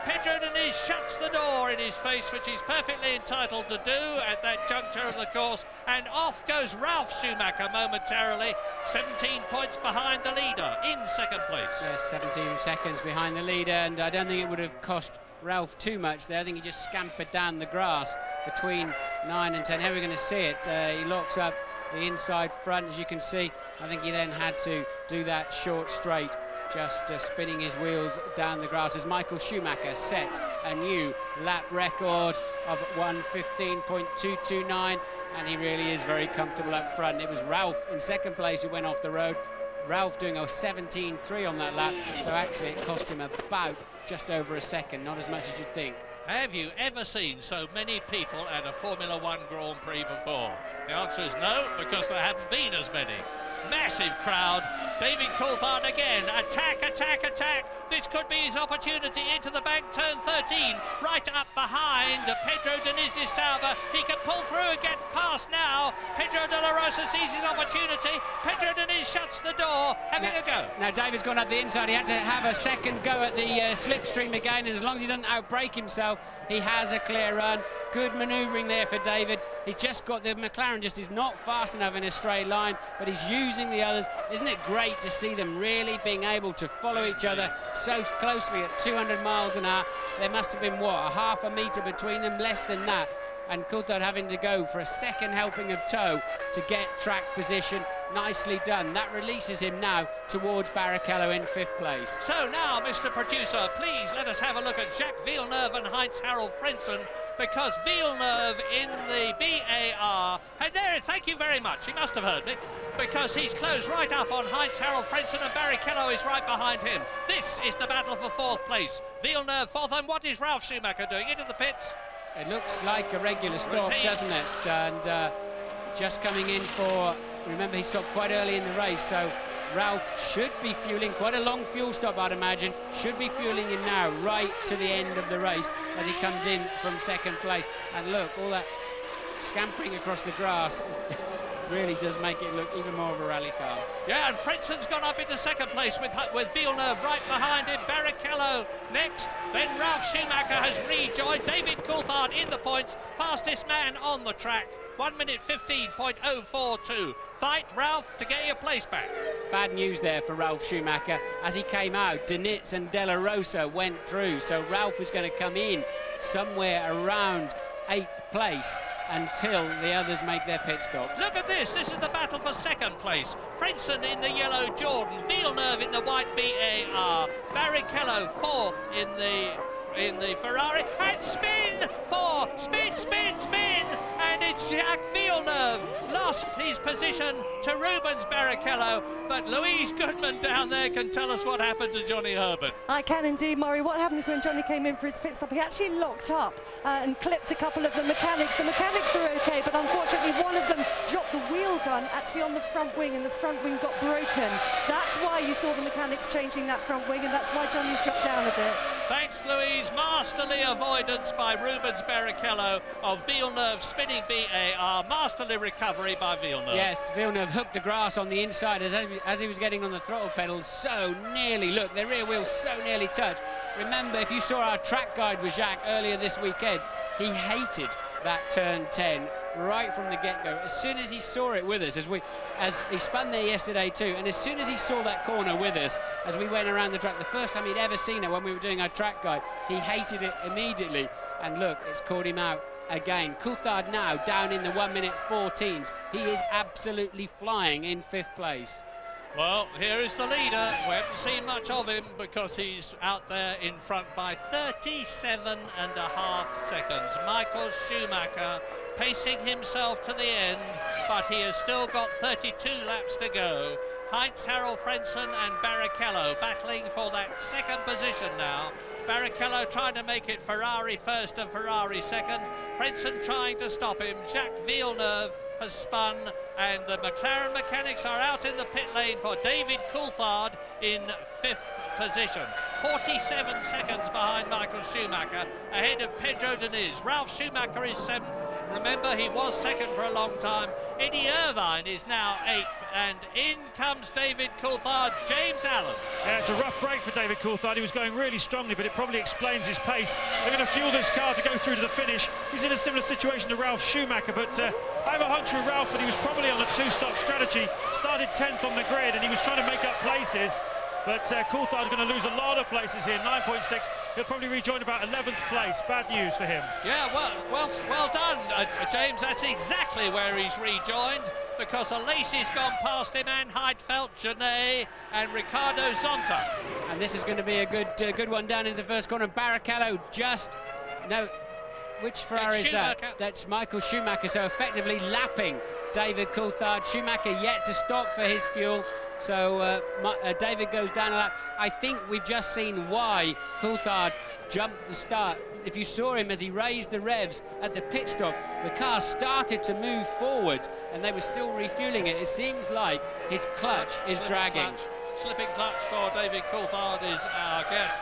Pedro Deniz shuts the door in his face, which he's perfectly entitled to do at that juncture of the course, and off goes Ralf Schumacher momentarily, 17 points behind the leader in 2nd place. 17 seconds behind the leader, and I don't think it would have cost Ralf too much there. I think he just scampered down the grass between 9 and 10. Here we're going to see it. He locks up the inside front, as you can see. I think he then had to do that short straight, just spinning his wheels down the grass as Michael Schumacher sets a new lap record of 1:15.229, and he really is very comfortable up front. It was Ralf in 2nd place who went off the road. Ralf doing a 17.3 on that lap, so actually it cost him about just over a second, not as much as you'd think. Have you ever seen so many people at a Formula 1 Grand Prix before? The answer is no, because there haven't been as many. Massive crowd. David Coulthard again. Attack, attack, attack. This could be his opportunity into the bank. Turn 13. Right up behind Pedro Deniz's Sauber. He can pull through and get past now. Pedro de la Rosa sees his opportunity. Pedro Deniz shuts the door, having a go. Now David's gone up the inside. He had to have a second go at the slipstream again, and as long as he doesn't outbrake himself, he has a clear run. Good manoeuvring there for David. He's just got the McLaren just is not fast enough in a straight line, but he's using the others. Isn't it great to see them really being able to follow each other so closely at 200 miles an hour? There must have been, what, a half a metre between them, less than that. And Coulthard having to go for a second helping of toe to get track position. Nicely done. That releases him now towards Barrichello in 5th place. So now, Mr. Producer, please let us have a look at Jacques Villeneuve and Heinz-Harald Frentzen, because Villeneuve in the BAR, and there, thank you very much, he must have heard me, because he's closed right up on Heinz-Harald Frentzen, and Barrichello is right behind him. This is the battle for 4th place. Villeneuve 4th, and what is Ralf Schumacher doing? Into the pits? It looks like a regular stop, doesn't it? And just coming in for, remember he stopped quite early in the race, so Ralf should be fueling, quite a long fuel stop I'd imagine, should be fueling in now right to the end of the race as he comes in from 2nd place. And look, all that scampering across the grass really does make it look even more of a rally car. Yeah, and Frenzen's gone up into 2nd place with Villeneuve right behind him. Barrichello next, then Ralf Schumacher has rejoined. David Coulthard in the points, fastest man on the track. 1:15.042. Fight, Ralf, to get your place back. Bad news there for Ralf Schumacher. As he came out, Deniz and De La Rosa went through, so Ralf was going to come in somewhere around 8th place until the others make their pit stops. Look at this. This is the battle for 2nd place. Frentzen in the yellow Jordan, Villeneuve in the white BAR, Barrichello 4th in the Ferrari, and spin for spin, and it's Jacques Villeneuve lost his position to Rubens Barrichello, but Louise Goodman down there can tell us what happened to Johnny Herbert. I can indeed, Murray. What happened is when Johnny came in for his pit stop, he actually locked up and clipped a couple of the mechanics. The mechanics were okay, but unfortunately one of them dropped the wheel guard run actually on the front wing, and the front wing got broken. That's why you saw the mechanics changing that front wing, and that's why Johnny's dropped down a bit. Thanks, Louise. Masterly avoidance by Rubens Barrichello of Villeneuve spinning BAR. Masterly recovery by Villeneuve. Yes, Villeneuve hooked the grass on the inside as he was getting on the throttle pedals. So nearly, look, the rear wheels so nearly touched. Remember, if you saw our track guide with Jacques earlier this weekend, he hated that turn 10 right from the get-go. As soon as he saw it with us, as he spun there yesterday too, and as soon as he saw that corner with us, as we went around the track, the first time he'd ever seen it when we were doing our track guide, he hated it immediately. And look, it's caught him out again. Coulthard now down in the 1:14s. He is absolutely flying in 5th place. Well, here is the leader. We haven't seen much of him because he's out there in front by 37.5 seconds. Michael Schumacher pacing himself to the end, but he has still got 32 laps to go. Heinz-Harald Frentzen and Barrichello battling for that second position now. Barrichello trying to make it Ferrari first and Ferrari second. Frentzen trying to stop him. Jacques Villeneuve has spun, and the McLaren mechanics are out in the pit lane for David Coulthard in 5th position. 47 seconds behind Michael Schumacher, ahead of Pedro Diniz. Ralf Schumacher is 7th. Remember, he was 2nd for a long time. Eddie Irvine is now 8th, and in comes David Coulthard. James Allen. Yeah, it's a rough break for David Coulthard. He was going really strongly, but it probably explains his pace. They're going to fuel this car to go through to the finish. He's in a similar situation to Ralf Schumacher, but I have a hunch with Ralf that he was probably on a 2-stop strategy. Started 10th on the grid, and he was trying to make up places. But Coulthard's going to lose a lot of places here, 9.6. He'll probably rejoin about 11th place. Bad news for him. Yeah, well done, James. That's exactly where he's rejoined, because Alesi's gone past him, and Heidfeld, Genet, and Ricardo Zonta. And this is going to be a good one down into the first corner. Barrichello which Ferrari is that? That's Michael Schumacher, so effectively lapping David Coulthard. Schumacher yet to stop for his fuel. So David goes down a lap. I think we've just seen why Coulthard jumped the start. If you saw him as he raised the revs at the pit stop, the car started to move forward and they were still refueling it. It seems like his clutch is dragging. Slipping clutch for David Coulthard is our guess.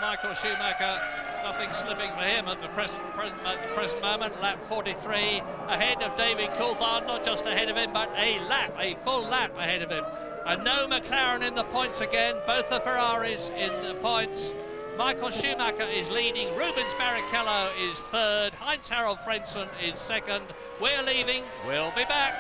Michael Schumacher, nothing slipping for him at the present moment. Lap 43 ahead of David Coulthard, not just ahead of him, but a full lap ahead of him. And no McLaren in the points again, both the Ferraris in the points. Michael Schumacher is leading, Rubens Barrichello is 3rd, Heinz-Harald Frentzen is 2nd. We're leaving, we'll be back.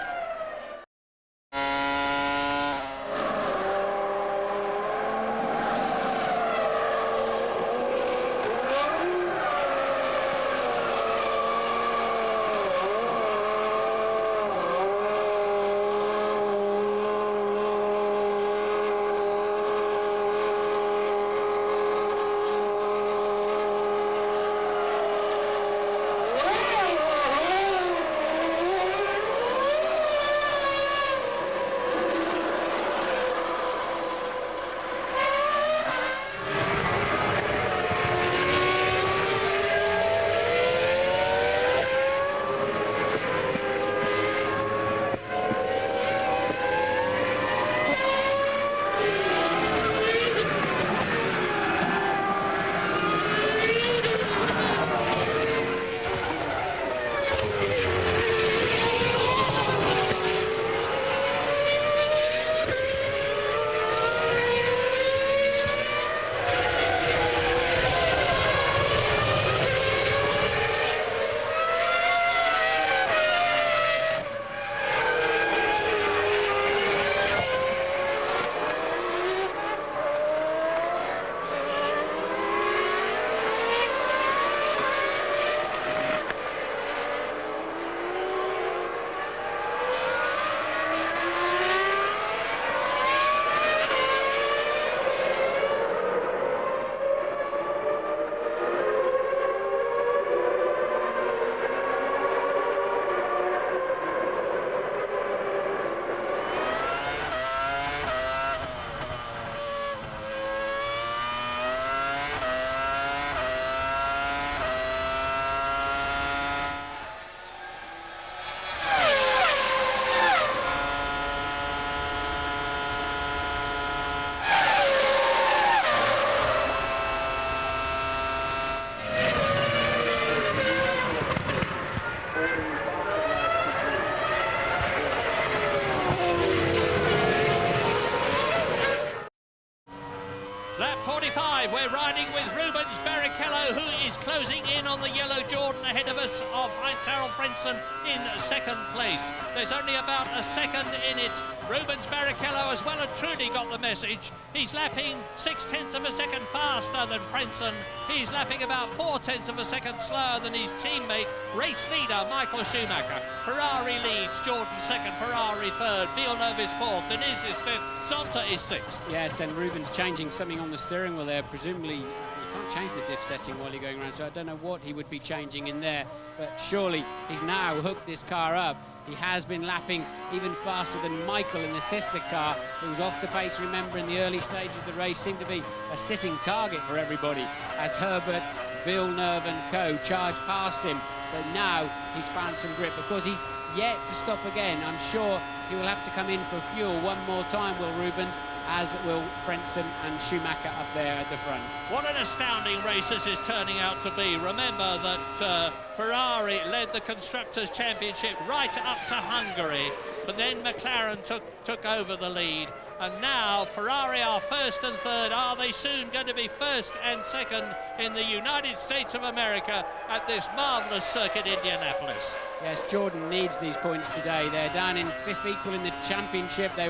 45, we're riding with Rubens Barrichello, who is closing in on the yellow Jordan ahead of us, of Heinz-Harald Frentzen in second place. There's only about a second in it. Rubens Barrichello has well and truly got the message. He's lapping 0.6 of a second faster than Frentzen. He's lapping about 0.4 of a second slower than his teammate, race leader Michael Schumacher. Ferrari leads, Jordan second, Ferrari third, Villeneuve is fourth, Diniz is fifth, Zonta is sixth. Yes, and Rubens changing something on the steering wheel there. Presumably, you can't change the diff setting while you're going around, so I don't know what he would be changing in there. But surely he's now hooked this car up. He has been lapping even faster than Michael in the sister car, who was off the pace, remember, in the early stages of the race. Seemed to be a sitting target for everybody as Herbert, Villeneuve and co charge past him. But now he's found some grip because he's yet to stop again. I'm sure he will have to come in for fuel one more time, will Rubens, as will Frentzen and Schumacher up there at the front. What an astounding race this is turning out to be. Remember that Ferrari led the Constructors' Championship right up to Hungary, but then McLaren took over the lead. And now Ferrari are first and third. Are they soon going to be first and second in the United States of America at this marvellous circuit, Indianapolis? Yes, Jordan needs these points today. They're down in fifth equal in the championship. They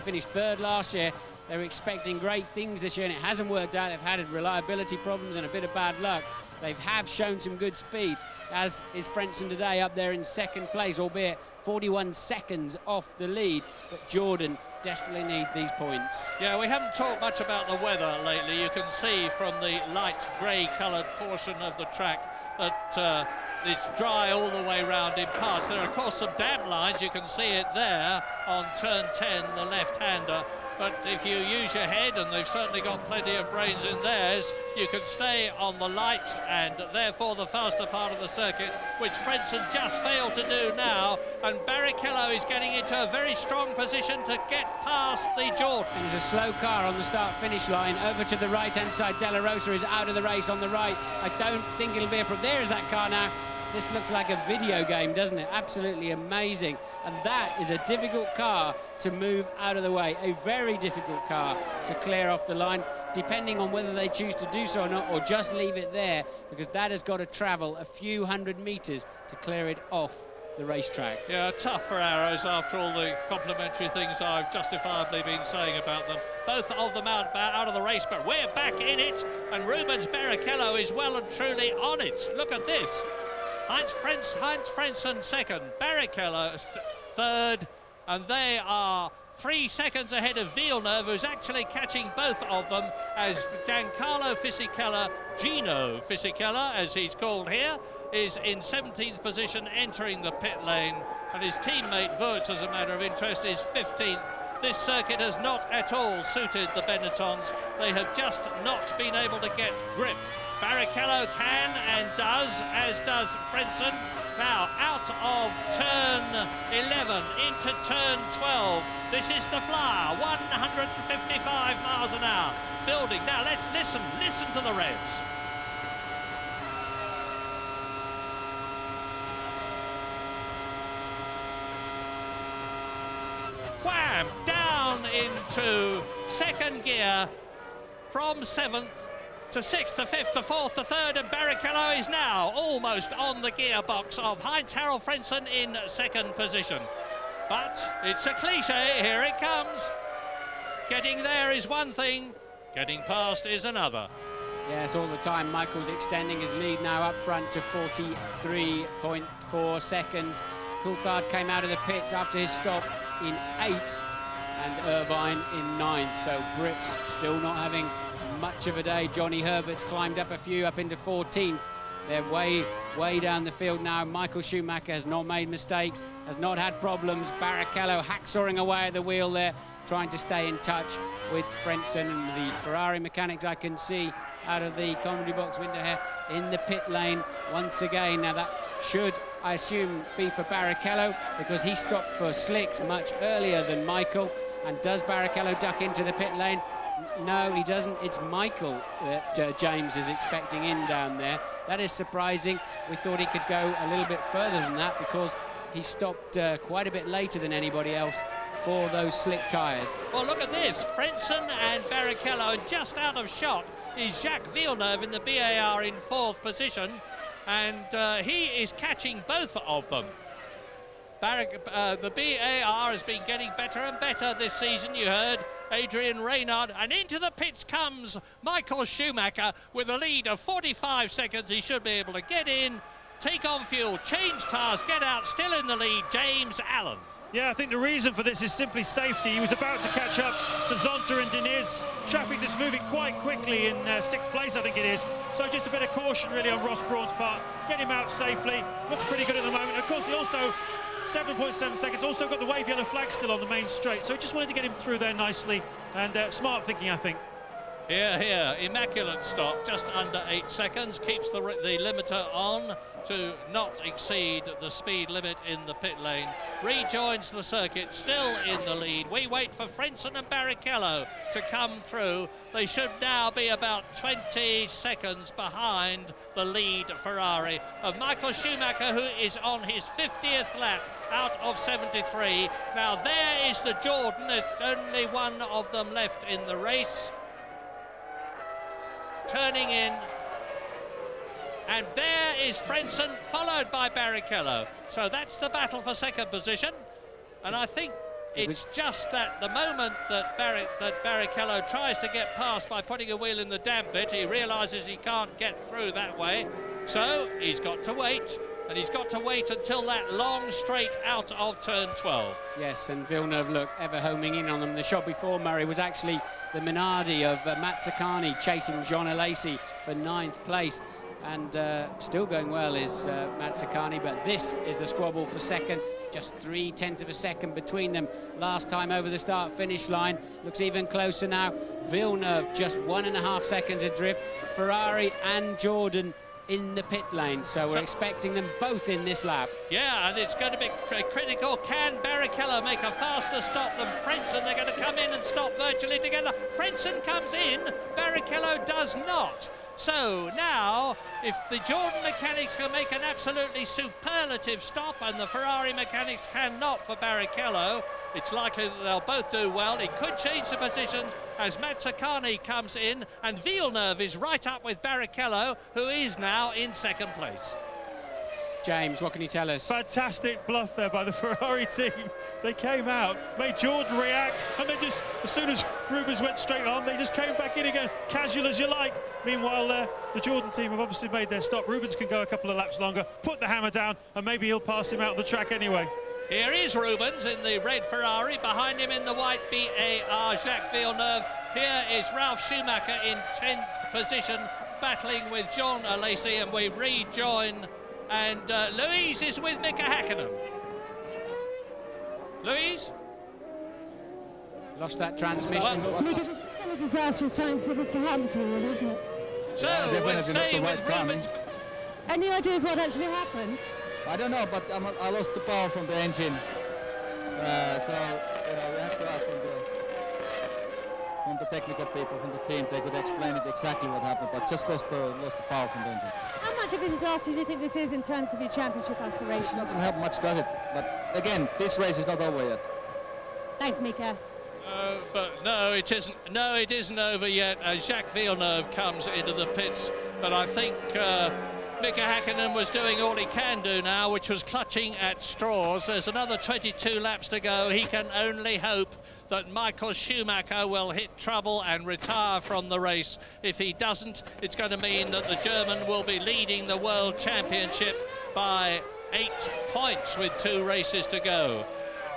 finished third last year. They were expecting great things this year, and it hasn't worked out. They've had reliability problems and a bit of bad luck. They have shown some good speed, as is Frentzen today up there in second place, albeit 41 seconds off the lead. But Jordan desperately need these points. Yeah, we haven't talked much about the weather lately. You can see from the light grey coloured portion of the track that it's dry all the way round in parts. There are of course some damp lines, you can see it there on turn 10, the left-hander. But if you use your head, and they've certainly got plenty of brains in theirs, you can stay on the light and therefore the faster part of the circuit, which Frentzen just failed to do now. And Barrichello is getting into a very strong position to get past the Jordan. There's a slow car on the start-finish line. Over to the right-hand side, Della Rosa is out of the race on the right. I don't think it'll be a problem. There's that car now. This looks like a video game, doesn't it? Absolutely amazing. And that is a difficult car to move out of the way. A very difficult car to clear off the line, depending on whether they choose to do so or not, or just leave it there, because that has got to travel a few hundred metres to clear it off the racetrack. Yeah, tough for Arrows after all the complimentary things I've justifiably been saying about them. Both of them out of the race, but we're back in it, and Rubens Barrichello is well and truly on it. Look at this. Heinz Frentzen second, Barrichello third, and they are 3 seconds ahead of Villeneuve, who's actually catching both of them, as Giancarlo Fisichella, Gino Fisichella, as he's called here, is in 17th position entering the pit lane, and his teammate Wurz, as a matter of interest, is 15th. This circuit has not at all suited the Benettons. They have just not been able to get grip. Barrichello can and does, as does Frentzen. Now out of turn 11 into turn 12. This is the flyer, 155 miles an hour. Building. Now let's listen to the revs. Wham! Down into second gear from 7th to 6th to 5th to 4th to 3rd, and Barrichello is now almost on the gearbox of Heinz-Harald Frentzen in second position. But it's a cliche, here it comes. Getting there is one thing, getting past is another. Yes, all the time. Michael's extending his lead now up front to 43.4 seconds. Coulthard came out of the pits after his stop in 8th, and Irvine in 9th. So Brits still not having much of a day. Johnny Herbert's climbed up a few, up into 14th. They're way down the field now. Michael Schumacher has not made mistakes, has not had problems. Barrichello hacksawing away at the wheel there, trying to stay in touch with Frentzen, and the Ferrari mechanics I can see out of the commentary box window here in the pit lane once again. Now that should, I assume, be for Barrichello, because he stopped for slicks much earlier than Michael. And does Barrichello duck into the pit lane? No, he doesn't. It's Michael that James is expecting in down there. That is surprising. We thought he could go a little bit further than that, because he stopped quite a bit later than anybody else for those slick tyres. Well, look at this. Frentzen and Barrichello, and just out of shot is Jacques Villeneuve in the BAR in 4th position, and he is catching both of them. The BAR has been getting better and better this season. You heard Adrian Reynard, and into the pits comes Michael Schumacher with a lead of 45 seconds. He should be able to get in, take on fuel, change tyres, get out, still in the lead, James Allen. Yeah, I think the reason for this is simply safety. He was about to catch up to Zonta and Diniz. Traffic that's moving quite quickly in 6th place, I think it is. So just a bit of caution really on Ross Brawn's part. Get him out safely. Looks pretty good at the moment. Of course, he also 7.7 seconds, also got the wave yellow flag still on the main straight, so just wanted to get him through there nicely, and smart thinking, I think. Here, immaculate stop, just under 8 seconds, keeps the limiter on to not exceed the speed limit in the pit lane. Rejoins the circuit, still in the lead. We wait for Frentzen and Barrichello to come through. They should now be about 20 seconds behind the lead Ferrari of Michael Schumacher, who is on his 50th lap out of 73. Now there is the Jordan. There's only one of them left in the race. Turning in, and there is Frentzen, followed by Barrichello. So that's the battle for 2nd position, and I think it's just at the moment that Barrichello tries to get past by putting a wheel in the damp bit. He realises he can't get through that way, so he's got to wait, and he's got to wait until that long straight out of turn 12. Yes, and Villeneuve, look, ever homing in on them. The shot before, Murray, was actually the Minardi of Mazzacani chasing John Alesi for 9th place. And still going well is Mazzacani, but this is the squabble for 2nd. Just 0.3 of a second between them last time over the start-finish line. Looks even closer now. Villeneuve just 1.5 seconds adrift. Ferrari and Jordan in the pit lane, so we're expecting them both in this lap. Yeah, and it's going to be critical. Can Barrichello make a faster stop than Frentzen? They're going to come in and stop virtually together. Frentzen comes in, Barrichello does not. So now, if the Jordan mechanics can make an absolutely superlative stop and the Ferrari mechanics cannot for Barrichello, it's likely that they'll both do well. It could change the position as Mazzacani comes in, and Villeneuve is right up with Barrichello, who is now in 2nd place. James, what can you tell us? Fantastic bluff there by the Ferrari team. They came out, made Jordan react, and then just, as soon as Rubens went straight on, they just came back in again, casual as you like. Meanwhile, the Jordan team have obviously made their stop. Rubens can go a couple of laps longer, put the hammer down, and maybe he'll pass him out on the track anyway. Here is Rubens in the red Ferrari, behind him in the white BAR, Jacques Villeneuve. Here is Ralf Schumacher in 10th position, battling with John Alesi, and we rejoin, and Louise is with Mika Häkkinen. Louise? Lost that transmission. Mika, this is kind of disastrous time for this to happen to you, isn't it? So, we're staying with Rubens. Any ideas what actually happened? I don't know, but I lost the power from the engine. So, you know, we have to ask from the technical people, from the team. They could explain it exactly what happened, but just lost the power from the engine. How much of a disaster do you think this is in terms of your championship aspirations? It doesn't help much, does it? But again, this race is not over yet. Thanks, Mika. But no, it isn't. No, it isn't over yet. Jacques Villeneuve comes into the pits, but I think Mika Häkkinen was doing all he can do now, which was clutching at straws. There's another 22 laps to go. He can only hope that Michael Schumacher will hit trouble and retire from the race. If he doesn't, it's going to mean that the German will be leading the World Championship by 8 points with 2 races to go.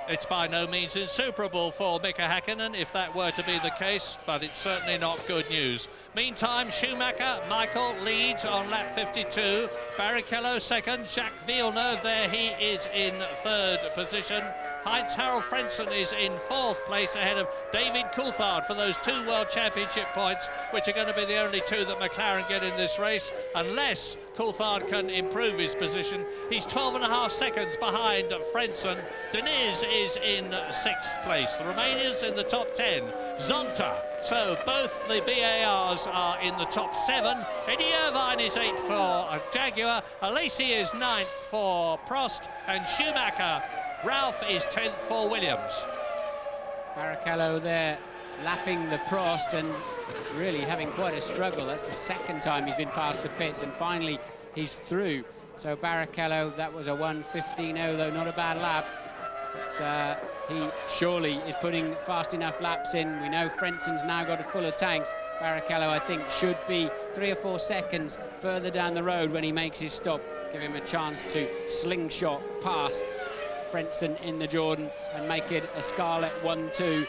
It's by no means insuperable for Mika Häkkinen if that were to be the case, but it's certainly not good news. Meantime, Schumacher, Michael leads on lap 52. Barrichello 2nd, Jacques Villeneuve there, he is in 3rd position. Heinz-Harald Frentzen is in 4th place ahead of David Coulthard for those 2 World Championship points, which are going to be the only 2 that McLaren get in this race, unless Coulthard can improve his position. He's 12.5 seconds behind Frentzen. Diniz is in 6th place. The Romanians in the top 10. Zonta. So both the BARs are in the top 7. Eddie Irvine is 8th for Jaguar. Alesi is 9th for Prost. And Schumacher, Ralph is 10th for Williams. Barrichello there lapping the Prost and really having quite a struggle. That's the second time he's been past the pits, and finally he's through. So Barrichello, that was a 1:15.0, though not a bad lap. But he surely is putting fast enough laps in. We know Frenson's now got a fuller tank. Barrichello, I think, should be 3 or 4 seconds further down the road when he makes his stop. Give him a chance to slingshot past Frenson in the Jordan and make it a scarlet 1-2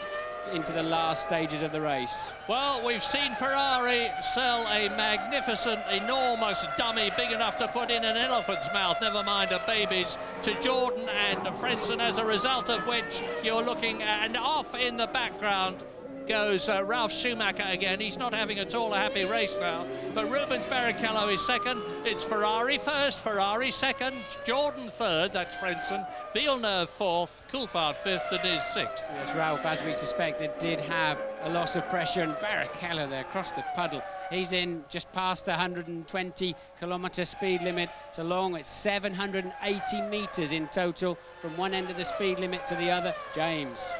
into the last stages of the race. Well, we've seen Ferrari sell a magnificent, enormous dummy big enough to put in an elephant's mouth, never mind a baby's, to Jordan and Frenson, as a result of which you're looking at, and off in the background goes Ralf Schumacher again. He's not having at all a happy race now, but Rubens Barrichello is second. It's Ferrari first, Ferrari second, Jordan third, that's Frenson, Villeneuve fourth, Coulthard fifth, and is sixth. Yes, Ralf, as we suspected, did have a loss of pressure, and Barrichello there across the puddle. He's in just past the 120-kilometre speed limit. It's along, it's 780 metres in total from one end of the speed limit to the other. James.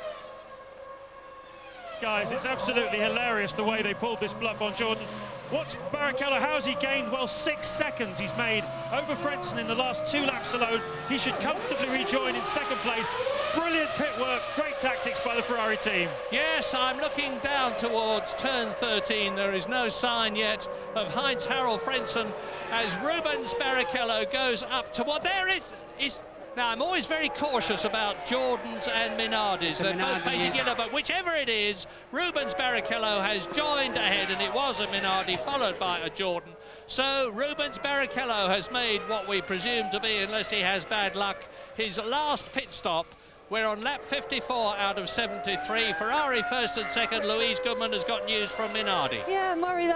Guys, it's absolutely hilarious the way they pulled this bluff on Jordan. What's Barrichello, how's he gained? Well, 6 seconds he's made over Frenson in the last 2 laps alone. He should comfortably rejoin in second place. Brilliant pit work, great tactics by the Ferrari team. Yes, I'm looking down towards turn 13. There is no sign yet of Heinz-Harald Frenson as Rubens Barrichello goes up to what there is. Now, I'm always very cautious about Jordans and Minardis. They're both painting yellow, but whichever it is, Rubens Barrichello has joined ahead, and it was a Minardi followed by a Jordan. So Rubens Barrichello has made what we presume to be, unless he has bad luck, his last pit stop. We're on lap 54 out of 73. Ferrari first and second. Louise Goodman has got news from Minardi. Yeah, Murray,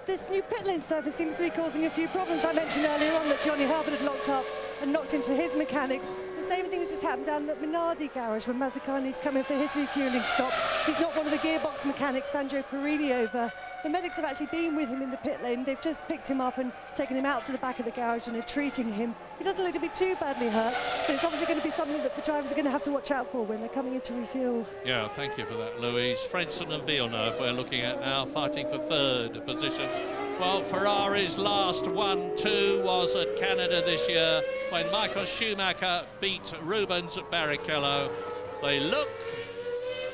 this new pit lane surface seems to be causing a few problems. I mentioned earlier on that Johnny Herbert had locked up and knocked into his mechanics. The same thing has just happened down at Minardi garage when Mazzucani's coming for his refuelling stop. He's not one of the gearbox mechanics, Sandro Perini over. The medics have actually been with him in the pit lane. They've just picked him up and taken him out to the back of the garage and are treating him. He doesn't look to be too badly hurt, so it's obviously going to be something that the drivers are going to have to watch out for when they're coming in to refuel. Yeah, thank you for that, Louise. Frenson and Villeneuve we're looking at now, fighting for third position. Well, Ferrari's last 1-2 was at Canada this year when Michael Schumacher beat Rubens Barrichello. They look,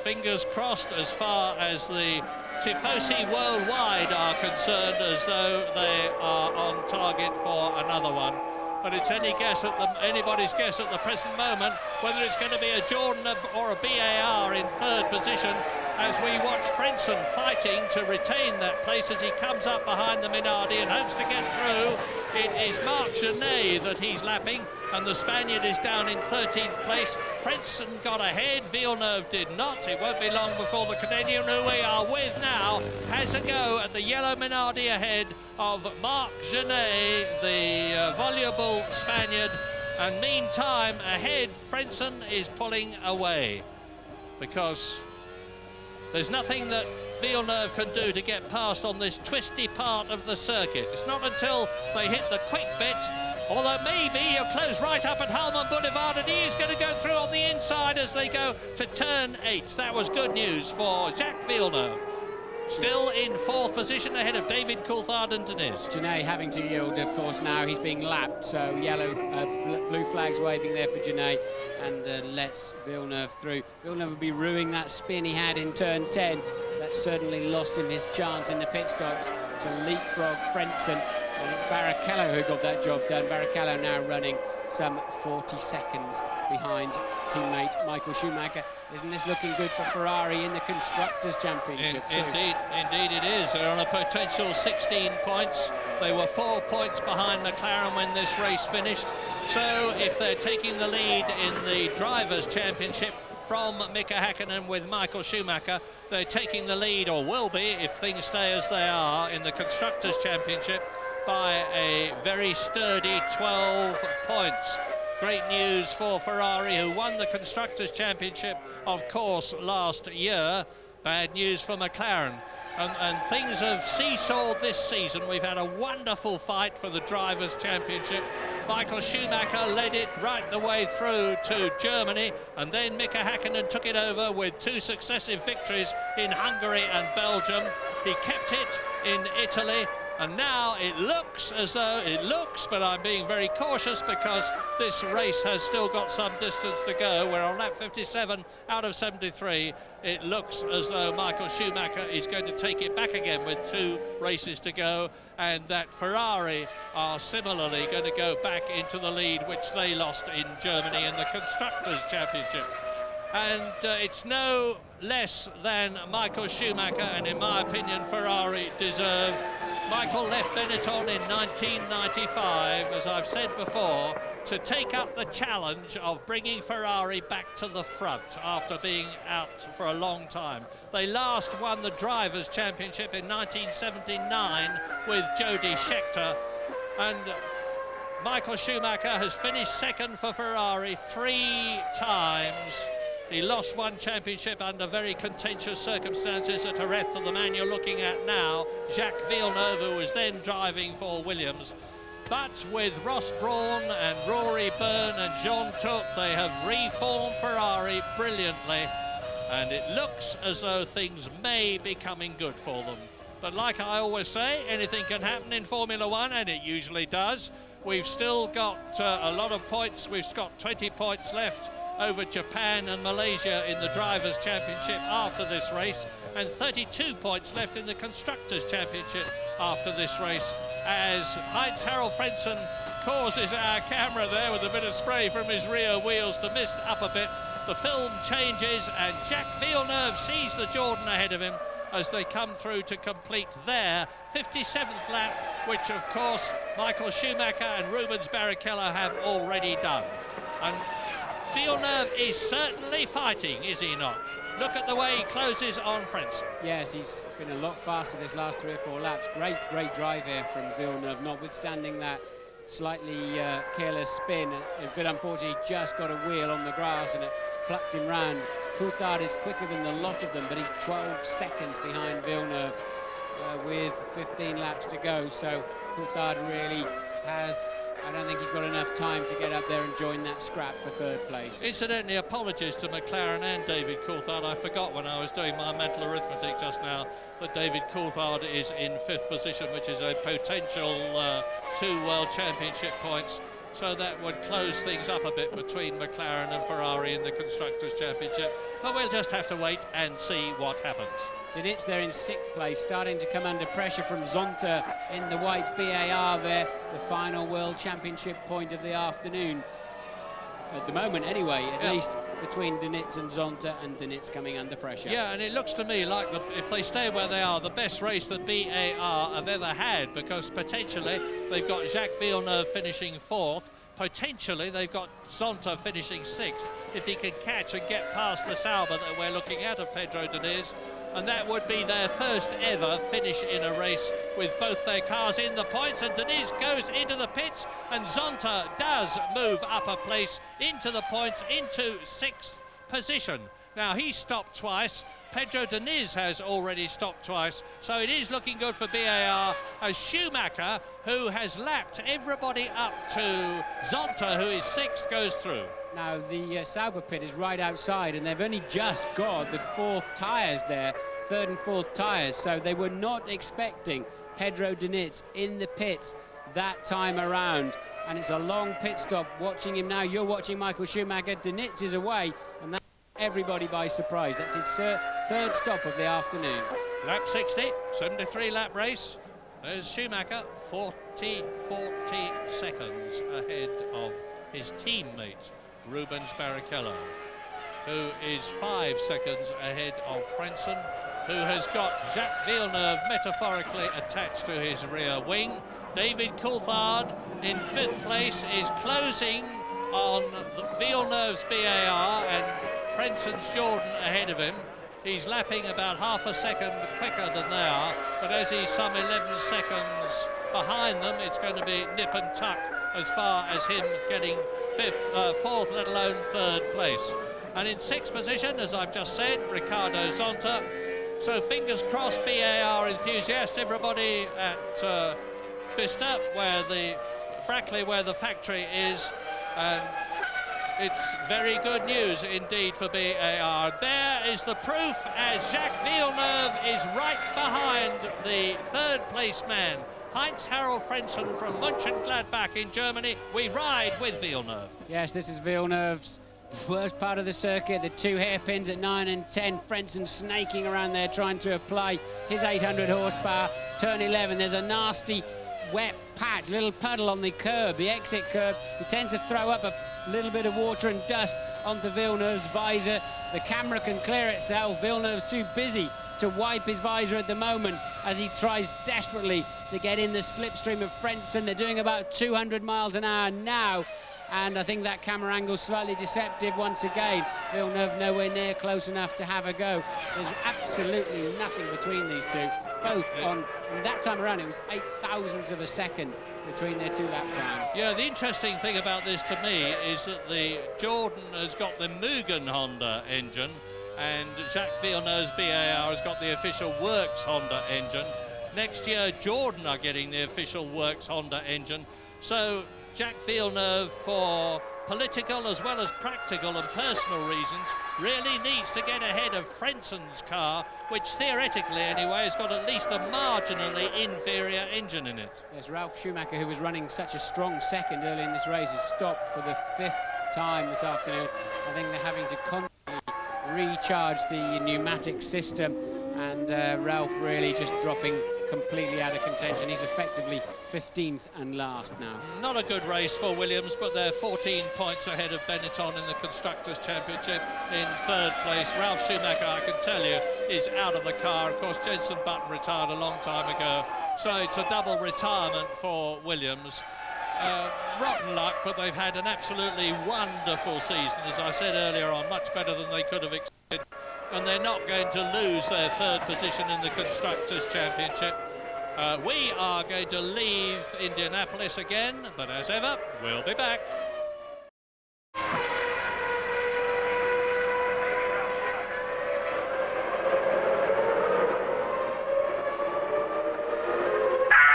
fingers crossed, as far as the Tifosi worldwide are concerned, as though they are on target for another one. But it's anybody's guess at the present moment whether it's going to be a Jordan or a BAR in third position, as we watch Frenson fighting to retain that place as he comes up behind the Minardi and hopes to get through. It is Marc Genet that he's lapping, and the Spaniard is down in 13th place. Frenson got ahead, Villeneuve did not. It won't be long before the Canadian, who we are with now, has a go at the yellow Minardi ahead of Marc Genet, the voluble Spaniard. And meantime, ahead, Frenson is pulling away because there's nothing that Villeneuve can do to get past on this twisty part of the circuit. It's not until they hit the quick bit, although maybe he'll close right up at Halman Boulevard, and he is going to go through on the inside as they go to turn 8. That was good news for Jacques Villeneuve. Still in 4th position ahead of David Coulthard and Deniz. Genet having to yield, of course, now he's being lapped, so blue flags waving there for Genet, and lets Villeneuve through. Villeneuve will be ruining that spin he had in turn 10. That certainly lost him his chance in the pit stops to leapfrog Frenson, and it's Barrichello who got that job done. Barrichello now running some 40 seconds behind teammate Michael Schumacher. Isn't this looking good for Ferrari in the Constructors' Championship too? Indeed it is. They're on a potential 16 points. They were 4 points behind McLaren when this race finished. So if they're taking the lead in the Drivers' Championship from Mika Häkkinen with Michael Schumacher, they're taking the lead, or will be if things stay as they are, in the Constructors' Championship by a very sturdy 12 points. Great news for Ferrari, who won the Constructors' Championship, of course, last year. Bad news for McLaren. And things have seesawed this season. We've had a wonderful fight for the Drivers' Championship. Michael Schumacher led it right the way through to Germany, and then Mika Häkkinen took it over with 2 successive victories in Hungary and Belgium. He kept it in Italy, and now it looks as though, but I'm being very cautious because this race has still got some distance to go. We're on lap 57 out of 73. It looks as though Michael Schumacher is going to take it back again with 2 races to go, and that Ferrari are similarly going to go back into the lead, which they lost in Germany in the Constructors' Championship. And it's no less than Michael Schumacher, and in my opinion, Ferrari deserve. Michael left Benetton in 1995, as I've said before, to take up the challenge of bringing Ferrari back to the front after being out for a long time. They last won the Drivers' Championship in 1979 with Jody Scheckter, and Michael Schumacher has finished second for Ferrari 3 times. He lost 1 championship under very contentious circumstances at Jerez, to the man you're looking at now, Jacques Villeneuve, who was then driving for Williams. But with Ross Brawn and Rory Byrne and John Todt, they have reformed Ferrari brilliantly, and it looks as though things may be coming good for them. But like I always say, anything can happen in Formula One, and it usually does. We've still got a lot of points. We've got 20 points left over Japan and Malaysia in the Drivers' Championship after this race, and 32 points left in the Constructors' Championship after this race, as Heinz-Harald Frentzen causes our camera there with a bit of spray from his rear wheels to mist up a bit. The film changes, and Jacques Villeneuve sees the Jordan ahead of him as they come through to complete their 57th lap, which of course Michael Schumacher and Rubens Barrichello have already done. And Villeneuve is certainly fighting, is he not? Look at the way he closes on Frentzen. Yes, he's been a lot faster this last 3 or 4 laps. Great drive here from Villeneuve, notwithstanding that slightly careless spin. But unfortunately, he just got a wheel on the grass and it plucked him round. Coulthard is quicker than the lot of them, but he's 12 seconds behind Villeneuve with 15 laps to go. So Coulthard really has, I don't think he's got enough time to get up there and join that scrap for 3rd place. Incidentally, apologies to McLaren and David Coulthard. I forgot when I was doing my mental arithmetic just now that David Coulthard is in 5th position, which is a potential 2 World Championship points. So that would close things up a bit between McLaren and Ferrari in the Constructors' Championship. But we'll just have to wait and see what happens. Diniz there in 6th place, starting to come under pressure from Zonta in the white BAR there, the final World Championship point of the afternoon. At the moment anyway, at least between Diniz and Zonta, and Diniz coming under pressure. Yeah, and it looks to me like if they stay where they are, the best race that BAR have ever had, because potentially they've got Jacques Villeneuve finishing 4th, potentially they've got Zonta finishing 6th, if he can catch and get past the Sauber that we're looking at of Pedro Diniz. And that would be their first ever finish in a race with both their cars in the points, and Diniz goes into the pits, and Zonta does move up a place into the points, into 6th position. Now, he's stopped twice. Pedro Diniz has already stopped twice, so it is looking good for BAR, as Schumacher, who has lapped everybody up to Zonta, who is 6th, goes through. Now, the Sauber pit is right outside, and they've only just got the 4th tyres there, 3rd and 4th tyres, so they were not expecting Pedro Diniz in the pits that time around. And it's a long pit stop. Watching him now, you're watching Michael Schumacher. Diniz is away, and that's everybody by surprise. That's his 3rd stop of the afternoon. Lap 60, 73 lap race. There's Schumacher, 40 seconds ahead of his teammate Rubens Barrichello, who is 5 seconds ahead of Frentzen, who has got Jacques Villeneuve metaphorically attached to his rear wing. David Coulthard in 5th place is closing on Villeneuve's BAR, and Frentzen's Jordan ahead of him. He's lapping about half a second quicker than they are, but as he's some 11 seconds behind them, it's going to be nip and tuck as far as him getting 4th, let alone 3rd place. And in 6th position, as I've just said, Ricardo Zonta. So fingers crossed, BAR enthusiasts, everybody at Pista, where the Brackley, where the factory is, and it's very good news indeed for BAR. There is the proof as Jacques Villeneuve is right behind the third-place man, Heinz-Harald Frentzen from Mönchengladbach in Germany. We ride with Villeneuve. Yes, this is Villeneuve's worst part of the circuit, the two hairpins at 9 and 10. Frentzen snaking around there trying to apply his 800 horsepower. Turn 11, there's a nasty wet patch, little puddle on the curb, the exit curb. He tends to throw up a little bit of water and dust onto Villeneuve's visor. The camera can clear itself. Villeneuve's too busy to wipe his visor at the moment as he tries desperately to get in the slipstream of Frentzen. They're doing about 200 miles an hour now, and I think that camera angle's slightly deceptive once again. Villeneuve nowhere near close enough to have a go. There's absolutely nothing between these two. Both on, and that time around it was 0.008 of a second between their two lap times. Yeah, the interesting thing about this to me is that the Jordan has got the Mugen Honda engine, and Jacques Villeneuve's BAR has got the official Works Honda engine. Next year, Jordan are getting the official Works Honda engine. So Jacques Villeneuve, for political as well as practical and personal reasons, really needs to get ahead of Frentzen's car, which theoretically anyway has got at least a marginally inferior engine in it. Yes, Ralf Schumacher, who was running such a strong second early in this race, has stopped for the 5th time this afternoon. I think they're having to constantly recharge the pneumatic system, and Ralf really just dropping completely out of contention. He's effectively 15th and last now. Not a good race for Williams, but they're 14 points ahead of Benetton in the Constructors' Championship in 3rd place. Ralf Schumacher, I can tell you, is out of the car. Of course, Jenson Button retired a long time ago, so it's a double retirement for Williams. Rotten luck, but they've had an absolutely wonderful season, as I said earlier on, much better than they could have expected, and they're not going to lose their 3rd position in the Constructors' Championship. We are going to leave Indianapolis again, but as ever, we'll be back.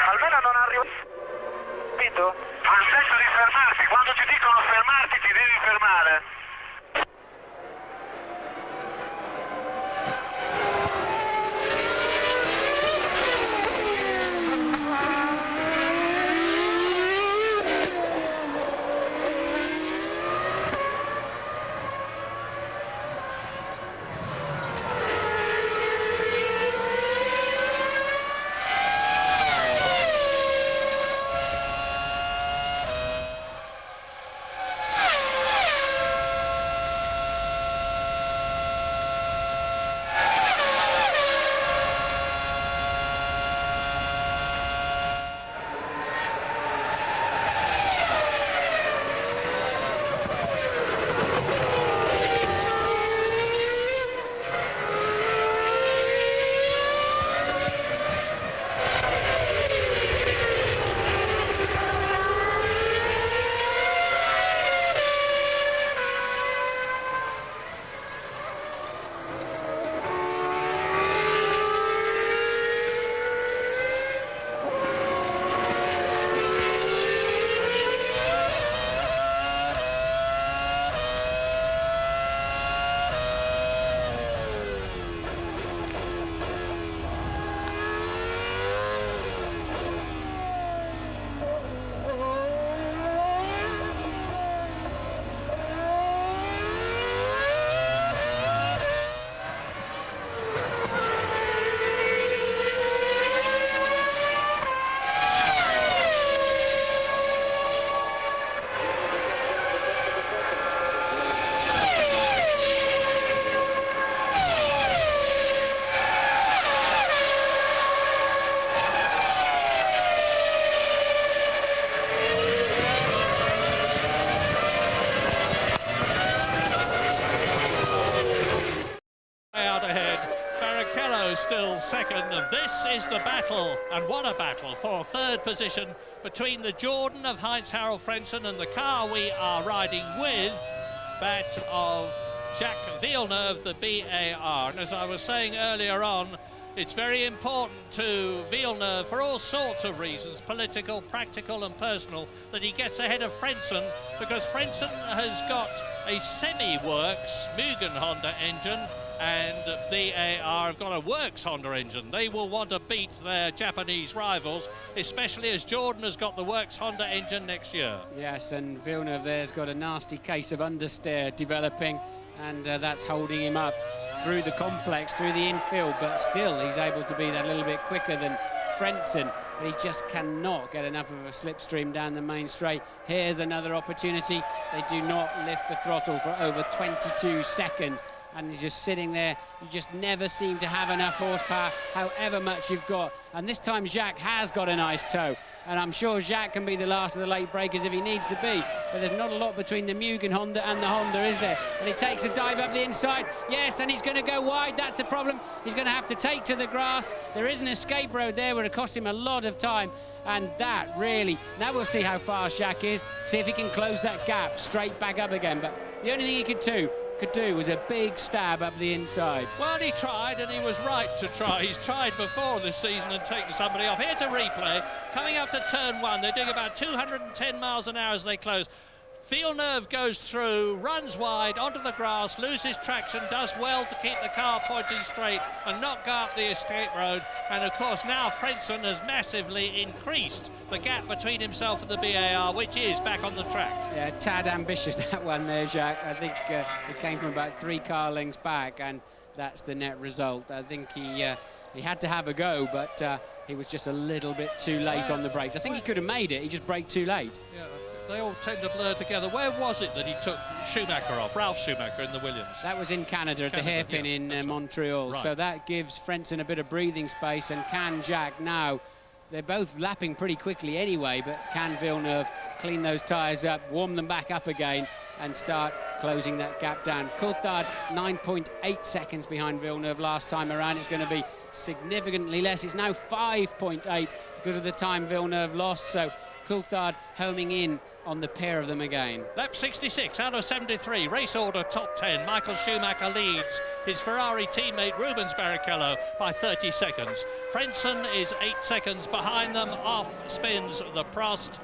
Almeno non arrivo. Capito? Ha il senso di fermarsi, quando ti dicono fermarti ti devi fermare. Still second. This is the battle, and what a battle for 3rd position between the Jordan of Heinz-Harald Frentzen and the car we are riding with, that of Jacques Villeneuve, the BAR. And as I was saying earlier on, It's very important to Villeneuve for all sorts of reasons, political, practical and personal, that he gets ahead of Frentzen, because Frentzen has got a semi-works Mugen Honda engine and VAR have got a works Honda engine. They will want to beat their Japanese rivals, especially as Jordan has got the works Honda engine next year. Yes, and Villeneuve there's got a nasty case of understeer developing, and that's holding him up through the complex, through the infield, but still he's able to be that little bit quicker than Frentzen, but he just cannot get enough of a slipstream down the main straight. Here's another opportunity. They do not lift the throttle for over 22 seconds. And he's just sitting there. You just never seem to have enough horsepower, however much you've got. And this time Jacques has got a nice toe. And I'm sure Jacques can be the last of the late breakers if he needs to be. But there's not a lot between the Mugen Honda and the Honda, is there? And he takes a dive up the inside. Yes, and he's going to go wide. That's the problem. He's going to have to take to the grass. There is an escape road there where it cost him a lot of time. And that really, now we'll see how fast Jacques is, see if he can close that gap straight back up again. But the only thing he could do was a big stab up the inside. Well, he tried, and he was right to try. He's tried before this season and taken somebody off. Here's a replay. Coming up to turn one, they're doing about 210 miles an hour as they close. Villeneuve goes through, runs wide onto the grass, loses traction, does well to keep the car pointing straight and not go up the escape road. And of course now Frentzen has massively increased the gap between himself and the BAR, which is back on the track. Yeah, tad ambitious that one there, Jacques. I think it came from about 3 car lengths back, and that's the net result. I think he had to have a go, but he was just a little bit too late on the brakes. I think he could have made it, he just braked too late. Yeah. They all tend to blur together. Where was it that he took Schumacher off, Ralf Schumacher in the Williams? That was in Canada at the hairpin in Montreal. Right. So that gives Frentzen a bit of breathing space, and can Jacques now, they're both lapping pretty quickly anyway, but can Villeneuve clean those tyres up, warm them back up again, and start closing that gap down? Coulthard 9.8 seconds behind Villeneuve last time around. It's going to be significantly less. It's now 5.8 because of the time Villeneuve lost. So Coulthard homing in on the pair of them again. Lap 66 out of 73, race order top 10. Michael Schumacher leads his Ferrari teammate Rubens Barrichello by 30 seconds. Frentzen is 8 seconds behind them. Off spins the Prost.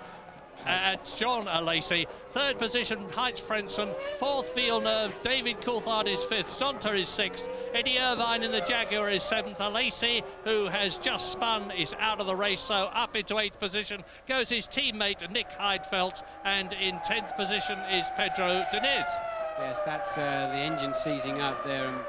John Alesi, 3rd position, Heinz Frentzen, 4th Villeneuve, David Coulthard is 5th, Zonta is 6th, Eddie Irvine in the Jaguar is 7th, Alesi, who has just spun, is out of the race, so up into 8th position goes his teammate Nick Heidfeld, and in 10th position is Pedro Diniz. Yes, that's the engine seizing up there, and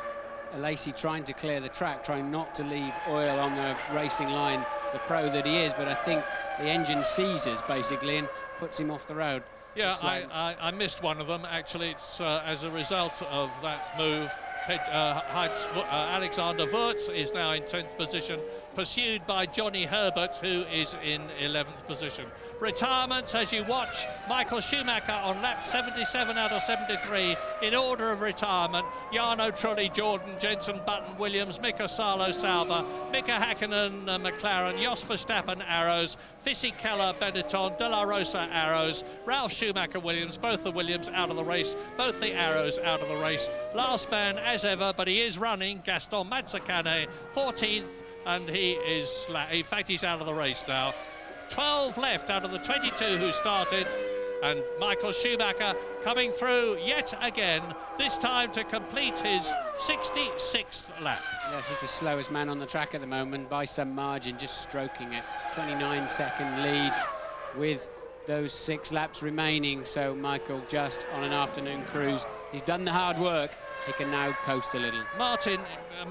Alesi trying to clear the track, trying not to leave oil on the racing line, the pro that he is, but I think the engine seizes basically and puts him off the road. Yeah, I missed one of them actually. It's as a result of that move. Alexander Wurz is now in 10th position, pursued by Johnny Herbert, who is in 11th position. Retirements as you watch Michael Schumacher on lap 77 out of 73 in order of retirement. Jarno Trulli, Jordan, Jenson Button, Williams, Mika Salo, Sauber, Mika Hakkinen, McLaren, Jos Verstappen, Arrows, Fisichella, Benetton, De La Rosa, Arrows, Ralf Schumacher, Williams, both the Williams out of the race, both the Arrows out of the race. Last man as ever, but he is running, Gaston Mazzacane, 14th, and he is, in fact, he's out of the race now. 12 left out of the 22 who started, and Michael Schumacher coming through yet again, this time to complete his 66th lap. Yes, he's the slowest man on the track at the moment by some margin, just stroking it. 29-second lead with those 6 laps remaining, so Michael just on an afternoon cruise. He's done the hard work. He can now coast a little. Martin,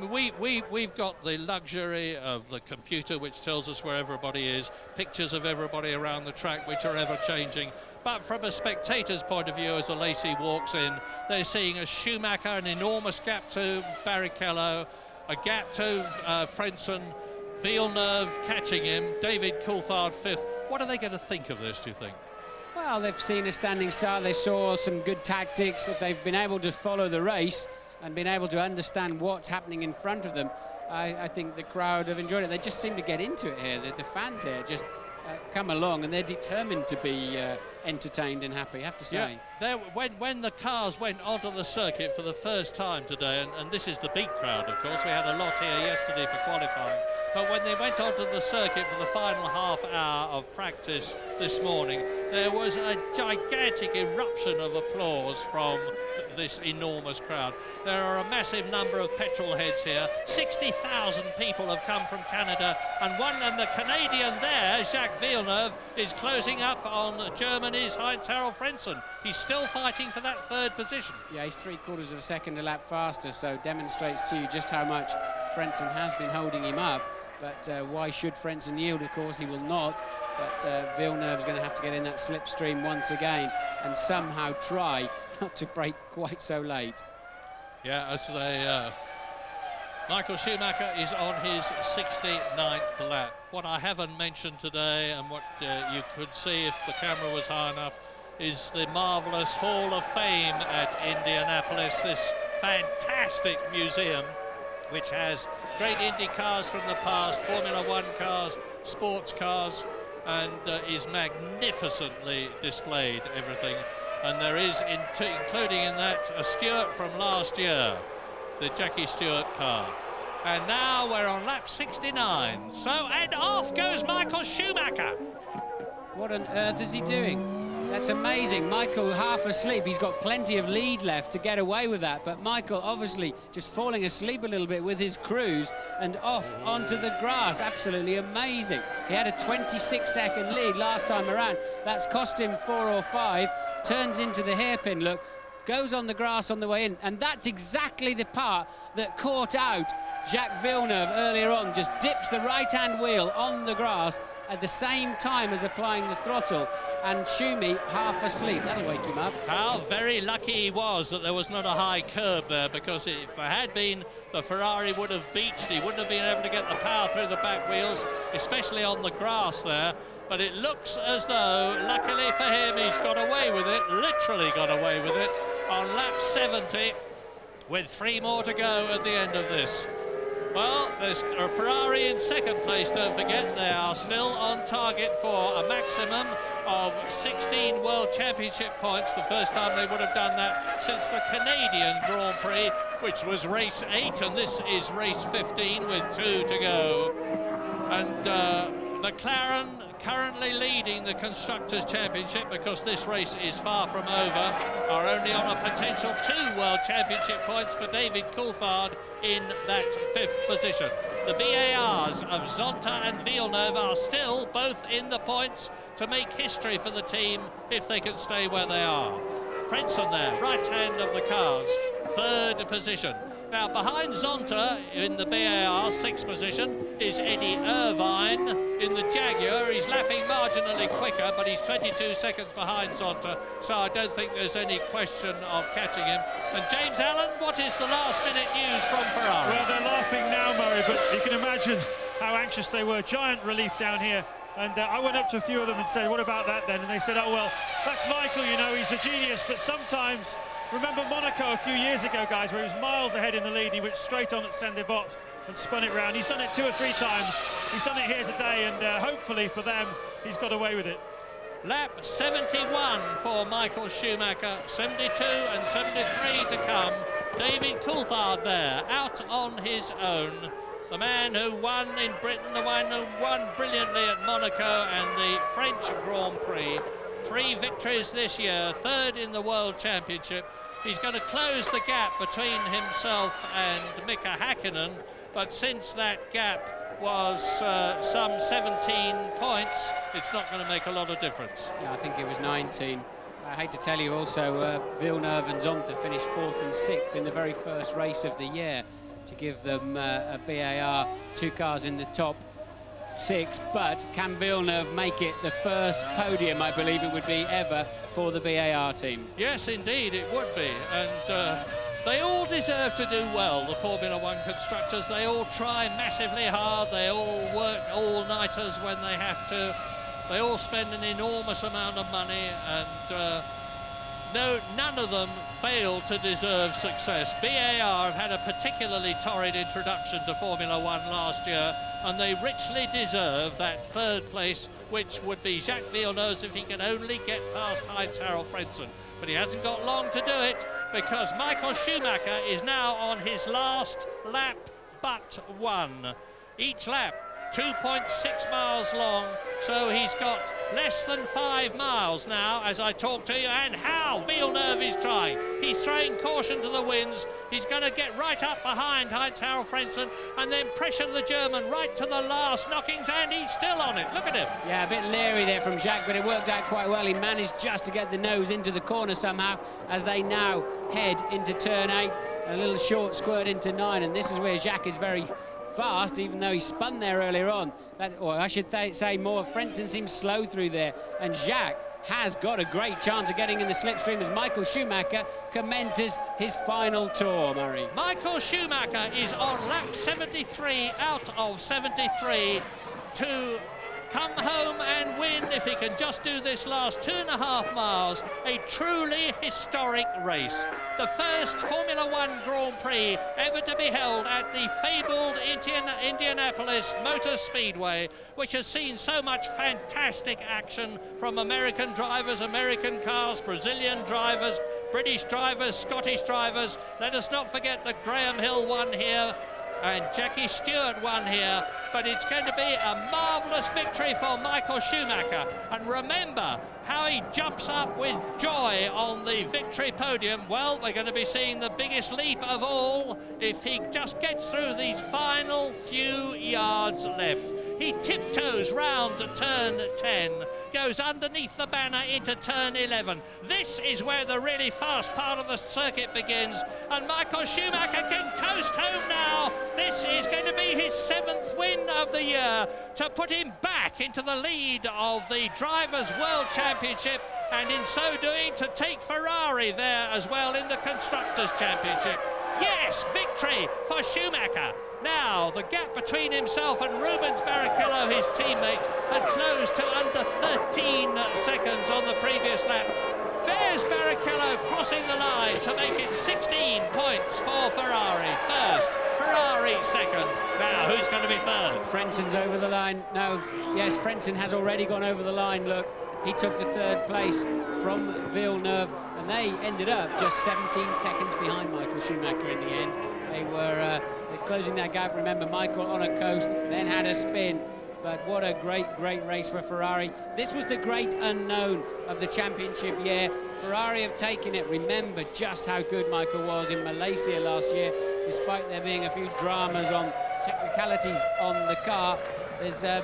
we've got the luxury of the computer which tells us where everybody is, pictures of everybody around the track which are ever changing. But from a spectator's point of view, as Alesi walks in, they're seeing a Schumacher, an enormous gap to Barrichello, a gap to Frentzen, Villeneuve catching him, David Coulthard 5th. What are they going to think of this, do you think? Well, they've seen a standing start. They saw some good tactics. If they've been able to follow the race and been able to understand what's happening in front of them, I think the crowd have enjoyed it. They just seem to get into it here. The fans here just come along, and they're determined to be entertained and happy, I have to say. Yeah. when the cars went onto the circuit for the first time today, and this is the big crowd, of course, we had a lot here yesterday for qualifying, but when they went onto the circuit for the final half hour of practice this morning, there was a gigantic eruption of applause from this enormous crowd. There are a massive number of petrol heads here. 60,000 people have come from Canada, and the Canadian there, Jacques Villeneuve, is closing up on Germany's Heinz-Harald Frentzen. He's still fighting for that third position. Yeah, he's 3/4 of a second a lap faster, so demonstrates to you just how much Frentzen has been holding him up. But why should Frentzen yield? Of course, he will not. But Villeneuve's going to have to get in that slipstream once again and somehow try not to break quite so late. Yeah, as they... Michael Schumacher is on his 69th lap. What I haven't mentioned today, and what you could see if the camera was high enough, is the marvellous Hall of Fame at Indianapolis, this fantastic museum which has great Indy cars from the past, Formula One cars, sports cars, and is magnificently displayed, everything. And there is, including in that, a Stewart from last year, the Jackie Stewart car. And now we're on lap 69. So, and off goes Michael Schumacher. What on earth is he doing? That's amazing. Michael half asleep. He's got plenty of lead left to get away with that, but Michael obviously just falling asleep a little bit with his cruise and off onto the grass. Absolutely amazing. He had a 26-second lead last time around. That's cost him 4 or 5. Turns into the hairpin look, goes on the grass on the way in, and that's exactly the part that caught out Jacques Villeneuve earlier on. Just dips the right-hand wheel on the grass at the same time as applying the throttle, and Schumi half asleep. That'll wake him up. How very lucky he was that there was not a high curb there, because if there had been, the Ferrari would have beached. He wouldn't have been able to get the power through the back wheels, especially on the grass there. But it looks as though, luckily for him, he's got away with it, literally got away with it, on lap 70, with 3 more to go at the end of this. Well, there's a Ferrari in second place, don't forget. They are still on target for a maximum of 16 World Championship points, the first time they would have done that since the Canadian Grand Prix, which was race 8, and this is race 15 with 2 to go. And McLaren currently leading the Constructors' Championship, because this race is far from over, are only on a potential 2 World Championship points for David Coulthard in that 5th position. The BARs of Zonta and Villeneuve are still both in the points to make history for the team if they can stay where they are. Frentzen there, right hand of the cars, 3rd position. Now, behind Zonta in the BAR 6th position is Eddie Irvine in the Jaguar. He's lapping marginally quicker, but he's 22 seconds behind Zonta, so I don't think there's any question of catching him. And James Allen, what is the last-minute news from Ferrari? Well, they're laughing now, Murray, but you can imagine how anxious they were. Giant relief down here. And I went up to a few of them and said, what about that then? And they said, oh, well, that's Michael, you know, he's a genius, but sometimes... Remember Monaco a few years ago, guys, where he was miles ahead in the lead. He went straight on at Saint-Devote and spun it round. He's done it 2 or 3 times. He's done it here today, and hopefully for them, he's got away with it. Lap 71 for Michael Schumacher, 72 and 73 to come. David Coulthard there, out on his own. The man who won in Britain, the one who won brilliantly at Monaco and the French Grand Prix. 3 victories this year, 3rd in the World Championship. He's going to close the gap between himself and Mika Häkkinen, but since that gap was some 17 points, it's not going to make a lot of difference. Yeah, I think it was 19. I hate to tell you also, Villeneuve and Zonta finished 4th and 6th in the very first race of the year to give them a BAR, 2 cars in the top 6, but can Villeneuve make it the first podium, I believe it would be, ever for the BAR team? Yes, indeed, it would be. And they all deserve to do well, the Formula One constructors. They all try massively hard. They all work all-nighters when they have to. They all spend an enormous amount of money, and no, none of them fail to deserve success. BAR have had a particularly torrid introduction to Formula One last year, and they richly deserve that 3rd place, which would be Jacques Villeneuve if he can only get past Heinz-Harald Frentzen. but he hasn't got long to do it, because Michael Schumacher is now on his last lap but one. Each lap 2.6 miles long, so he's got less than 5 miles now as I talk to you. And how Villeneuve is trying. He's throwing caution to the winds. He's going to get right up behind Heinz-Harald Frentzen and then pressure the German right to the last knockings, and he's still on it. Look at him. Yeah, a bit leery there from Jacques, but it worked out quite well. He managed just to get the nose into the corner somehow as they now head into turn 8. A little short squirt into 9, and this is where Jacques is very fast, even though he spun there earlier on. Or I should say more, Frentzen seems slow through there, and Jacques has got a great chance of getting in the slipstream as Michael Schumacher commences his final tour, Murray. Michael Schumacher is on lap 73 out of 73 to come home and win, if he can just do this last 2.5 miles, a truly historic race. The first Formula One Grand Prix ever to be held at the fabled Indianapolis Motor Speedway, which has seen so much fantastic action from American drivers, American cars, Brazilian drivers, British drivers, Scottish drivers. Let us not forget that Graham Hill won here and Jackie Stewart won here, but it's going to be a marvellous victory for Michael Schumacher. And remember how he jumps up with joy on the victory podium. Well, we're going to be seeing the biggest leap of all if he just gets through these final few yards left. He tiptoes round to turn 10, goes underneath the banner into turn 11. This is where the really fast part of the circuit begins, and Michael Schumacher can coast home now. This is going to be his 7th win of the year to put him back into the lead of the Drivers' World Championship, and in so doing to take Ferrari there as well in the Constructors' Championship. Yes, victory for Schumacher. Now, the gap between himself and Rubens Barrichello, his teammate, had closed to under 13 seconds on the previous lap. There's Barrichello crossing the line to make it 16 points for Ferrari. First, Ferrari second. Now, who's going to be third? Frentzen's over the line. No, yes, Frentzen has already gone over the line. Look, he took the 3rd place from Villeneuve, and they ended up just 17 seconds behind Michael Schumacher in the end. They were closing that gap. Remember, Michael on a coast, then had a spin. But what a great race for Ferrari. This was the great unknown of the championship year. Ferrari have taken it. Remember just how good Michael was in Malaysia last year, despite there being a few dramas on technicalities on the car. There's a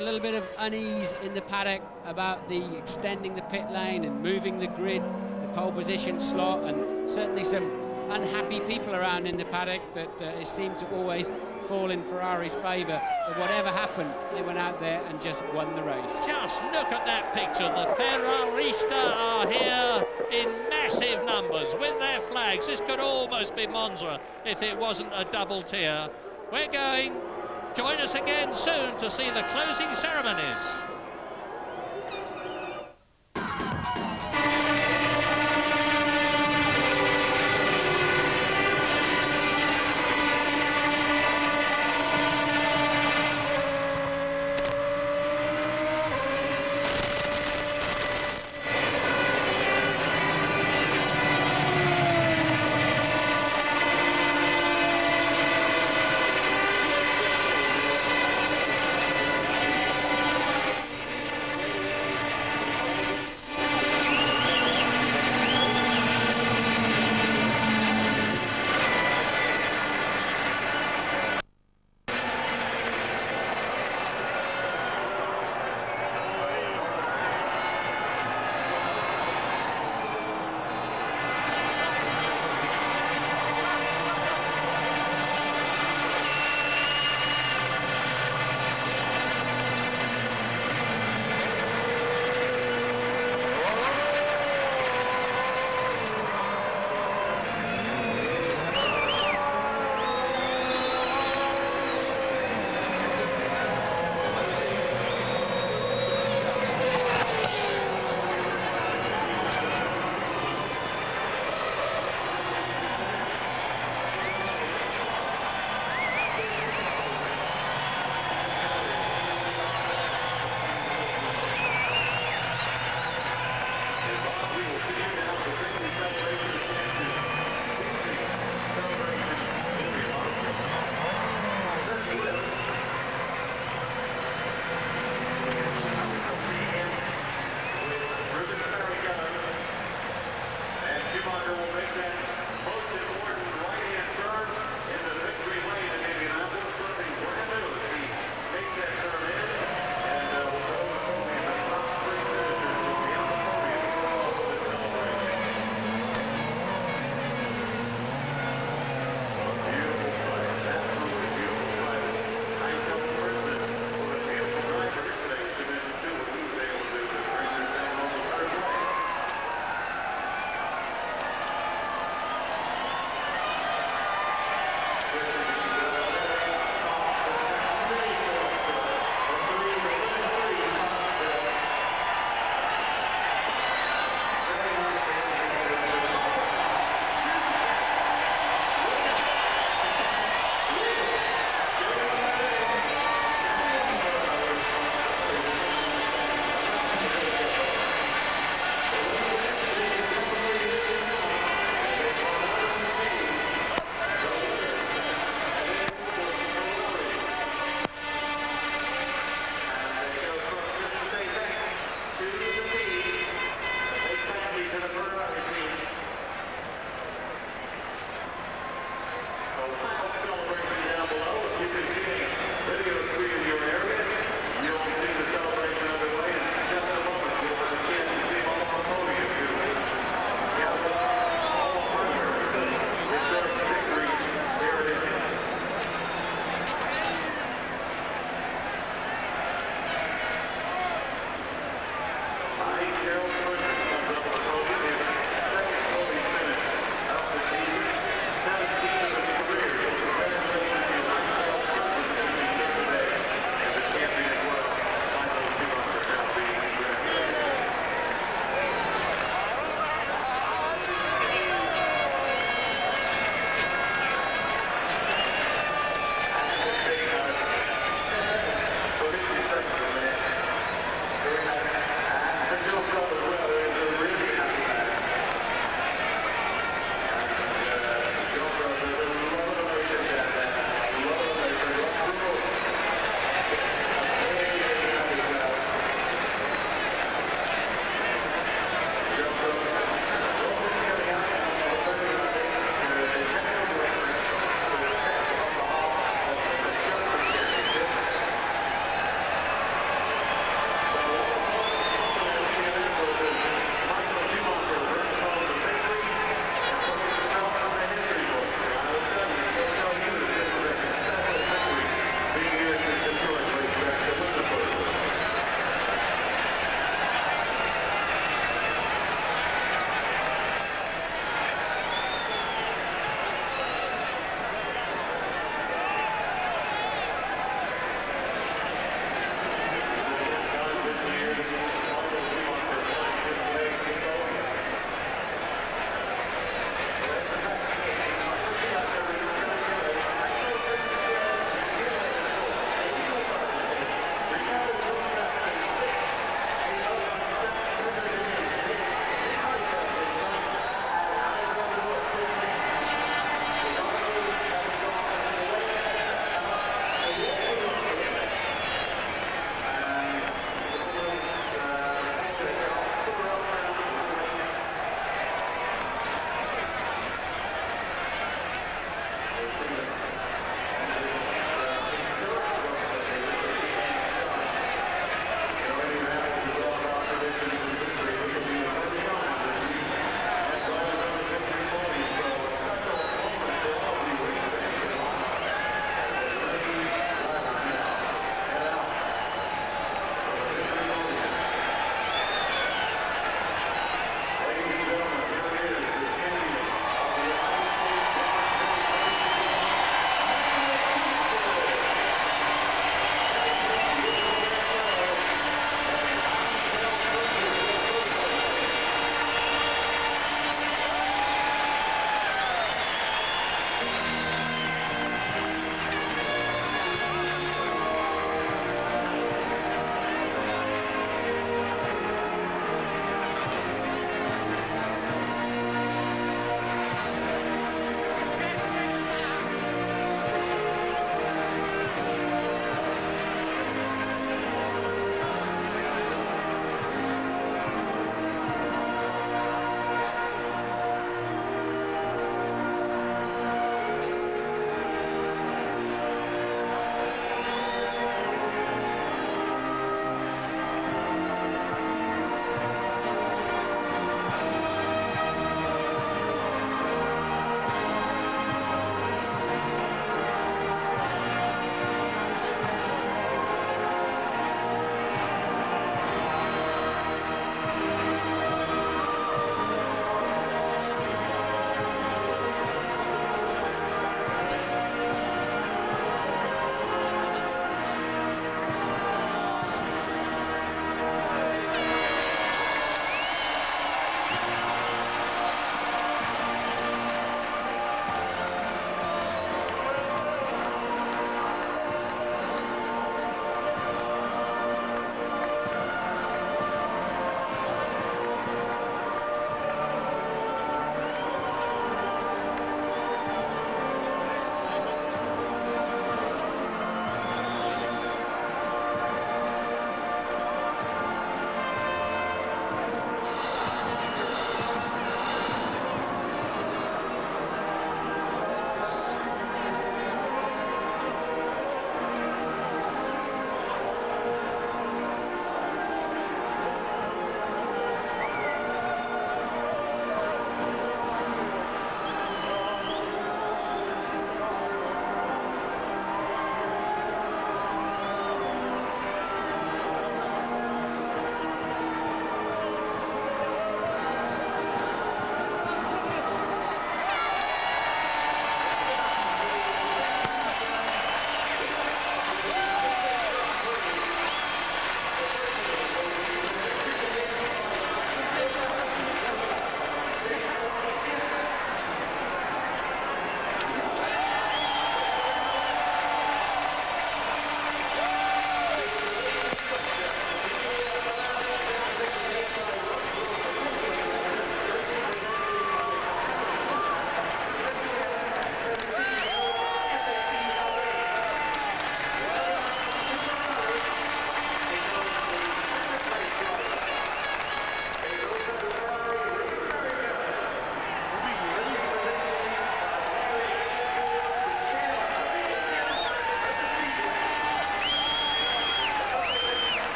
little bit of unease in the paddock about the extending the pit lane and moving the grid, the pole position slot, and certainly some unhappy people around in the paddock that it seems to always fall in Ferrari's favour. But whatever happened, they went out there and just won the race. Just look at that picture. The Ferrarista are here in massive numbers with their flags. This could almost be Monza if it wasn't a double tier. We're going. Join us again soon to see the closing ceremonies.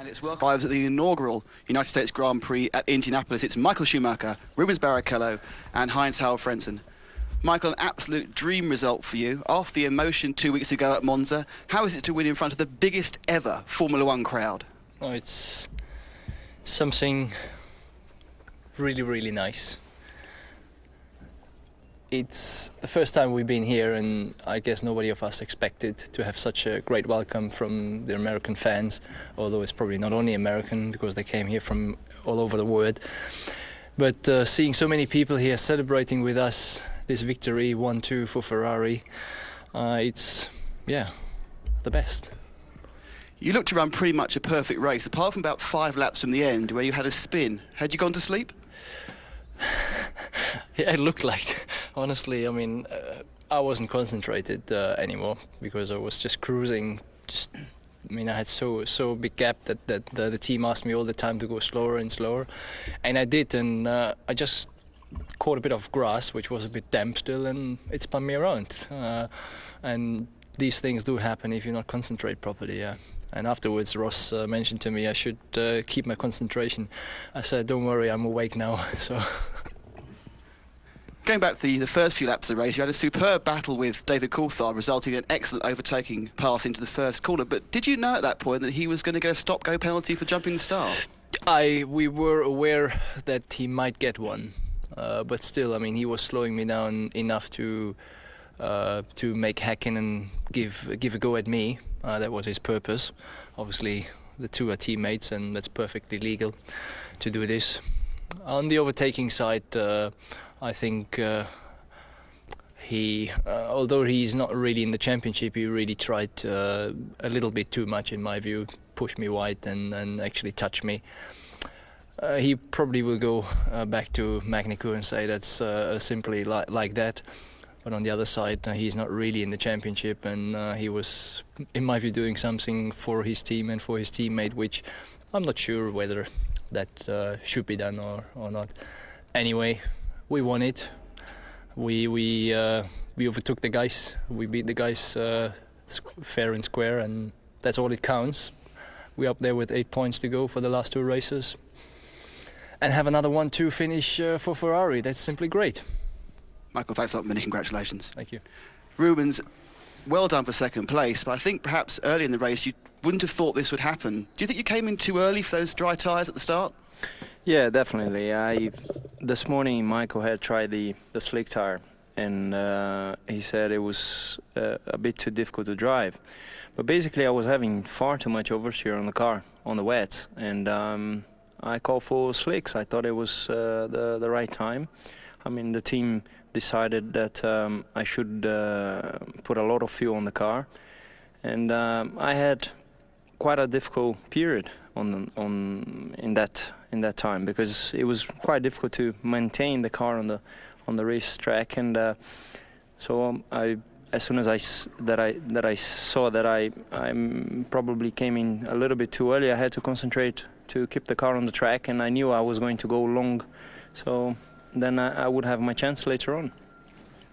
It's welcome arrives at the inaugural United States Grand Prix at Indianapolis. It's Michael Schumacher, Rubens Barrichello and Heinz-Harald Frentzen. Michael, an absolute dream result for you. After the emotion 2 weeks ago at Monza, how is it to win in front of the biggest ever Formula One crowd? Oh, it's something really, really nice. It's the first time we've been here, and I guess nobody of us expected to have such a great welcome from the American fans, although it's probably not only American because they came here from all over the world. But seeing so many people here celebrating with us this victory, 1-2 for Ferrari, it's, yeah, the best. You looked to run pretty much a perfect race, apart from about 5 laps from the end where you had a spin. Had you gone to sleep? Yeah, it looked like. Honestly, I mean, I wasn't concentrated anymore because I was just cruising. I mean, I had so big gap that the team asked me all the time to go slower and slower, and I did, and I just caught a bit of grass, which was a bit damp still, and it spun me around. And these things do happen if you not concentrate properly. Yeah. And afterwards, Ross mentioned to me I should keep my concentration. I said, "Don't worry, I'm awake now." So. Going back to the first few laps of the race, you had a superb battle with David Coulthard, resulting in an excellent overtaking pass into the first corner. But did you know at that point that he was going to get a stop-go penalty for jumping the start? We were aware that he might get one, but still, I mean, he was slowing me down enough to make Häkkinen give a go at me. That was his purpose. Obviously, the two are teammates, and that's perfectly legal to do this. On the overtaking side, I think he, although he's not really in the championship, he really tried a little bit too much, in my view, push me wide and actually touch me. He probably will go back to Magnico and say that's simply like that. But on the other side, he's not really in the championship, and he was, in my view, doing something for his team and for his teammate, which I'm not sure whether that should be done or not. Anyway, we won it. We overtook the guys. We beat the guys fair and square, and that's all it counts. We're up there with 8 points to go for the last 2 races, and have another 1-2 finish for Ferrari. That's simply great. Michael, thanks a lot, many congratulations. Thank you. Rubens, well done for second place, but I think perhaps early in the race you wouldn't have thought this would happen. Do you think you came in too early for those dry tyres at the start? Yeah, definitely. This morning Michael had tried the slick tyre, and he said it was a bit too difficult to drive. But basically I was having far too much oversteer on the car, on the wets, and I called for slicks. I thought it was the right time. I mean, the team decided that I should put a lot of fuel on the car, and I had quite a difficult period in that time, because it was quite difficult to maintain the car on the race track, and so as soon as I saw that I probably came in a little bit too early, I had to concentrate to keep the car on the track, and I knew I was going to go long, so then I would have my chance later on.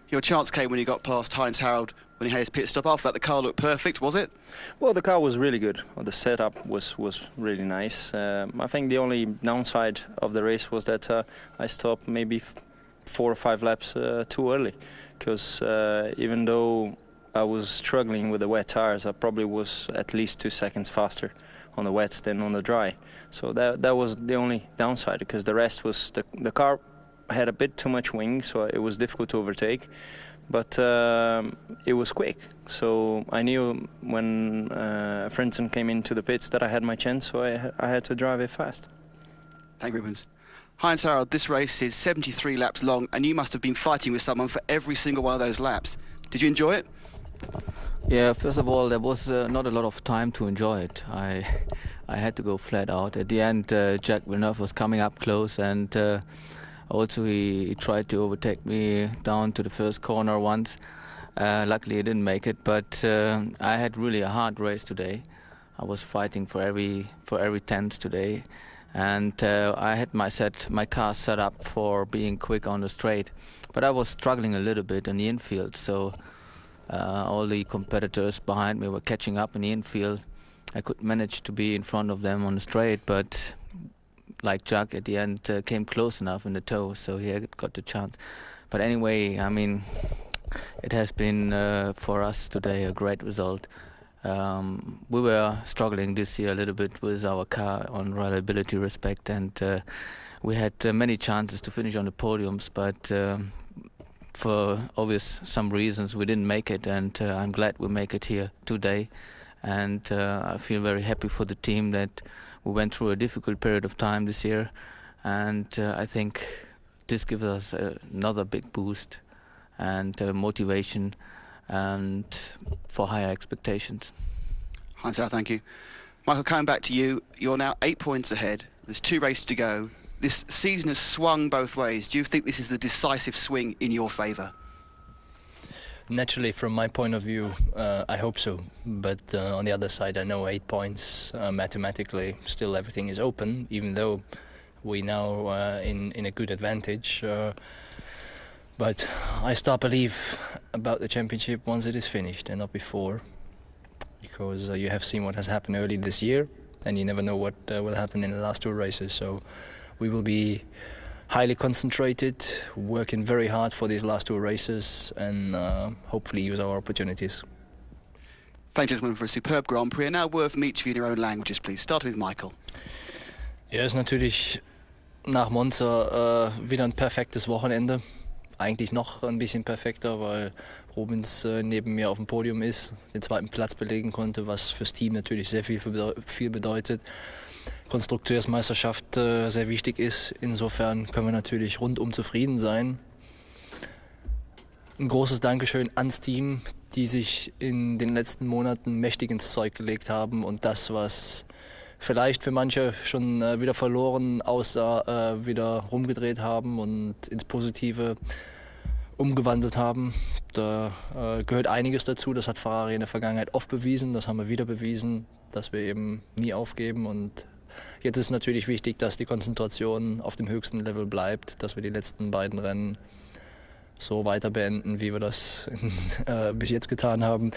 Your chance came when you got past Heinz-Harald when he had his pit stop. After that, the car looked perfect, was it? Well, the car was really good. The setup was really nice. I think the only downside of the race was that I stopped maybe 4 or 5 laps too early, because even though I was struggling with the wet tires, I probably was at least 2 seconds faster on the wets than on the dry. So that was the only downside, because the rest was the car had a bit too much wing, so it was difficult to overtake, but it was quick, so I knew when Frentzen came into the pits that I had my chance, so I had to drive it fast. Thank you, Rubens. Heinz-Harald, this race is 73 laps long, and you must have been fighting with someone for every single one of those laps. Did you enjoy it? Yeah, first of all, there was not a lot of time to enjoy it. I had to go flat out. At the end, Jacques Villeneuve was coming up close, and also he tried to overtake me down to the first corner once. Luckily, he didn't make it, but I had really a hard race today. I was fighting for every tenth today, and I had my car set up for being quick on the straight, but I was struggling a little bit in the infield, so all the competitors behind me were catching up in the infield, I could manage to be in front of them on the straight, but like Jack at the end came close enough in the toe, so he got the chance. But anyway, I mean, it has been for us today a great result. We were struggling this year a little bit with our car on reliability respect, and we had many chances to finish on the podiums, but for obvious some reasons we didn't make it, and I'm glad we make it here today. And I feel very happy for the team that we went through a difficult period of time this year, and I think this gives us another big boost and motivation and for higher expectations. Heinz-Harald, thank you. Michael, coming back to you, you're now 8 points ahead. There's 2 races to go. This season has swung both ways. Do you think this is the decisive swing in your favour? Naturally, from my point of view, I hope so. But on the other side, I know 8 points mathematically, still everything is open, even though we now in a good advantage. But I start believe about the championship once it is finished and not before, because you have seen what has happened early this year, and you never know what will happen in the last 2 races. So we will be highly concentrated, working very hard for these last 2 races, and hopefully use our opportunities. Thank you, gentlemen, for a superb Grand Prix. And now word from each of you in your own languages, please. Start with Michael. Ja, ist natürlich nach Monza wieder ein perfektes Wochenende. Eigentlich noch ein bisschen perfekter, weil Rubens neben mir auf dem Podium ist, den 2. Platz belegen konnte, was fürs Team natürlich sehr viel bedeutet. Konstrukteursmeisterschaft sehr wichtig ist. Insofern können wir natürlich rundum zufrieden sein. Ein großes Dankeschön ans Team, die sich in den letzten Monaten mächtig ins Zeug gelegt haben und das, was vielleicht für manche schon wieder verloren aussah, wieder rumgedreht haben und ins Positive umgewandelt haben. Da gehört einiges dazu. Das hat Ferrari in der Vergangenheit oft bewiesen. Das haben wir wieder bewiesen, dass wir eben nie aufgeben. Und jetzt ist natürlich wichtig, dass die Konzentration auf dem höchsten Level bleibt, dass wir die letzten beiden Rennen so weiter beenden, wie wir das bis jetzt getan haben.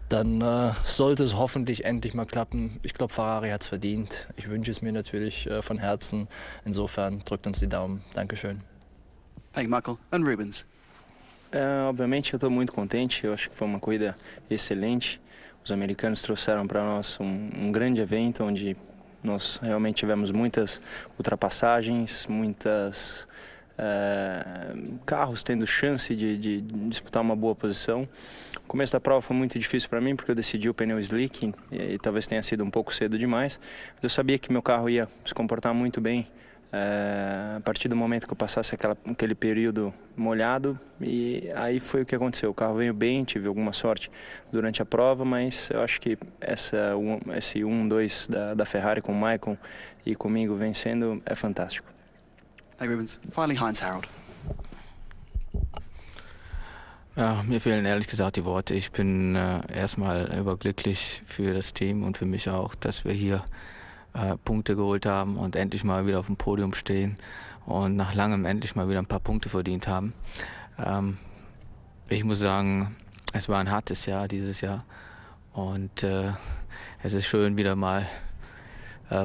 Dann sollte es hoffentlich endlich mal klappen. Ich glaube, Ferrari hat es verdient. Ich wünsche es mir natürlich von Herzen. Insofern drückt uns die Daumen. Dankeschön. Thank you, Michael. And Rubens. Obviamente eu estou muito contente. Eu acho que foi uma corrida excelente. Os americanos trouxeram para nós um grande evento onde nós realmente tivemos muitas ultrapassagens, muitas carros tendo chance de disputar uma boa posição. O começo da prova foi muito difícil para mim porque eu decidi o pneu slick e talvez tenha sido um pouco cedo demais. Eu sabia que meu carro ia se comportar muito bem a partir do momento que eu passasse aquele período molhado, e aí foi o que aconteceu. O carro veio bem, tive alguma sorte durante a prova, mas eu acho que esse 1-2 da Ferrari com o Michael e comigo vencendo é fantástico. Hey Rubens. Finally, Heinz-Harald. Ja, mir fehlen ehrlich gesagt die Worte. Ich bin erstmal überglücklich für das Team und für mich auch, dass wir hier Punkte geholt haben und endlich mal wieder auf dem Podium stehen und nach langem endlich mal wieder ein paar Punkte verdient haben. Ich muss sagen, es war ein hartes Jahr dieses Jahr und es ist schön, wieder mal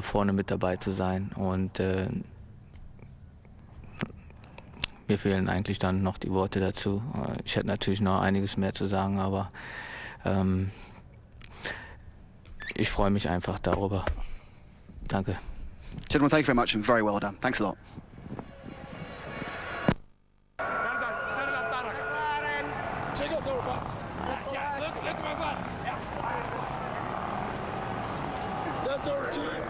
vorne mit dabei zu sein, und mir fehlen eigentlich dann noch die Worte dazu. Ich hätte natürlich noch einiges mehr zu sagen, aber ich freue mich einfach darüber. Danke. Gentlemen, thank you very much and very well done. Thanks a lot. That's our team.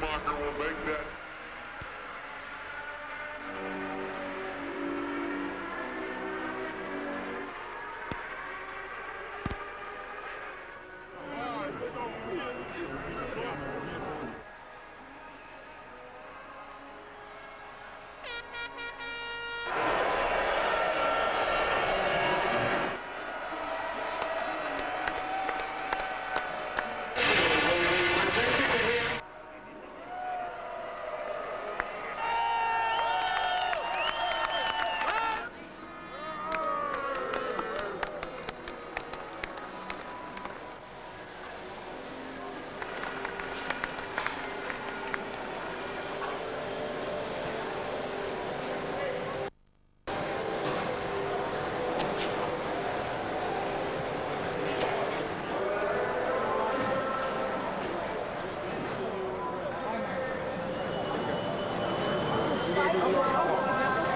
Schumacher will make that.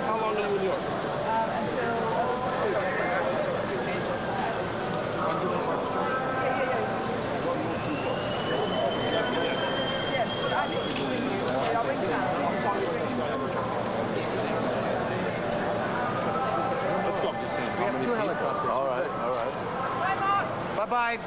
How long are you in York? Until this week. Yes, but I think I'll bring Sam. Let's go. We have 2 helicopters. All right, all right. Bye, Mark. Bye-bye.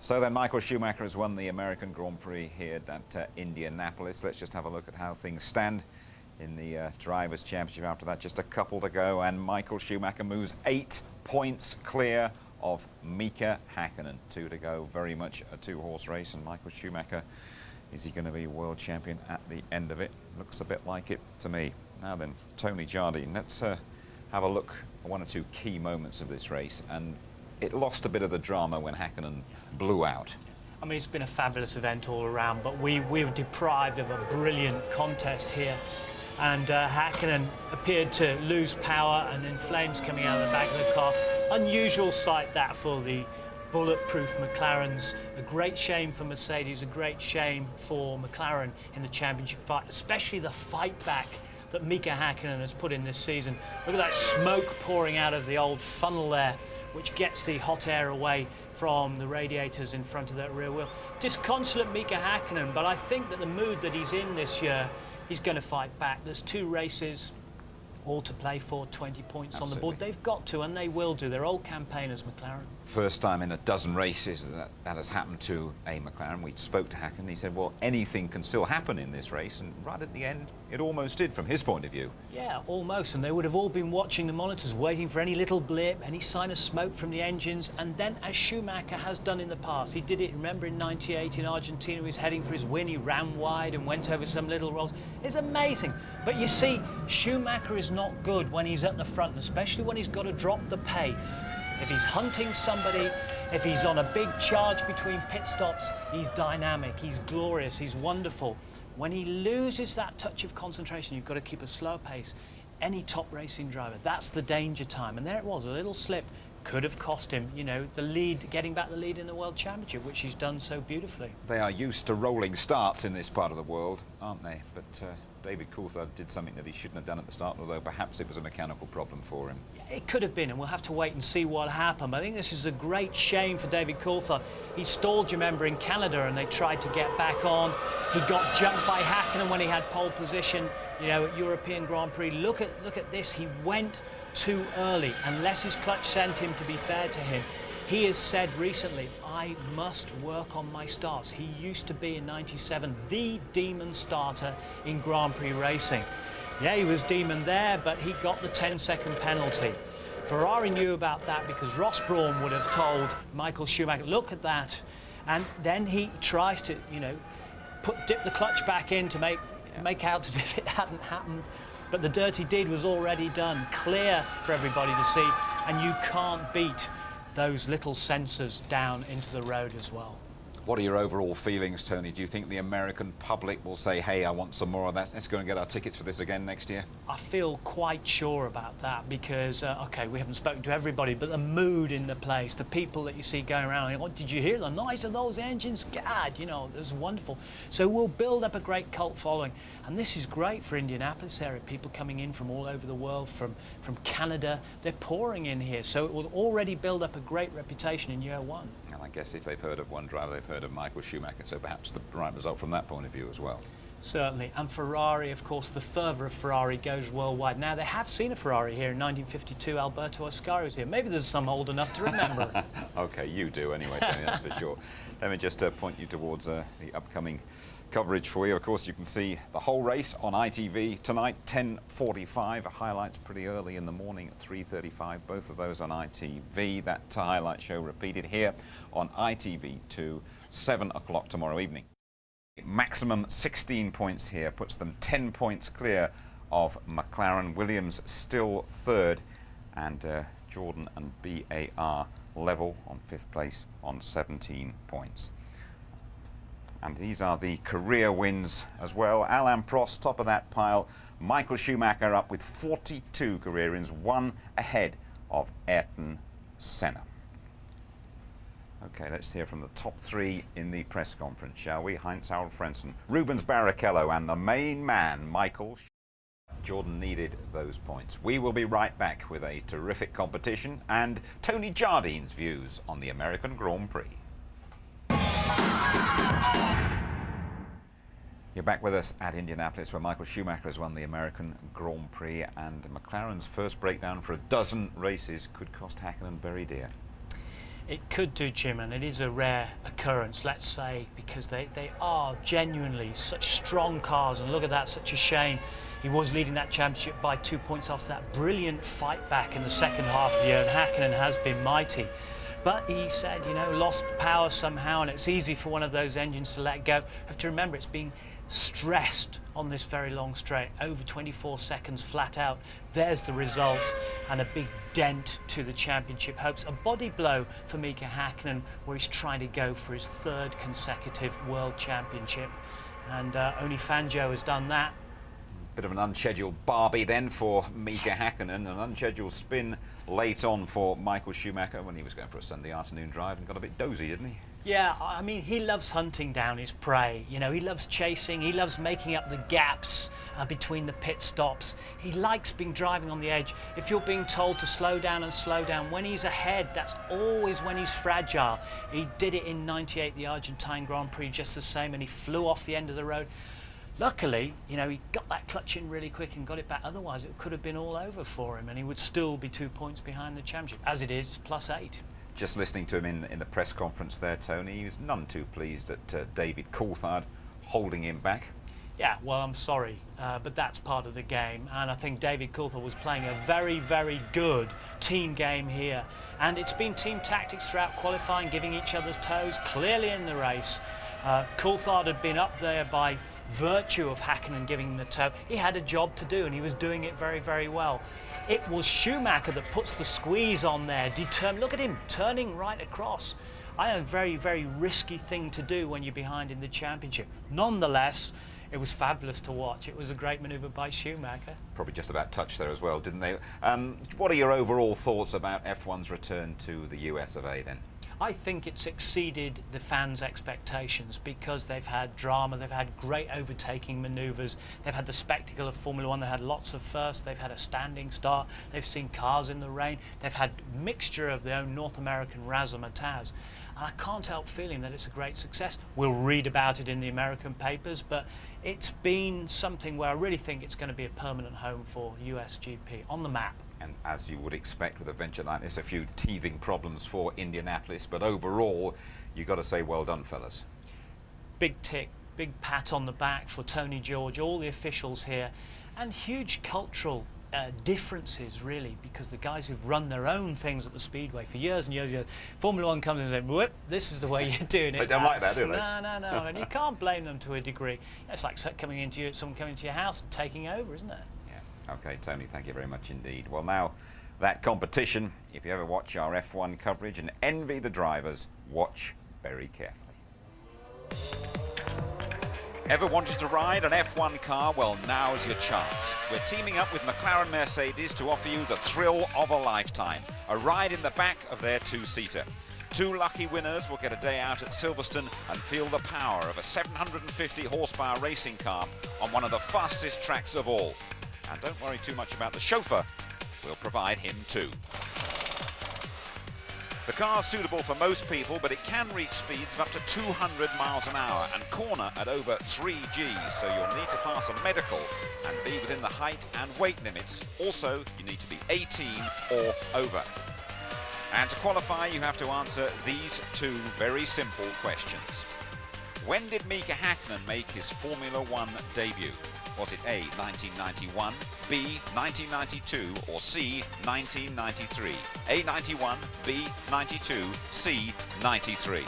So then Michael Schumacher has won the American Grand Prix here at Indianapolis. Let's just have a look at how things stand in the Drivers' Championship after that. Just a couple to go, and Michael Schumacher moves 8 points clear of Mika Häkkinen. 2 to go, very much a two-horse race, and Michael Schumacher, is he going to be world champion at the end of it? Looks a bit like it to me. Now then, Tony Jardine, let's have a look at one or two key moments of this race, and it lost a bit of the drama when Häkkinen blew out. I mean, it's been a fabulous event all around, but we were deprived of a brilliant contest here. And Häkkinen appeared to lose power, and then flames coming out of the back of the car. Unusual sight that for the bulletproof McLarens. A great shame for Mercedes, a great shame for McLaren in the championship fight, especially the fight back that Mika Häkkinen has put in this season. Look at that smoke pouring out of the old funnel there, which gets the hot air away from the radiators in front of that rear wheel. Disconsolate Mika Häkkinen, but I think that the mood that he's in this year, he's going to fight back. There's 2 races, all to play for, 20 points Absolutely. On the board. They've got to, and they will do. They're old campaigners, McLaren. First time in a dozen races that has happened to a McLaren. We spoke to Häkkinen. He said, well, anything can still happen in this race, and right at the end, it almost did from his point of view. Yeah, almost, and they would have all been watching the monitors, waiting for any little blip, any sign of smoke from the engines, and then, as Schumacher has done in the past, he did it, remember, in '98 in Argentina, he was heading for his win, he ran wide and went over some little rolls. It's amazing, but you see, Schumacher is not good when he's at the front, especially when he's got to drop the pace. If he's hunting somebody, if he's on a big charge between pit stops, he's dynamic, he's glorious, he's wonderful. When he loses that touch of concentration, you've got to keep a slow pace. Any top racing driver, that's the danger time. And there it was, a little slip could have cost him, you know, the lead, getting back the lead in the World Championship, which he's done so beautifully. They are used to rolling starts in this part of the world, aren't they? But David Coulthard did something that he shouldn't have done at the start, although perhaps it was a mechanical problem for him. It could have been, and we'll have to wait and see what happened. But I think this is a great shame for David Coulthard. He stalled, you remember, in Canada, and they tried to get back on. He got jumped by Häkkinen when he had pole position, you know, at European Grand Prix. Look at this. He went too early, unless his clutch sent him, to be fair to him. He has said recently, I must work on my starts. He used to be in '97 the demon starter in Grand Prix racing. Yeah, he was demon there, but he got the 10-second penalty. Ferrari knew about that because Ross Brawn would have told Michael Schumacher, look at that. And then he tries to, you know, dip the clutch back in to make out as if it hadn't happened. But the dirty deed was already done, clear for everybody to see, and you can't beat those little sensors down into the road as well. What are your overall feelings, Tony? Do you think the American public will say, hey, I want some more of that, let's go and get our tickets for this again next year? I feel quite sure about that because, OK, we haven't spoken to everybody, but the mood in the place, the people that you see going around, oh, did you hear the noise of those engines? God, you know, it was wonderful. So we'll build up a great cult following. And this is great for Indianapolis area, people coming in from all over the world, from Canada, they're pouring in here. So it will already build up a great reputation in year one. And I guess if they've heard of one driver, they've heard of Michael Schumacher, so perhaps the right result from that point of view as well. Certainly, and Ferrari, of course, the fervour of Ferrari goes worldwide. Now, they have seen a Ferrari here in 1952, Alberto Ascari was here. Maybe there's some old enough to remember. OK, you do anyway, Tony, that's for sure. Let me just point you towards the upcoming coverage for you. Of course, you can see the whole race on ITV tonight, 10:45. Highlights pretty early in the morning at 3:35. Both of those on ITV. That highlight show repeated here on ITV2, 7 o'clock tomorrow evening. Maximum 16 points here puts them 10 points clear of McLaren. Williams still third, and Jordan and BAR level on 5th place on 17 points. And these are the career wins as well. Alain Prost, top of that pile. Michael Schumacher up with 42 career wins, 1 ahead of Ayrton Senna. OK, let's hear from the top 3 in the press conference, shall we? Heinz-Harald Frentzen, Rubens Barrichello, and the main man, Michael Schumacher. Jordan needed those points. We will be right back with a terrific competition and Tony Jardine's views on the American Grand Prix. You're back with us at Indianapolis, where Michael Schumacher has won the American Grand Prix, and McLaren's first breakdown for a dozen races could cost Häkkinen very dear. It could do, Jim, and it is a rare occurrence, let's say, because they are genuinely such strong cars. And look at that, such a shame. He was leading that championship by 2 points after that brilliant fight back in the second half of the year, and Hakkinen has been mighty. But he said, you know, lost power somehow, and it's easy for one of those engines to let go. You have to remember, it's been stressed on this very long straight, over 24 seconds flat out. There's the result, and a big dent to the championship hopes. A body blow for Mika Hakkinen, where he's trying to go for his 3rd consecutive World Championship. And only Fangio has done that. Bit of an unscheduled Barbie then for Mika Hakkinen, an unscheduled spin late on for Michael Schumacher when he was going for a Sunday afternoon drive and got a bit dozy, didn't he? Yeah, I mean, he loves hunting down his prey. You know, he loves chasing, he loves making up the gaps between the pit stops. He likes being driving on the edge. If you're being told to slow down and slow down, when he's ahead, that's always when he's fragile. He did it in '98, the Argentine Grand Prix, just the same, and he flew off the end of the road. Luckily, you know, he got that clutch in really quick and got it back. Otherwise, it could have been all over for him, and he would still be 2 points behind the championship. As it is, +8. Just listening to him in the press conference there, Tony, he was none too pleased at David Coulthard holding him back. Yeah, well, I'm sorry, but that's part of the game, and I think David Coulthard was playing a very, very good team game here, and it's been team tactics throughout qualifying, giving each other's toes clearly in the race. Coulthard had been up there by virtue of Hakkinen giving him the toe. He had a job to do, and he was doing it very, very well. It was Schumacher that puts the squeeze on there, determined. Look at him turning right across. I think a very, very risky thing to do when you're behind in the championship. Nonetheless, it was fabulous to watch. It was a great manoeuvre by Schumacher. Probably just about touched there as well, didn't they? What are your overall thoughts about F1's return to the US of A then? I think it's exceeded the fans' expectations because they've had drama, they've had great overtaking manoeuvres, they've had the spectacle of Formula One, they've had lots of firsts, they've had a standing start, they've seen cars in the rain, they've had a mixture of their own North American razzmatazz. And I can't help feeling that it's a great success. We'll read about it in the American papers, but it's been something where I really think it's going to be a permanent home for USGP on the map. And as you would expect with a venture like this, a few teething problems for Indianapolis, but overall, you've got to say well done, fellas. Big tick, big pat on the back for Tony George, all the officials here, and huge cultural differences, really, because the guys who've run their own things at the Speedway for years and years and years, Formula One comes in and says, whoop, this is the way you're doing it. They don't like that, do they? No, and you can't blame them to a degree. It's like someone coming into your house and taking over, isn't it? Okay, Tony, thank you very much indeed. Well, now, that competition, if you ever watch our F1 coverage and envy the drivers, watch very carefully. Ever wanted to ride an F1 car? Well, now's your chance. We're teaming up with McLaren Mercedes to offer you the thrill of a lifetime, a ride in the back of their two-seater. 2 lucky winners will get a day out at Silverstone and feel the power of a 750 horsepower racing car on one of the fastest tracks of all. And don't worry too much about the chauffeur, we'll provide him too. The car's suitable for most people, but it can reach speeds of up to 200 miles an hour and corner at over 3 Gs, so you'll need to pass a medical and be within the height and weight limits. Also, you need to be 18 or over. And to qualify, you have to answer these 2 very simple questions. When did Mika Hakkinen make his Formula One debut? Was it A, 1991, B, 1992, or C, 1993? A, 91, B, 92, C, 93.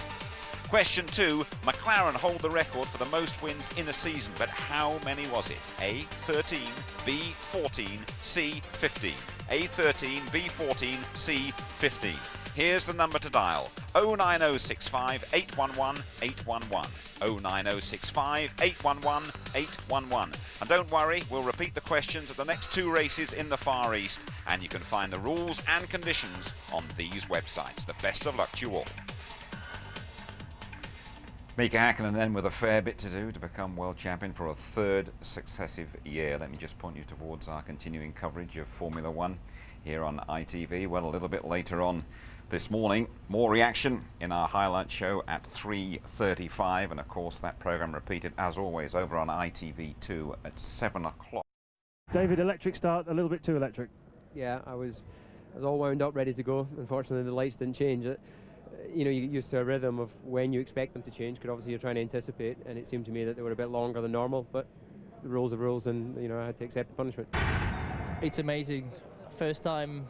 Question 2, McLaren hold the record for the most wins in a season, but how many was it? A, 13, B, 14, C, 15. A, 13, B, 14, C, 15. Here's the number to dial, 09065 811 811. 09065 811 811. And don't worry, we'll repeat the questions at the next 2 races in the Far East, and you can find the rules and conditions on these websites. The best of luck to you all. Mika Hakkinen then with a fair bit to do to become world champion for a 3rd successive year. Let me just point you towards our continuing coverage of Formula One here on ITV. Well, a little bit later on this morning, more reaction in our highlight show at 3:35, and of course that programme repeated as always over on ITV2 at 7 o'clock. David, electric start, a little bit too electric. Yeah, I was all wound up, ready to go. Unfortunately, the lights didn't change it. you know, you get used to a rhythm of when you expect them to change, because obviously you're trying to anticipate, and it seemed to me that they were a bit longer than normal, but the rules are rules, and, you know, I had to accept the punishment. It's amazing. First time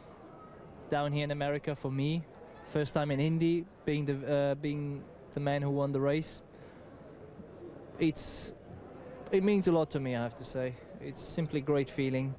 down here in America for me. First time in Indy, being the man who won the race. It means a lot to me, I have to say. It's simply a great feeling.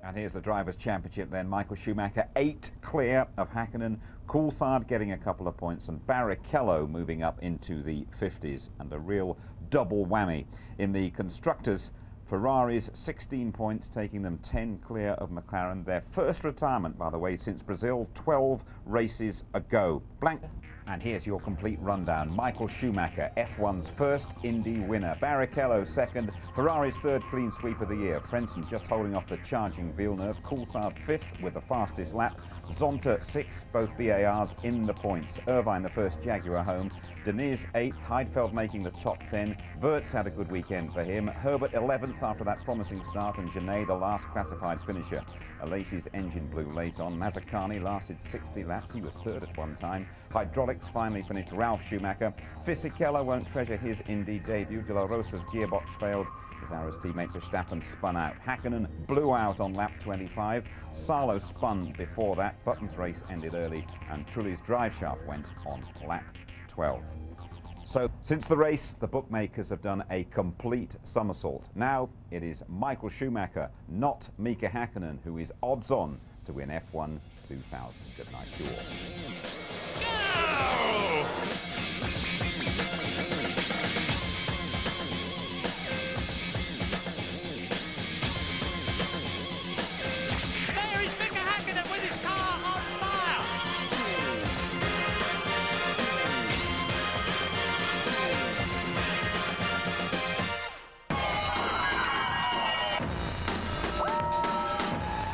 And here's the Drivers' Championship then. Michael Schumacher 8 clear of Häkkinen, Coulthard getting a couple of points, and Barrichello moving up into the 50s, and a real double whammy. In the Constructors, Ferrari's 16 points, taking them 10 clear of McLaren. Their first retirement, by the way, since Brazil 12 races ago. Blank. And here's your complete rundown. Michael Schumacher, F1's first Indy winner. Barrichello second, Ferrari's third clean sweep of the year. Frentzen just holding off the charging Villeneuve. Coulthard fifth with the fastest lap. Zonta sixth, both BARs in the points. Irvine the first Jaguar home. Deniz 8th, Heidfeld making the top 10. Wirtz had a good weekend for him. Herbert 11th after that promising start, and Genet the last classified finisher. Alesi's engine blew late on. Mazzacani lasted 60 laps. He was third at one time. Hydraulics finally finished Ralf Schumacher. Fisichella won't treasure his Indy debut. De La Rosa's gearbox failed. His Arrows teammate Verstappen spun out. Häkkinen blew out on lap 25. Salo spun before that. Button's race ended early, and Trulli's drive shaft went on lap 12. So, since the race, the bookmakers have done a complete somersault. Now, it is Michael Schumacher, not Mika Häkkinen, who is odds on to win F1 2000. Good night to you all. There is Mika Häkkinen with his car on fire.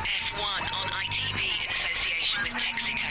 F1 on ITV in association with Texaco.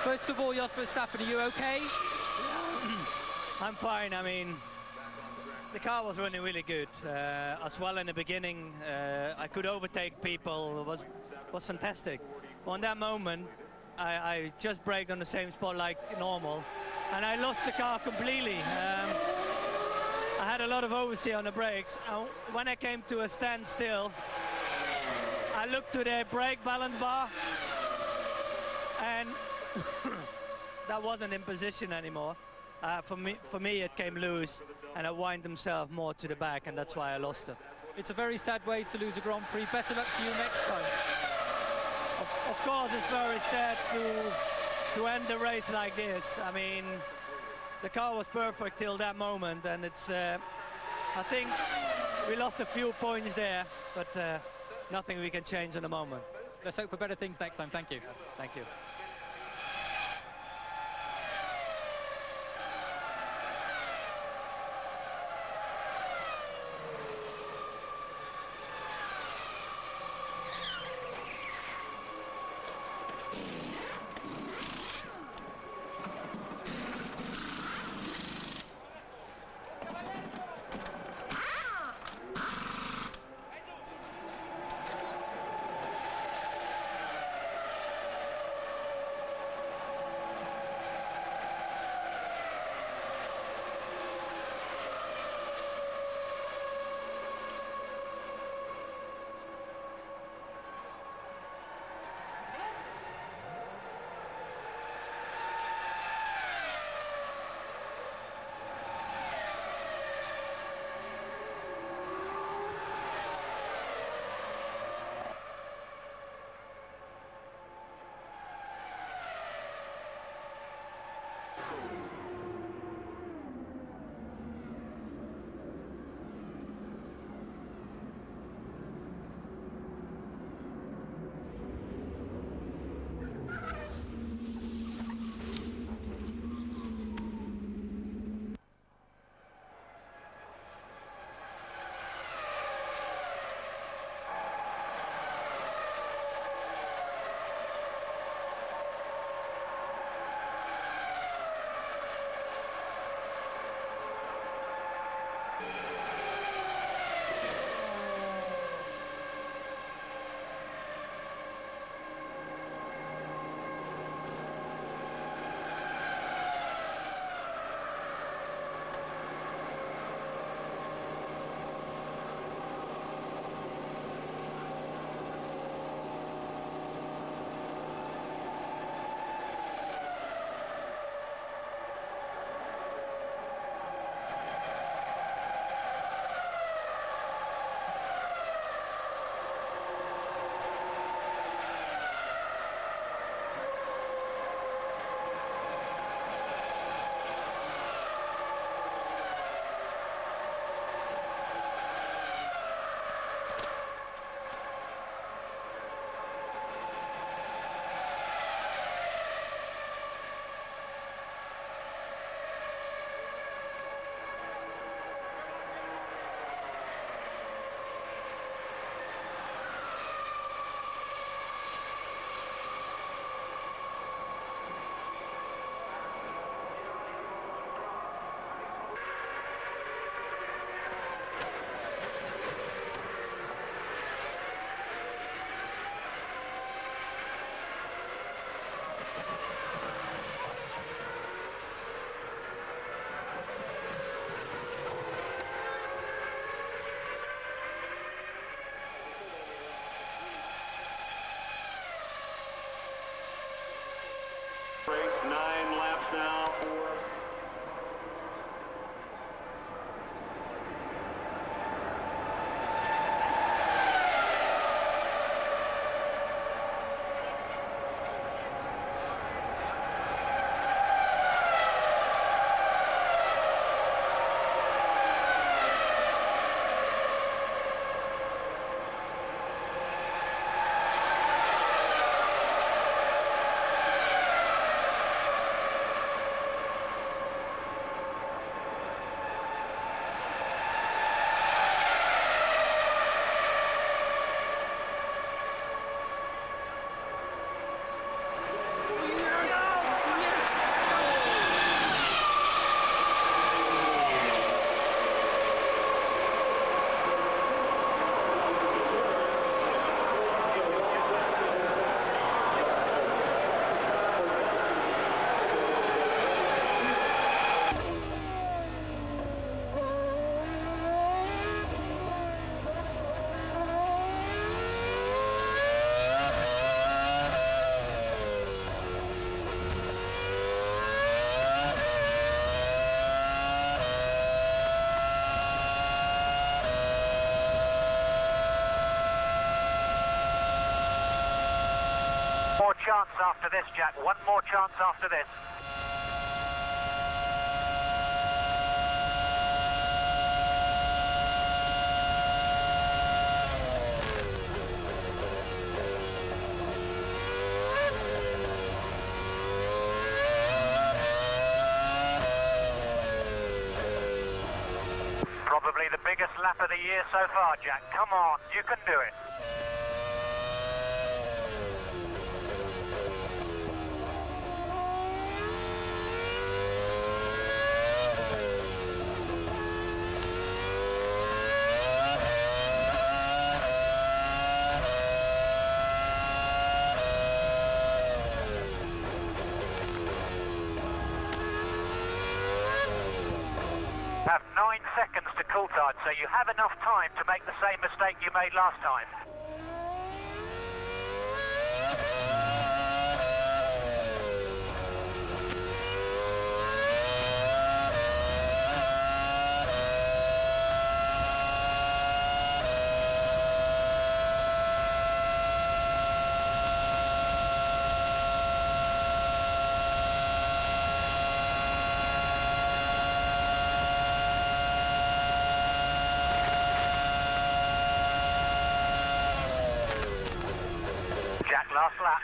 First of all, Jos Verstappen, are you okay? I'm fine. I mean, the car was running really good as well in the beginning. I could overtake people. It was fantastic. On that moment, I just braked on the same spot like normal, and I lost the car completely. I had a lot of oversteer on the brakes. When I came to a standstill, I looked to the brake balance bar, and that wasn't in position anymore. For me, it came loose, and I wind himself more to the back, and that's why I lost it. It's a very sad way to lose a Grand Prix. Better luck to you next time. Of course, it's very sad to end the race like this. I mean, the car was perfect till that moment, and it's. I think we lost a few points there, but nothing we can change in the moment. Let's hope for better things next time. Thank you. Thank you. Race 9 laps now for more chance after this, Jack. One more chance after this. Probably the biggest lap of the year so far, Jack. Come on, you can do it. Have 9 seconds to Coulthard, so you have enough time to make the same mistake you made last time. Jack, last lap.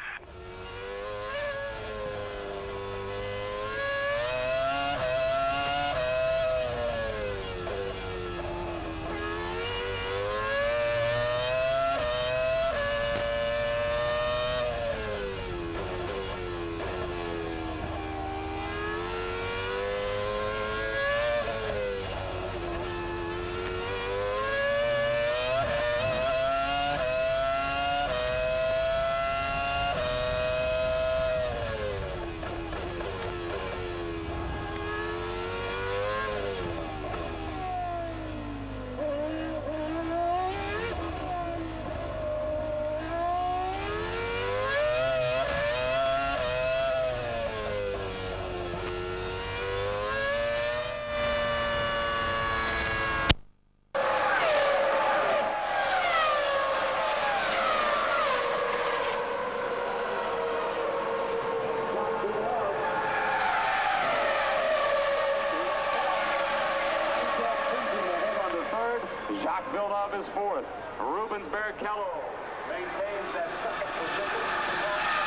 Jacques Villeneuve is fourth. Rubens Barrichello maintains that second position.